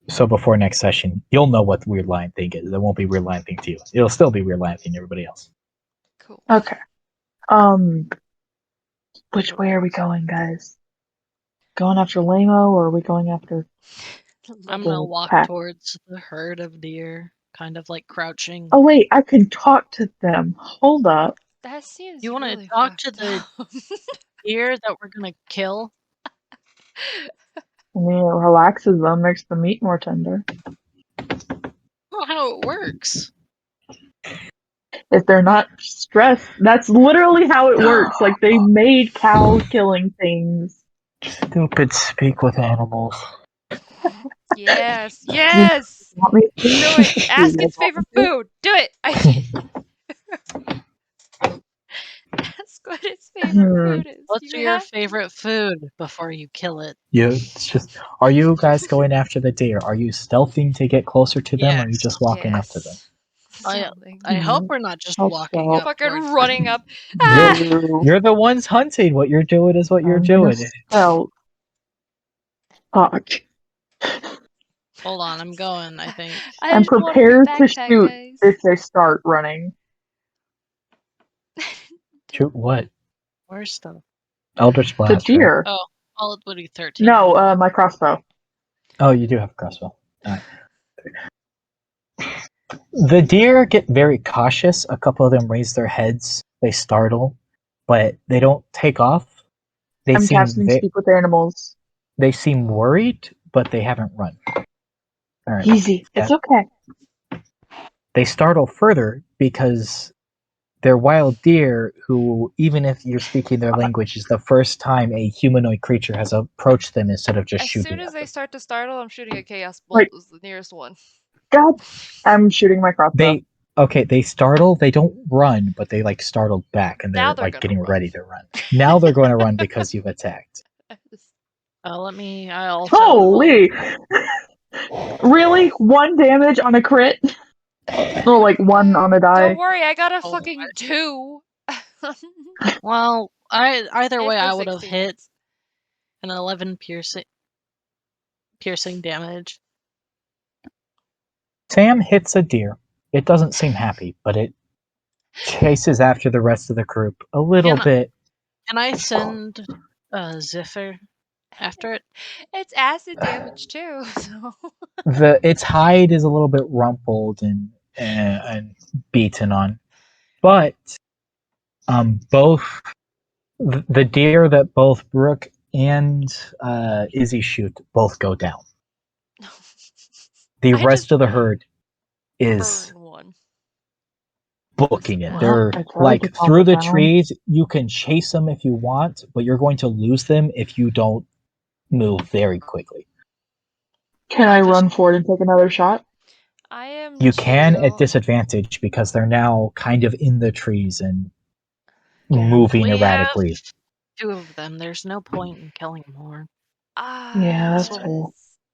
So before next session, you'll know what weird lion thing is. It won't be weird lion thing to you. It'll still be weird lion thing to everybody else. Cool. Okay. Which way are we going, guys? Going after Lamo, or are we going after? I'm gonna walk towards the herd of deer, kind of like crouching. Oh wait, I can talk to them. Hold up. That seems You want to really talk to the deer that we're gonna kill? I mean, it relaxes them, makes the meat more tender. I don't know how it works. If they're not stressed, that's literally how it works. Like they made cow killing things. Stupid speak with animals. Yes, You yes. want me Do to? it. Do you Ask guys its want favorite me to? food. Do it. Ask what its favorite Hmm. food is. What's You your have to. favorite food before you kill it? It's just, are you guys going after the deer? Are you stealthing to get closer to them, or are you just Yes. walking up to them? Yes. I Something. I hope we're not just I'll walking stealth. up Fucking towards running them. up. You're Ah! No, you're the ones hunting. What you're doing is what you're I'm gonna doing. stealth. Fuck. Hold on, I'm going, I think. I I'm just wanted my prepared to backpack, shoot guys. if they start running. Shoot what? Where's the... Eldritch The Blast, right? deer. Oh, all it would be 13. No, Never mind. my crossbow. Oh, you do have a crossbow. Alright. The deer get very cautious. A couple of them raise their heads. They startle, but they don't take off. They I'm seem casting speak with animals. they seem worried, but they haven't run. All right. Easy. It's Yeah. okay. They startle further because they're wild deer who, even if you're speaking their language, is the first time a humanoid creature has approached them instead of just As soon shooting as at they them. start to startle, I'm shooting a chaos bolt Like, as the nearest one. God, I'm shooting my crossbow. They startle, they don't run, but they like startle back and Now they're they're like gonna getting run. ready to run. Now they're going to run because you've attacked. I also will... Holy! Really? 1 damage on a crit? Or like 1 on a Don't die? worry, I got a Oh, fucking 2. well, either Hit way, for I would have 16 hit hits. an 11 piercing damage. Sam hits a deer. It doesn't seem happy, but it chases after the rest of the group a little Can bit. can I send Ziffer after it? It's acid damage too, so. Its hide is a little bit rumpled and beaten on, but both the deer that both Brooke and Izzy shoot both go down. The I just rest of the herd is burn one. booking it. Well, They're I tried to like calm through it the down. trees. You can chase them if you want, but you're going to lose them if you don't move very quickly. Can I run forward and take another shot? I am You can at too. disadvantage because they're now kind of in the trees and Yeah. moving We have erratically. 2 of them. There's no point in killing more. Yeah, This that's will...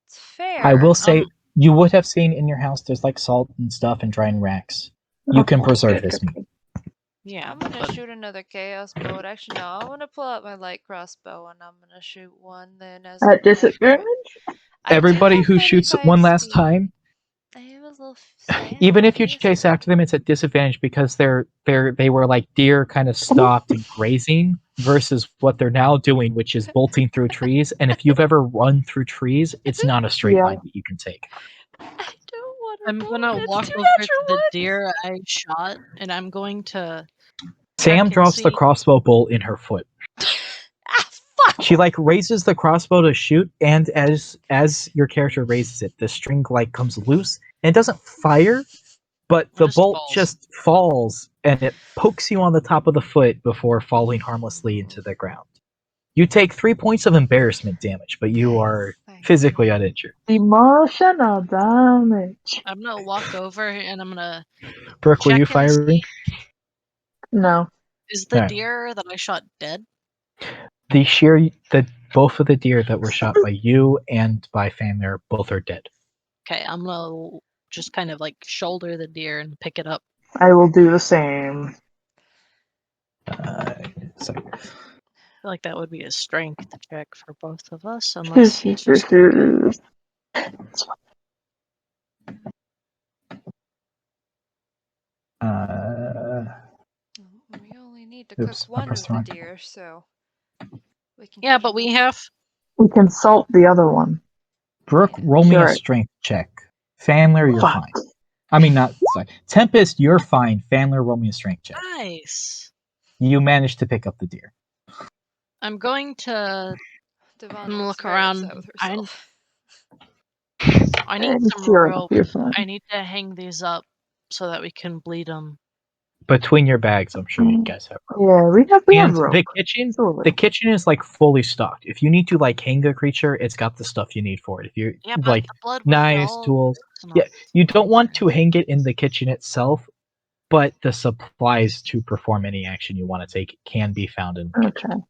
fair. It's I will fair. say you would have seen in your house there's like salt and stuff and drying racks. You can Okay, preserve good, this good, meat. good. Yeah, I'm gonna but shoot another chaos bolt. Actually, no, I'm gonna pull out my light crossbow and I'm gonna shoot one then as a At backup. disadvantage? I do Everybody have who shoots 35 one last speed. time, I have a little even if you fancy. chase after them, it's at disadvantage because they were like deer kind of Come on. stopped and grazing versus what they're now doing, which is bolting through trees. And if you've ever run through trees, it's not a straight Yeah. line that you can take. I don't want to I'm roll. gonna That's walk two over to natural the ones. deer I shot, and I'm going to Sam check and drops the see. crossbow bolt in her foot. Ah, fuck! She like raises the crossbow to shoot, and as your character raises it, the string like comes loose and it doesn't fire, but It the just bolt falls. just falls and it pokes you on the top of the foot before falling harmlessly into the ground. You take 3 points of embarrassment damage, but you are Thank physically you. uninjured. Emotional damage. I'm gonna walk over and I'm gonna Brooke, were you check and firing? see, No. is the No. deer that I shot dead? Both of the deer that were shot by you and by Famler both are dead. Okay, I'm gonna just kind of like shoulder the deer and pick it up. I will do the same. Sorry. I feel like that would be a strength check for both of us, unless he's just We only need to Oops, cook I one pressed of the the wrong. deer, so we can Yeah, cook but we another. have... We can salt the other one. Brooke, Yeah. roll me a Cure it. strength check. Famler, you're Fuck. fine. I mean, not sorry. Tempest, you're fine. Famler, roll me a strength check. Nice. You managed to pick up the deer. I'm going to Devon looks look very around. upset with herself. I need some Cure it. rope. You're fine. I need to hang these up so that we can bleed them. between your bags, I'm sure you guys have room. Yeah, we have And room. the kitchen is like fully stocked. If you need to like hang a creature, it's got the stuff you need for it. If you're Yeah, but like the blood would get knives, all tools, over yeah, you don't want to hang it in the kitchen itself, but the supplies to perform any action you want to take can be found in the kitchen. Okay.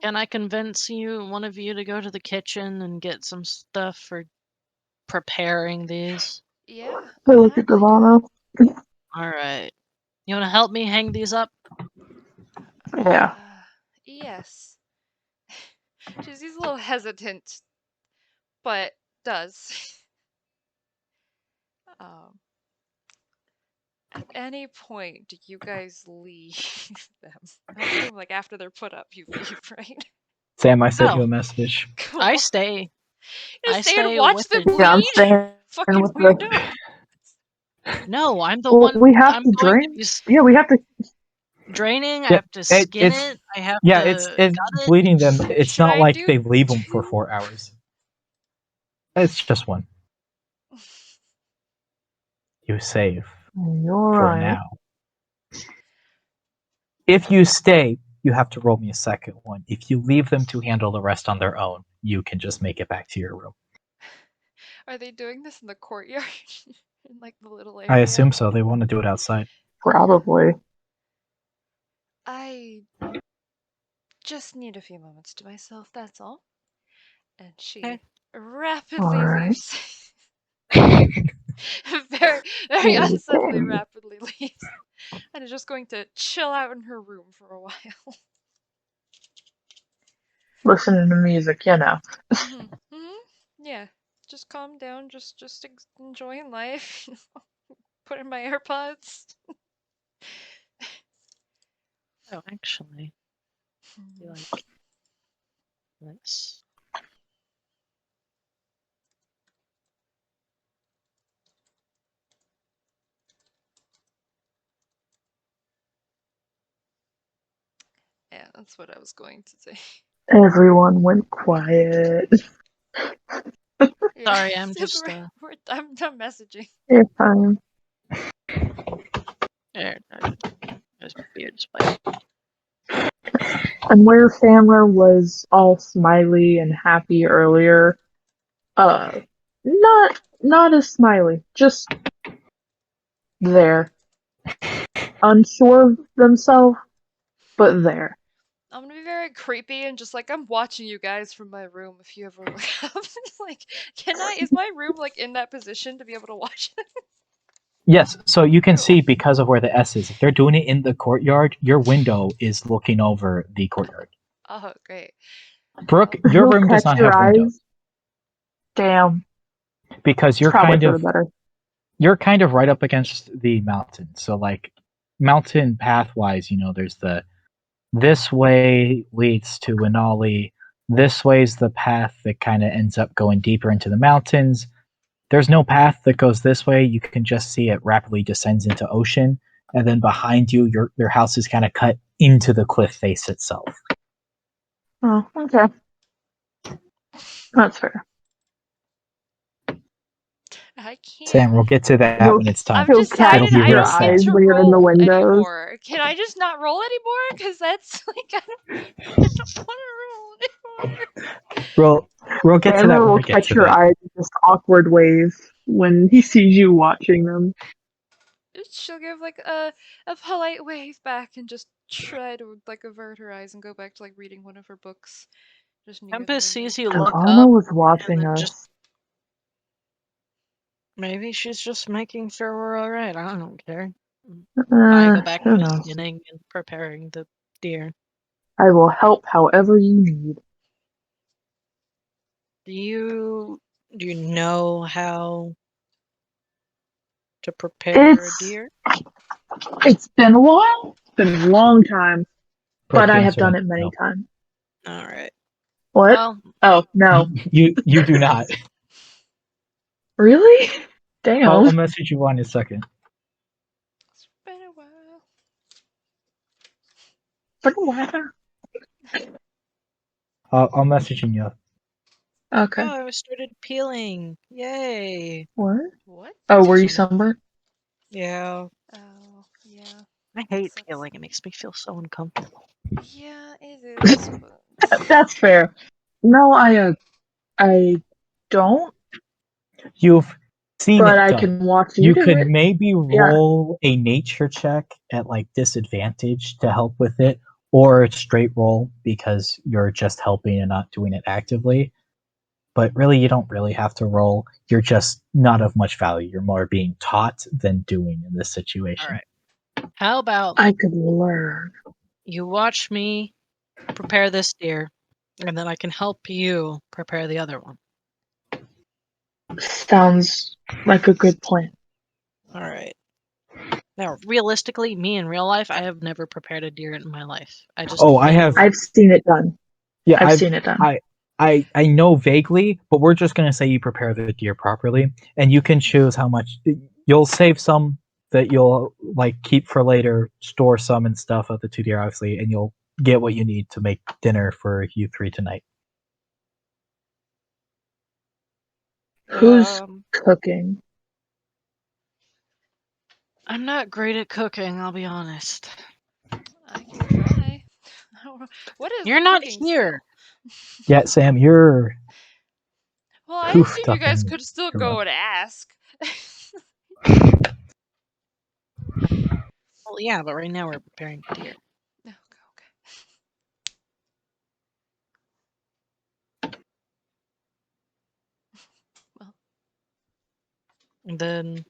Can I convince one of you, to go to the kitchen and get some stuff for preparing these? Yeah, I I'd look at happily do Devana. Alright. You wanna help me hang these up? that. Yeah. Yes. She's a little hesitant, but does. Um, at any point, do you guys leave them? I assume, like, after they're put up, you leave, right? Sam, I sent you No, a message. Cool. I stay. You I stay and stay watch with them the Yeah, I'm bleed? staying Fucking with weirdo. the. No, I'm the Well, one. we have I'm to going to drain. be Yeah, we have to. draining. I Yeah, have to skin it's it. I have yeah, to it's gut it. bleeding them. It's Should not I like do they leave them for 2? 4 hours. It's just one. You save You're for right. now. If you stay, you have to roll me a second one. If you leave them to handle the rest on their own, you can just make it back to your room. Are they doing this in the courtyard? In, like, the little I area? assume so. They want to do it outside. Probably. I just need a few moments to myself, that's all. And Okay. she rapidly Alright. leaves. Very, very unsubtly Okay. rapidly leaves. And is just going to chill out in her room for a while. Listening to music, you know. Yeah, just calm down, just enjoying life. Put in my AirPods. Oh, actually, you like this. Yeah, that's what I was going to say. Everyone went quiet. Yeah, Sorry, I'm just I'm done messaging. You're fine. there. There's my beard spike. And where Samler was all smiley and happy earlier, not as smiley, just there. Unsure of themselves, but there. I'm gonna be very creepy and just like I'm watching you guys from my room if you ever look up. Like, is my room like in that position to be able to watch it? Yes, so you can Cool. see because of where the S is. If they're doing it in the courtyard, your window is looking over the courtyard. Oh, great. Brooke, Well, your He'll room does catch not your have windows eyes. Damn. because It's probably for the better. you're kind of right up against the mountain. So like mountain path wise, there's the this way leads to Winali. This way's the path that kind of ends up going deeper into the mountains. There's no path that goes this way. You can just see it rapidly descends into ocean, and then behind you, your house is kind of cut into the cliff face itself. Oh, okay. That's fair. I can't. Sam, we'll get to that He'll when it's time. I've he'll catch It'll decided be I your real don't need sad. eyes to when you're in the roll windows. anymore. Can I just not roll anymore? Because that's like I don't want to roll anymore. We'll get to that Sandra when will we get catch to your that. eyes in just awkward ways when he sees you watching them. She'll give like a polite wave back and just try to like avert her eyes and go back to like reading one of her books just near the Tempest window. sees you look Ivana up, was and watching then just us. maybe she's just making sure we're all right. I don't care. I go back Who to knows? skinning and preparing the deer. I will help however you need. Do you know how to prepare a It's deer? it's been a while. It's been a long time, Brooke, but the I have answer to done that it is many no. times. All right. What? Well, Oh no. You do not. Really? I'll Damn. message you in a second. It's been a while. Fucking water. I'll message you. Okay. oh, I started peeling. Yay. What? What? Oh, were you Um, sunburned? yeah. Oh, yeah. I hate Sucks. peeling. It makes me feel so uncomfortable. Yeah, it is. But That's fair. No, I don't, You've seen but it I done. can watch you You do could it. maybe Yeah. roll a nature check at like disadvantage to help with it, or a straight roll because you're just helping and not doing it actively. But really, you don't really have to roll. You're just not of much value. You're more being taught than doing in this All situation. right. How about I could learn. you watch me prepare this deer, and then I can help you prepare the other one. Sounds like a good plan. All right. Now, realistically, me in real life, I have never prepared a deer in my life. I just Oh, I have. know. I've seen it done. Yeah, I've seen it done. I know vaguely, but we're just gonna say you prepare the deer properly, and you can choose how much you'll save some that you'll like keep for later, store some and stuff of the two deer, obviously, and you'll get what you need to make dinner for you three tonight. Who's um, cooking? I'm not great at cooking, I'll be honest. I can try. I don't know. What is You're the not cooking here. skill? Yeah, Sam, you're Well, I assume poofed you up guys in could still the room. go and ask. Well, yeah, but right now we're preparing a deer. Okay, well, And then,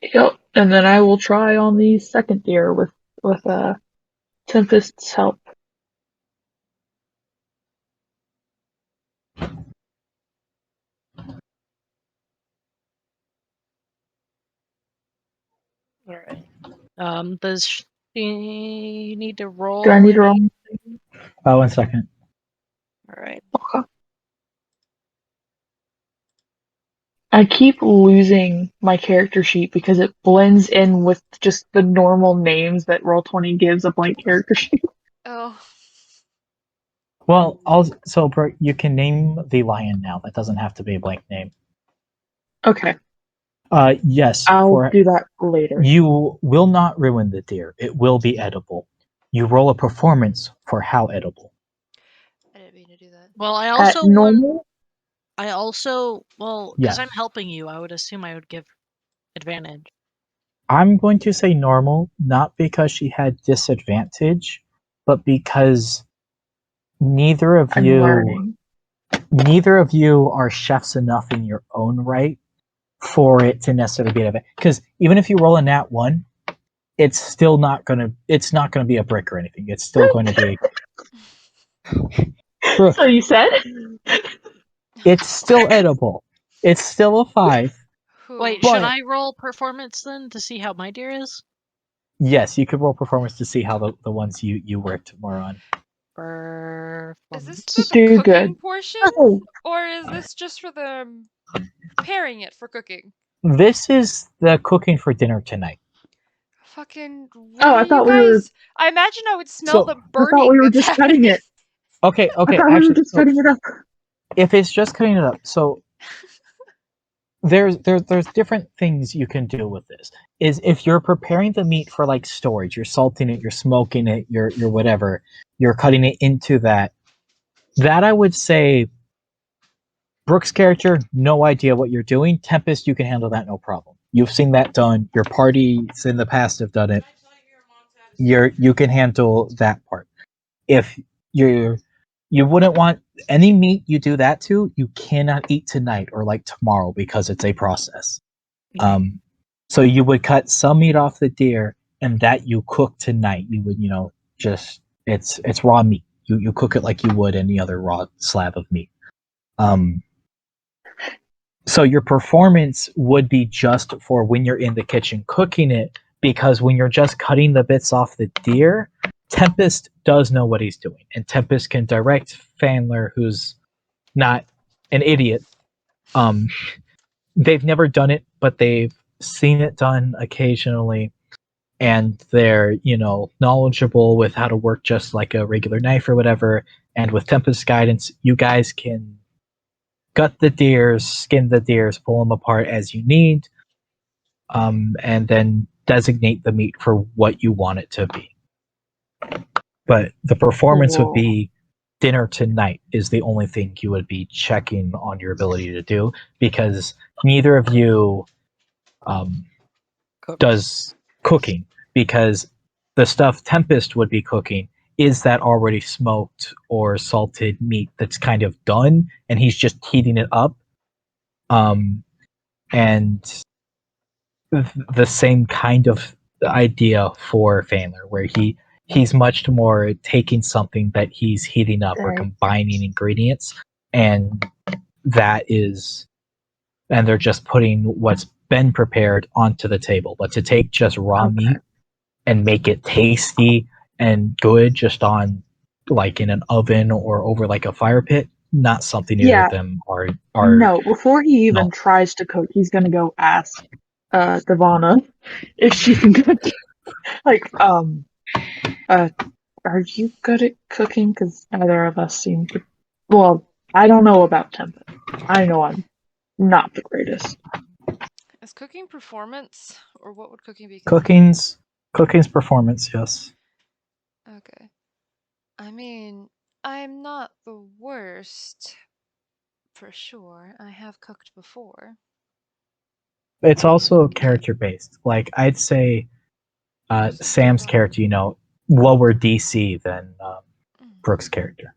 Yep. And then I will try on the second deer with Tempest's help. all right. Does she need to Do I roll need to roll? anything? Oh, 1 second. All right. Okay. I keep losing my character sheet because it blends in with just the normal names that Roll20 gives a blank character sheet. oh, Well, so Brooke, you can name the lion now. That doesn't have to be a blank name. Okay, Yes, I'll for do that later. you will not ruin the deer. It will be edible. You roll a performance for how edible. I didn't mean to do that. Well, I At also want. normal, Well, because Yes. I'm helping you, I would assume I would give advantage. I'm going to say normal, not because she had disadvantage, but because neither of I'm you learning. neither of you are chefs enough in your own right for it to necessarily be an event. Because even if you roll a nat one, it's not gonna be a brick or anything. It's still going to be Brooke, So you said? it's still edible. It's still a 5, Who? Wait, should but I roll performance then to see how my deer is? yes, you could roll performance to see how the ones you worked more on. Is this for Performance. the Do cooking good. portion, Oh, or is this just for the preparing it for cooking? This is the cooking for dinner tonight. Fucking, what oh, are I you thought we were. guys? I imagine I would smell So the I thought we burning were that's just happening. cutting it. okay, I okay, thought we were actually, just so cutting it up. if it's just cutting it up, so there's different things you can do with this. Is if you're preparing the meat for like storage, you're salting it, you're smoking it, you're whatever, you're cutting it into that. That I would say Brooke's character, no idea what you're doing. Tempest, you can handle that no problem. You've seen that done. Your parties in the past have done it. You can handle that part. If you're you wouldn't want any meat you do that to, you cannot eat tonight or like tomorrow because it's a process. Um, so you would cut some meat off the deer and that you cook tonight. You would, just it's raw meat. You cook it like you would any other raw slab of meat. Um, so your performance would be just for when you're in the kitchen cooking it, because when you're just cutting the bits off the deer, Tempest does know what he's doing, and Tempest can direct Fandler, who's not an idiot. Um, they've never done it, but they've seen it done occasionally, and they're knowledgeable with how to work just like a regular knife or whatever. And with Tempest's guidance, you guys can gut the deers, skin the deers, pull them apart as you need. and then designate the meat for what you want it to be. But the performance would Cool. be dinner tonight is the only thing you would be checking on your ability to do, because neither of you um, Cooks. does cooking, because the stuff Tempest would be cooking is that already smoked or salted meat that's kind of done, and he's just heating it up. And the same kind of idea for Fandler, where he's much more taking something that he's heating up or Right. combining ingredients, and that is, and they're just putting what's been prepared onto the table. But to take just raw Okay. meat and make it tasty and good just on like in an oven or over like a fire pit, not something either of Yeah. them are No. Before he no. even tries to cook, he's gonna go ask Devana if she can cook. Like, uh, are you good at cooking? Because neither of us seem to. Well, I don't know about Tempest. I know I'm not the greatest. Is cooking performance, or what would cooking be considered? Cooking's performance, yes. Okay. I mean, I'm not the worst, for sure. I have cooked before. It's also character based. Like I'd say, So Sam's Devon. character, lower DC than Mm, Brooke's character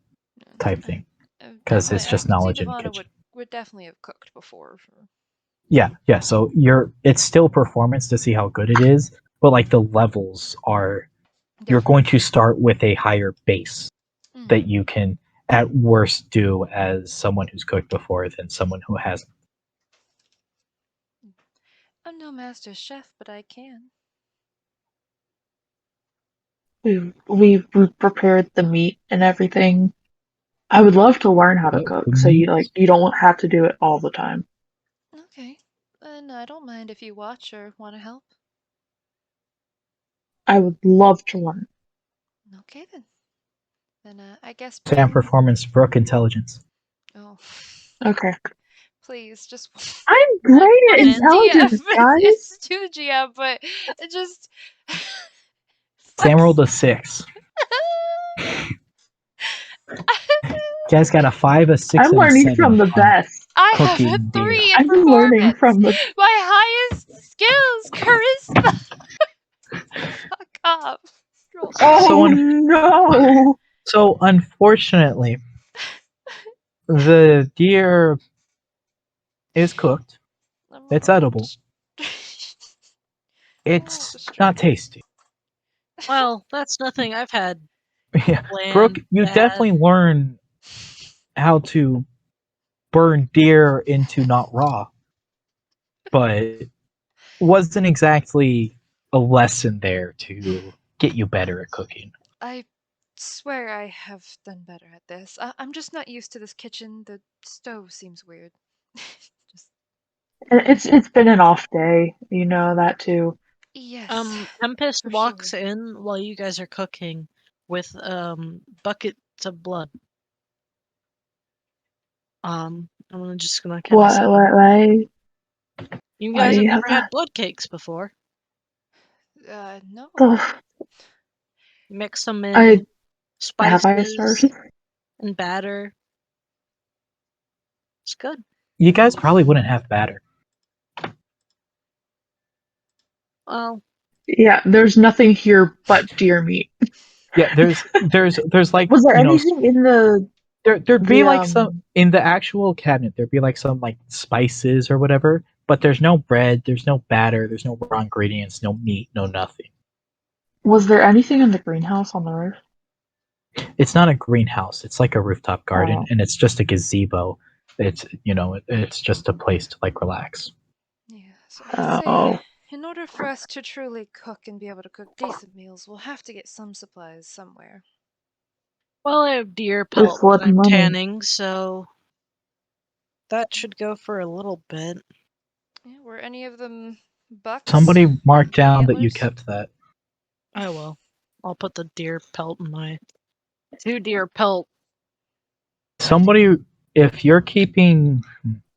type thing, because definitely, it's I just could see knowledge in the Devana kitchen. would definitely have cooked before. For, Yeah, yeah. So it's still performance to see how good it is, but like the levels are, you're going different. to start with a higher base Mm. that you can at worst do as someone who's cooked before than someone who hasn't. I'm no master chef, but I can. We prepared the meat and everything. I would love to learn how to The cook, so meat. you don't have to do it all the time. Okay. And I don't mind if you watch or want to help. I would love to learn. Okay then. Then I guess Sam bring. performance, Brooke intelligence. Oh, Okay. please, just I'm I'm great at it's And intelligence, DM. guys. It's two GM, but it just Sam five. rolled a 6. You guys got a 5, a 6, I'm and a learning from 7 the on best. I have a cooking deer. 3 in I'm learning performance. from the. My highest skills, charisma. Fuck off. Roll Oh So, 3. no! unfortunately, the deer is cooked. I'm a It's little edible. I'm a little It's not distracted. tasty. well, that's nothing I've had Yeah, Brooke, bland, you bad. definitely learn how to burn deer into not raw, but wasn't exactly a lesson there to get you better at cooking. I swear I have done better at this. I'm just not used to this kitchen. The stove seems weird. Just It's been an off day, you know that too. yes, Tempest for walks sure. in while you guys are cooking with buckets of blood. I'm just gonna kind of set them. Why? You Why guys do have you have never had that? blood cakes before. No. Ugh, Mix them I in have I stars. spices and batter. It's good. You guys probably wouldn't have batter. Well, Yeah, there's nothing here but deer meat. Yeah, there's like, Was there anything in there'd be the like some in the actual cabinet. There'd be like some like spices or whatever, but there's no bread, there's no batter, there's no raw ingredients, no meat, no nothing. Was there anything in the greenhouse on the roof? It's not a greenhouse. It's like a rooftop garden, Oh, and it's just a gazebo. It's just a place to like relax. Yeah, so I'd say oh, in order for us to truly cook and be able to cook decent meals, we'll have to get some supplies somewhere. well, I have deer with pelt that what I'm money? tanning, so that should go for a little bit. Yeah, were any of them bucks? Somebody marked down that you Antlers? kept that. I will. I'll put the deer pelt in my 2 deer pelt. Somebody, if you're keeping,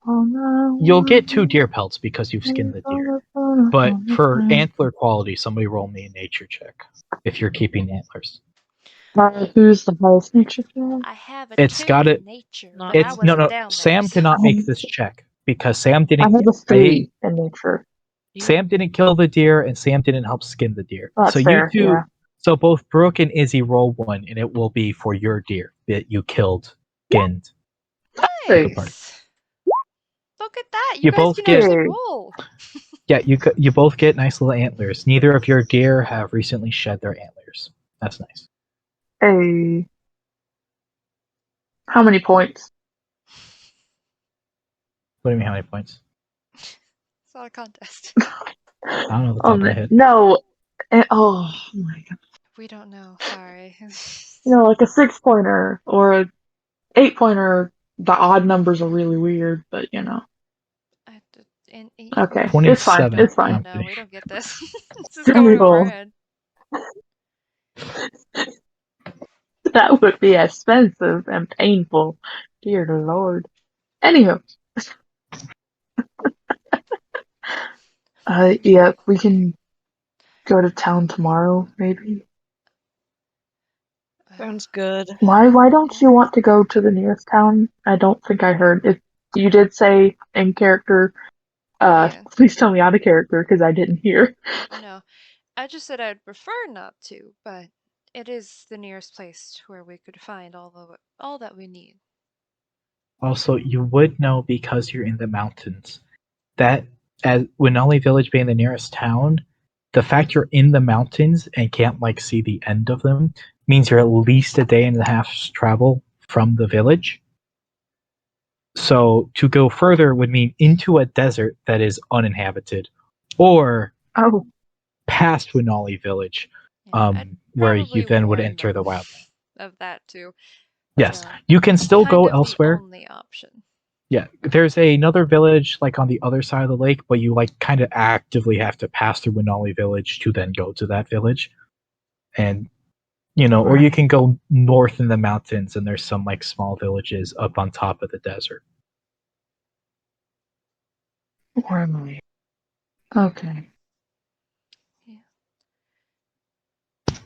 Oh no, you'll get 2 deer pelts because you've skinned the deer. But for antler quality, somebody roll me a nature check if you're keeping antlers. Who's the highest nature check? I have a It's 2 got in it. nature, Not but I It's no, wasn't no. down there. Sam So. cannot make this check because Sam I didn't. have a 3 in nature. Sam didn't kill the deer, and Sam didn't help skin the deer. Oh, So that's you fair, two. yeah. So both Brooke and Izzy roll one, and it will be for your deer that you killed, skinned. Hey. Nice. Look at that. You You guys both can get. actually Hey. roll. Yeah, you both get nice little antlers. Neither of your deer have recently shed their antlers. That's nice. Hey. How many points? What do you mean? How many points? It's not a contest. I don't know the top of my head. No. Oh my god. We don't know. Sorry. Like a 6-pointer or a 8-pointer. The odd numbers are really weird, but Okay, it's fine. 27. It's Yeah, fine. no, we don't get this. This is going over our Real. head. That would be expensive and painful. Dear Lord. Anywho. Yeah, we can go to town tomorrow, maybe. Sounds good. Why don't you want to go to the nearest town? I don't think I heard. If you did say in character, Yeah. please tell me out of character because I didn't hear. No. I just said I'd prefer not to, but it is the nearest place to where we could find all that we need. Also, you would know because you're in the mountains that as Winali Village being the nearest town, the fact you're in the mountains and can't see the end of them means you're at least a day and a half's travel from the village. So to go further would mean into a desert that is uninhabited, or Oh, past Winali Village, Yeah, I'd where you probably then would warn enter the them wildland. of that too. Yes, you can It's still kind go of the elsewhere. only option. Yeah, there's another village on the other side of the lake, but you kind of actively have to pass through Winali Village to then go to that village. And or you can go north in the mountains and there's some small villages up on top of the desert. where am I? Okay. Yeah.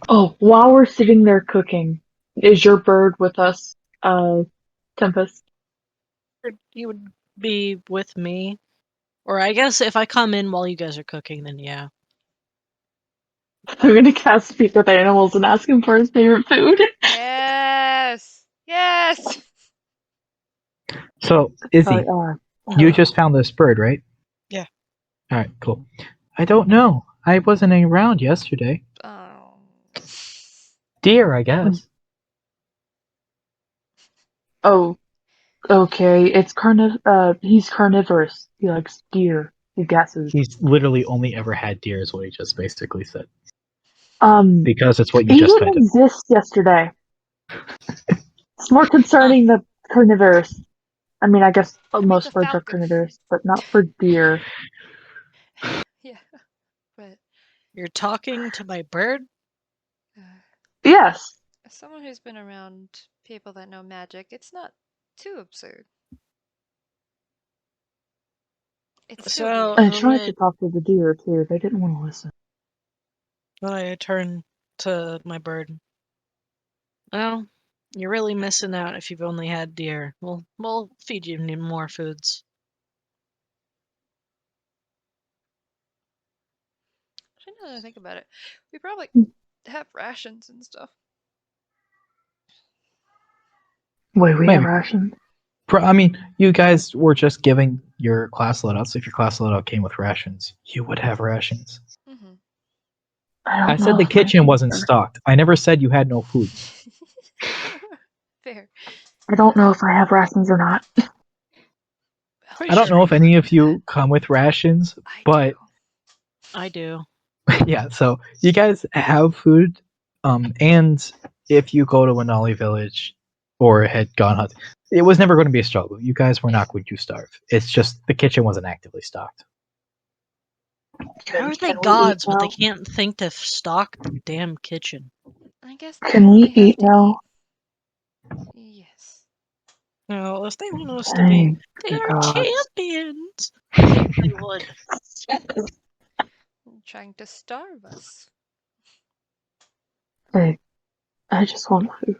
Oh, while we're sitting there cooking, is your bird with us, Tempest? You would be with me. Or I guess if I come in while you guys are cooking, then yeah. I'm gonna cast Speak with Animals and ask him for his favorite food. Yes. Yes. So, Izzy, you just found this bird, right? Yeah. All right, cool. I don't know. I wasn't around yesterday. Oh. Deer, I guess. Oh, okay. He's carnivorous. He likes deer. He guesses. He's literally only ever had deer, is what he just basically said. Because it's what you he just didn't fed him. exist yesterday. It's more concerning the carnivorous. I mean, I guess most birds are carnivorous, but not for deer. Yeah, but you're talking to my bird? Yes. As someone who's been around people that know magic, it's not too absurd. It's still weird. I tried to talk to the deer too. They didn't want to listen. I turn to my bird. Well, you're really missing out if you've only had deer. We'll feed you more foods. Actually, now that I think about it, we probably have rations and stuff. Wait, we have Maybe. rations? I mean, you guys were just giving your class loadout, so if your class loadout came with rations, you would have rations. Mm-hmm. I said the kitchen wasn't stocked. I never said you had no food. Fair. I don't know if I have rations or not. I don't know if any of you come with rations, but I do. yeah, so you guys have food, and if you go to Winali Village or had gone hunting, it was never going to be a struggle. You guys were not going to starve. It's just the kitchen wasn't actively stocked. How are they gods, but they can't think to stock the damn kitchen? I guess Can we eat now? Yes. No, if they want us to be, they are champions. I think they would. trying to starve us. Hey, I just want food.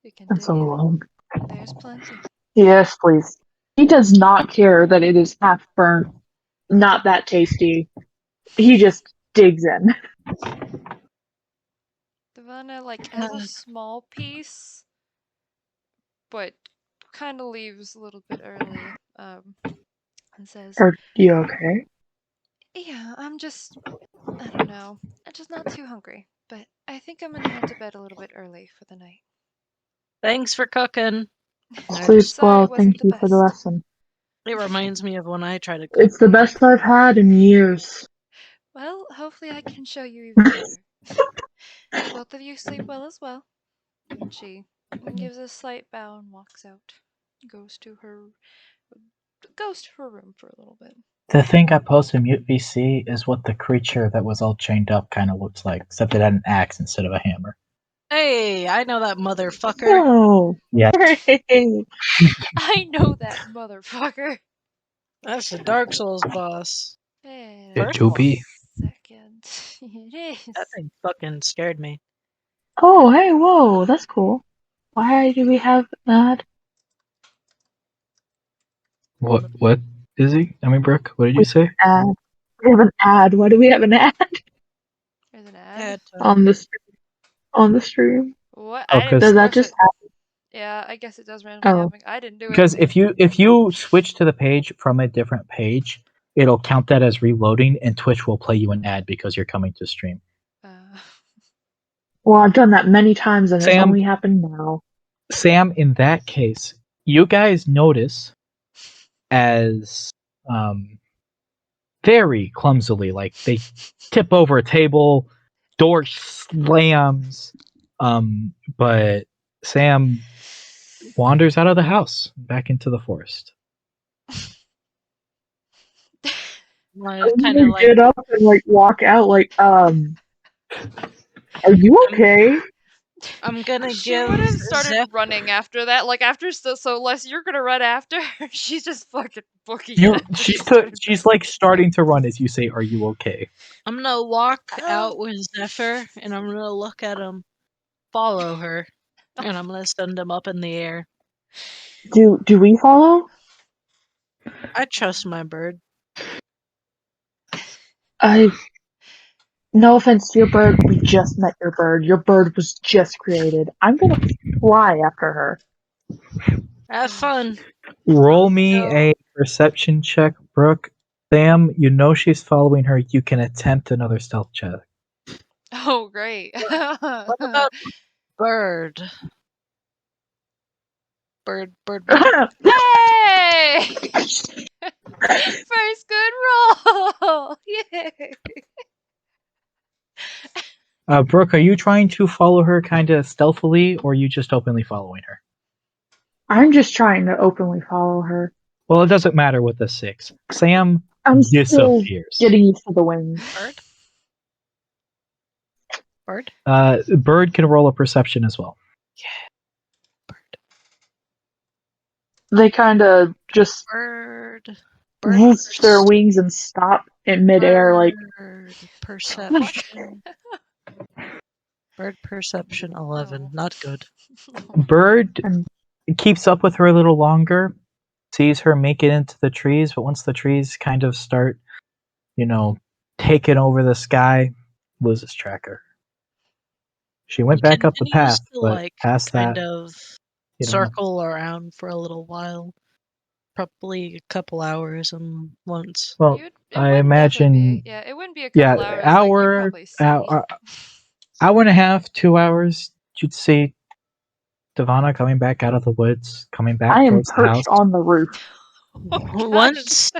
You can I'm dig so in. alone. There's plenty. Yes, please. He does not care that it is half burnt, not that tasty. He just digs in. Devana, has a small piece, but kind of leaves a little bit early, and says, Are you okay? yeah, I don't know. I'm just not too hungry, but I think I'm gonna head to bed a little bit early for the night. Thanks for cooking. I Sleep just Sorry it well. wasn't Thank the you for the best. lesson. it reminds me of when I try to cook. It's the best I've had in years. Well, hopefully I can show you even better. Both of you sleep well as well. And she gives a slight bow and walks out. Goes to her goes to her room for a little bit. The thing I posted in Mute VC is what the creature that was all chained up kind of looks like, except it had an axe instead of a hammer. Hey, I know that motherfucker. Oh, Yeah. hey. I know that motherfucker. That's the Dark Souls boss. Wait It First do one. be. second. It That is. thing fucking scared me. Oh, hey, whoa, that's cool. Why do we have that? What is he? I mean, Brooke, what did you We say? have an ad. We have an ad. Why do we have an ad There's an ad. Had to. on the stream? What? Oh, I didn't Does because that push just it. happen? Yeah, I guess it does randomly Oh, happen. I didn't do it. because if you switch to the page from a different page, it'll count that as reloading, and Twitch will play you an ad because you're coming to stream. Uh, well, I've done that many times and it's Sam, only happened now. in that case, you guys notice as very clumsily, like they tip over a table, door slams, but Sam wanders out of the house back into the forest. I I'm kind gonna of like. get up and walk out are you I'm, okay? I'm gonna she give would have started Zeph. running after that. After so Les, you're gonna run after her. She's just fucking booking it You, after she she's started she's running. like starting to run as you say, "Are you okay?" I'm gonna walk Oh, out with Zephyr, and I'm gonna look at him, follow her, and I'm gonna send him up in the air. Do we follow? I trust my bird. I No offense to your bird, we just met your bird. Your bird was just created. I'm gonna fly after her. Have fun. I'm Roll gonna me go. a perception check, Brooke. Sam, you know she's following her. You can attempt another stealth check. oh great. What about bird? Bird, bird, bird. Hey! First good roll! Yay! Brooke, are you trying to follow her kind of stealthily, or are you just openly following her? I'm just trying to openly follow her. Well, it doesn't matter with the 6. Sam I'm still disappears. getting used to the wings. Bird? Bird? Bird can roll a perception as well. Bird. They kind of just Bird. Bird. whoosh their wings and stop in midair, Bird What? perception. Bird perception 11. Oh. Not good. Bird and keeps up with her a little longer, sees her make it into the trees, but once the trees kind of start, taking over the sky, loses track of her. She He went back up the continues path, to but past kind that, of you don't know. circle around for a little while. Probably a couple hours and once. Well, It I would definitely be. imagine, Yeah, it wouldn't be a yeah, couple hours. You'd probably see. hour and a half, 2 hours, you'd see Devana coming back out of the woods, coming I back am towards the house. perched on the roof. Oh gosh.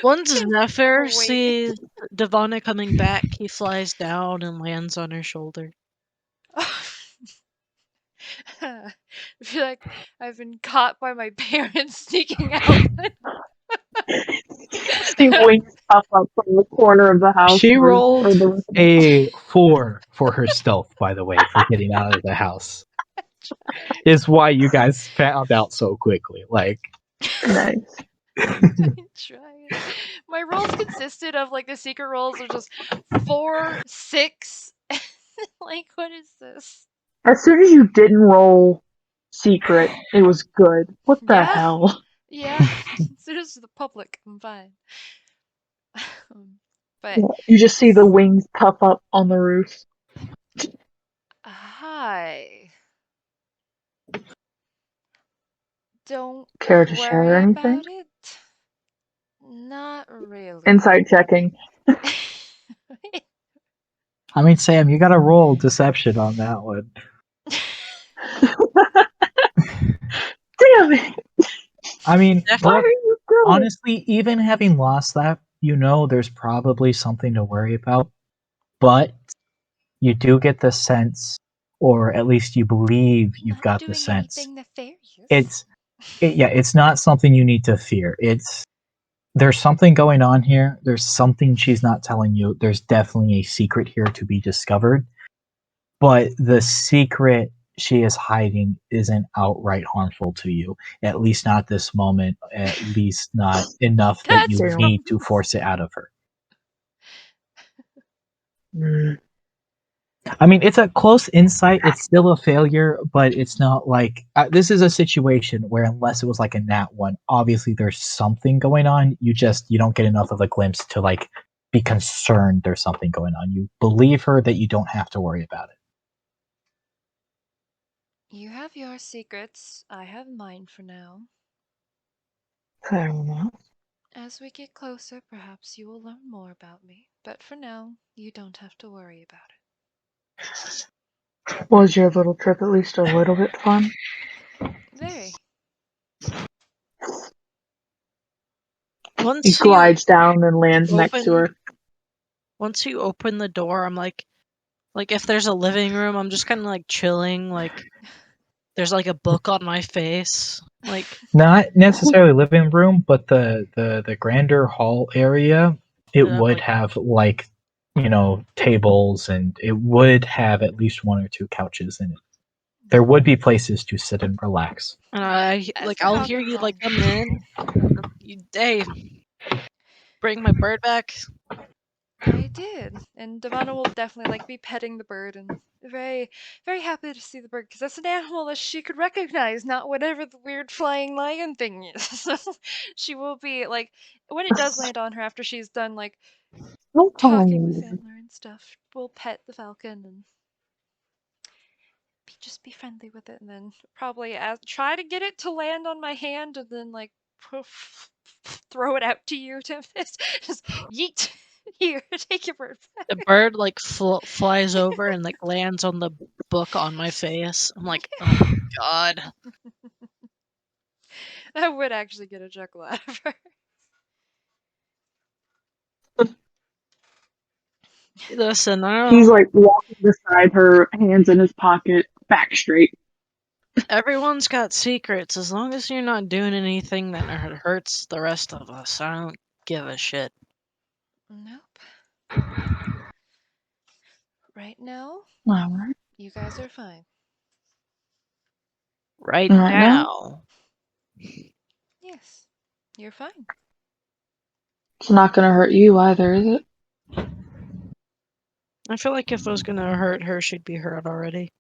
Once Zephyr Waiting. sees Devana coming back, he flies down and lands on her shoulder. I feel like I've been caught by my parents sneaking out. See wings pop up from the corner of the house She or rolled the roof of the house. a 4 for her stealth, by the way, for getting out of the house. Is why you guys found out so quickly. Nice. I tried. My rolls consisted of like the secret rolls of just 4, 6. Like, what is this? As soon as you didn't roll secret, it was good. What the Yeah, hell? yeah. As soon as the public, I'm fine. But You just see the wings puff up on the roof. hi. Don't Care to share worry anything? about it. Not really. Insight checking. I mean, Sam, you got to roll deception on that one. Damn it! I mean, Why are look, you good? honestly, even having lost that, there's probably something to worry about. But you do get the sense, or at least you believe you've Not got the doing sense. anything nefarious. It's not something you need to fear. There's something going on here. There's something she's not telling you. There's definitely a secret here to be discovered. But the secret she is hiding isn't outright harmful to you. At least not this moment. At least not enough that That's you Damn. need to gross. force it out of her. Mm. I mean, it's a close insight. It's still a failure, but it's not like this is a situation where, unless it was like a nat one, obviously there's something going on. You don't get enough of a glimpse to like be concerned there's something going on. You believe her that you don't have to worry about it. You have your secrets. I have mine for now. Fair enough. As we get closer, perhaps you will learn more about me. But for now, you don't have to worry about it. Was your little trip at least a little bit fun? Very. He Once you glides down and lands next to open her. once you open the door, I'm like if there's a living room, I'm just kind of like chilling, like there's like a book on my face, like Not necessarily living room, but the grander hall area. It would like have like tables, and it would have at least one or two couches in it. There would be places to sit and relax. and As the I'll hear falcon you like falls. come in. Hey, bring my bird back. I did, and Devana will definitely like be petting the bird and very, very happy to see the bird because that's an animal that she could recognize, not whatever the weird flying lion thing is. So she will be like, when it does land on her after she's done like talking with Sometimes. Sandler and stuff, we'll pet the falcon and just be friendly with it, and then probably try to get it to land on my hand, and then like throw it out to you, Tempest. Just yeet. Here, take your bird back. The bird like flies over and like lands on the book on my face. I'm like, oh my god. That would actually get a chuckle out of her. Listen, I don't He's know. like walking beside her, hands in his pocket, back straight. Everyone's got secrets. As long as you're not doing anything that hurts the rest of us, I don't give a shit. Nope. Right now, Alright. you guys are fine. Right Right now, now. Yes, you're fine. it's not gonna hurt you either, is it? I feel like if it was gonna hurt her, she'd be hurt already.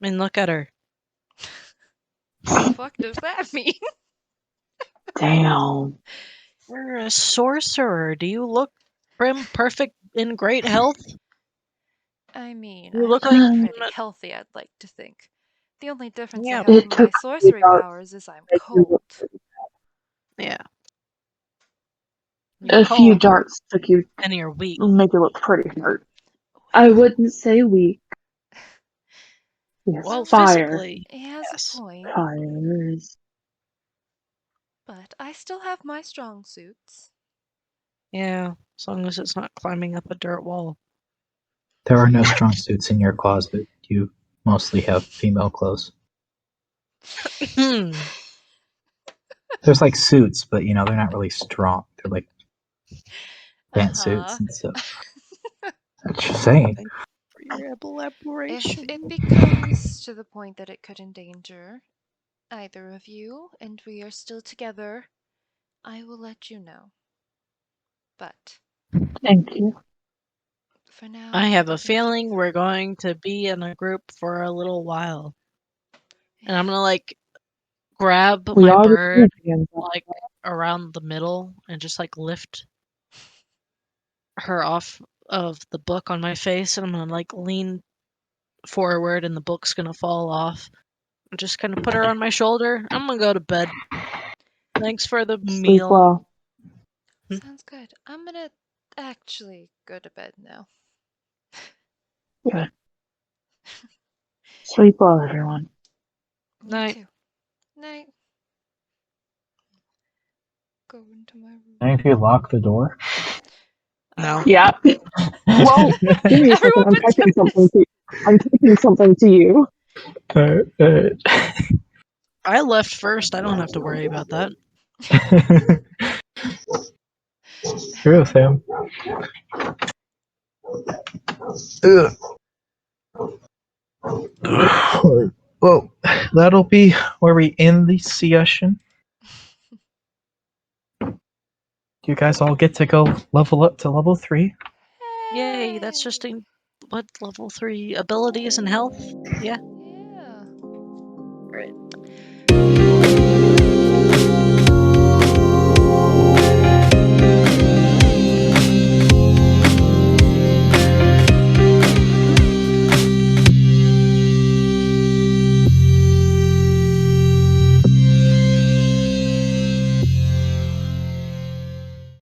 I mean, look at her. The fuck does that mean? Damn. You're a sorcerer. Do you look prim, perfect, in great health? I mean, You I look look like pretty healthy, I'd like to think. The only difference I yeah, have It in my took a few sorcery darts powers is I'm to make you cold. look yeah. You're a few cold darts took you and you're weak. make you look pretty hurt. I Well, wouldn't say weak. Yes, Well, well, fire. physically, he has a yes. point, Fires. but I still have my strong suits. Yeah, as long as it's not climbing up a dirt wall. There are no strong suits in your closet. You mostly have female clothes. Hmm. There's like suits, but they're not really strong. They're like pantsuits Uh-huh. and stuff. I'm just saying. Thank you for your If it elaboration. becomes to the point that it could endanger either of you and we are still together, I will let you know. But Thank you. for now, I have a everything should be feeling we're going to be in a group for a little while. And I'm fine. gonna like grab We my are the bird champions. like around the middle and just like lift her off of the book on my face, and I'm gonna like lean forward and the book's gonna fall off. I'm just gonna put her on my shoulder. I'm gonna go to bed. Thanks for the Sleep meal. well. Sounds good. I'm gonna actually go to bed now. Yeah. Sleep well, everyone. You Night. too. Night. Go into my room. And if you lock the door. No. Yeah. Well, give me a second. Everyone I'm typing pretend something this. to. I'm typing something to you. I left first. I don't have to worry about that. True, Sam. Ugh. Well, that'll be where we end the session. You guys all get to go level up to level 3. Yay, that's just in what level 3 abilities and health? Yeah. Yeah. Great.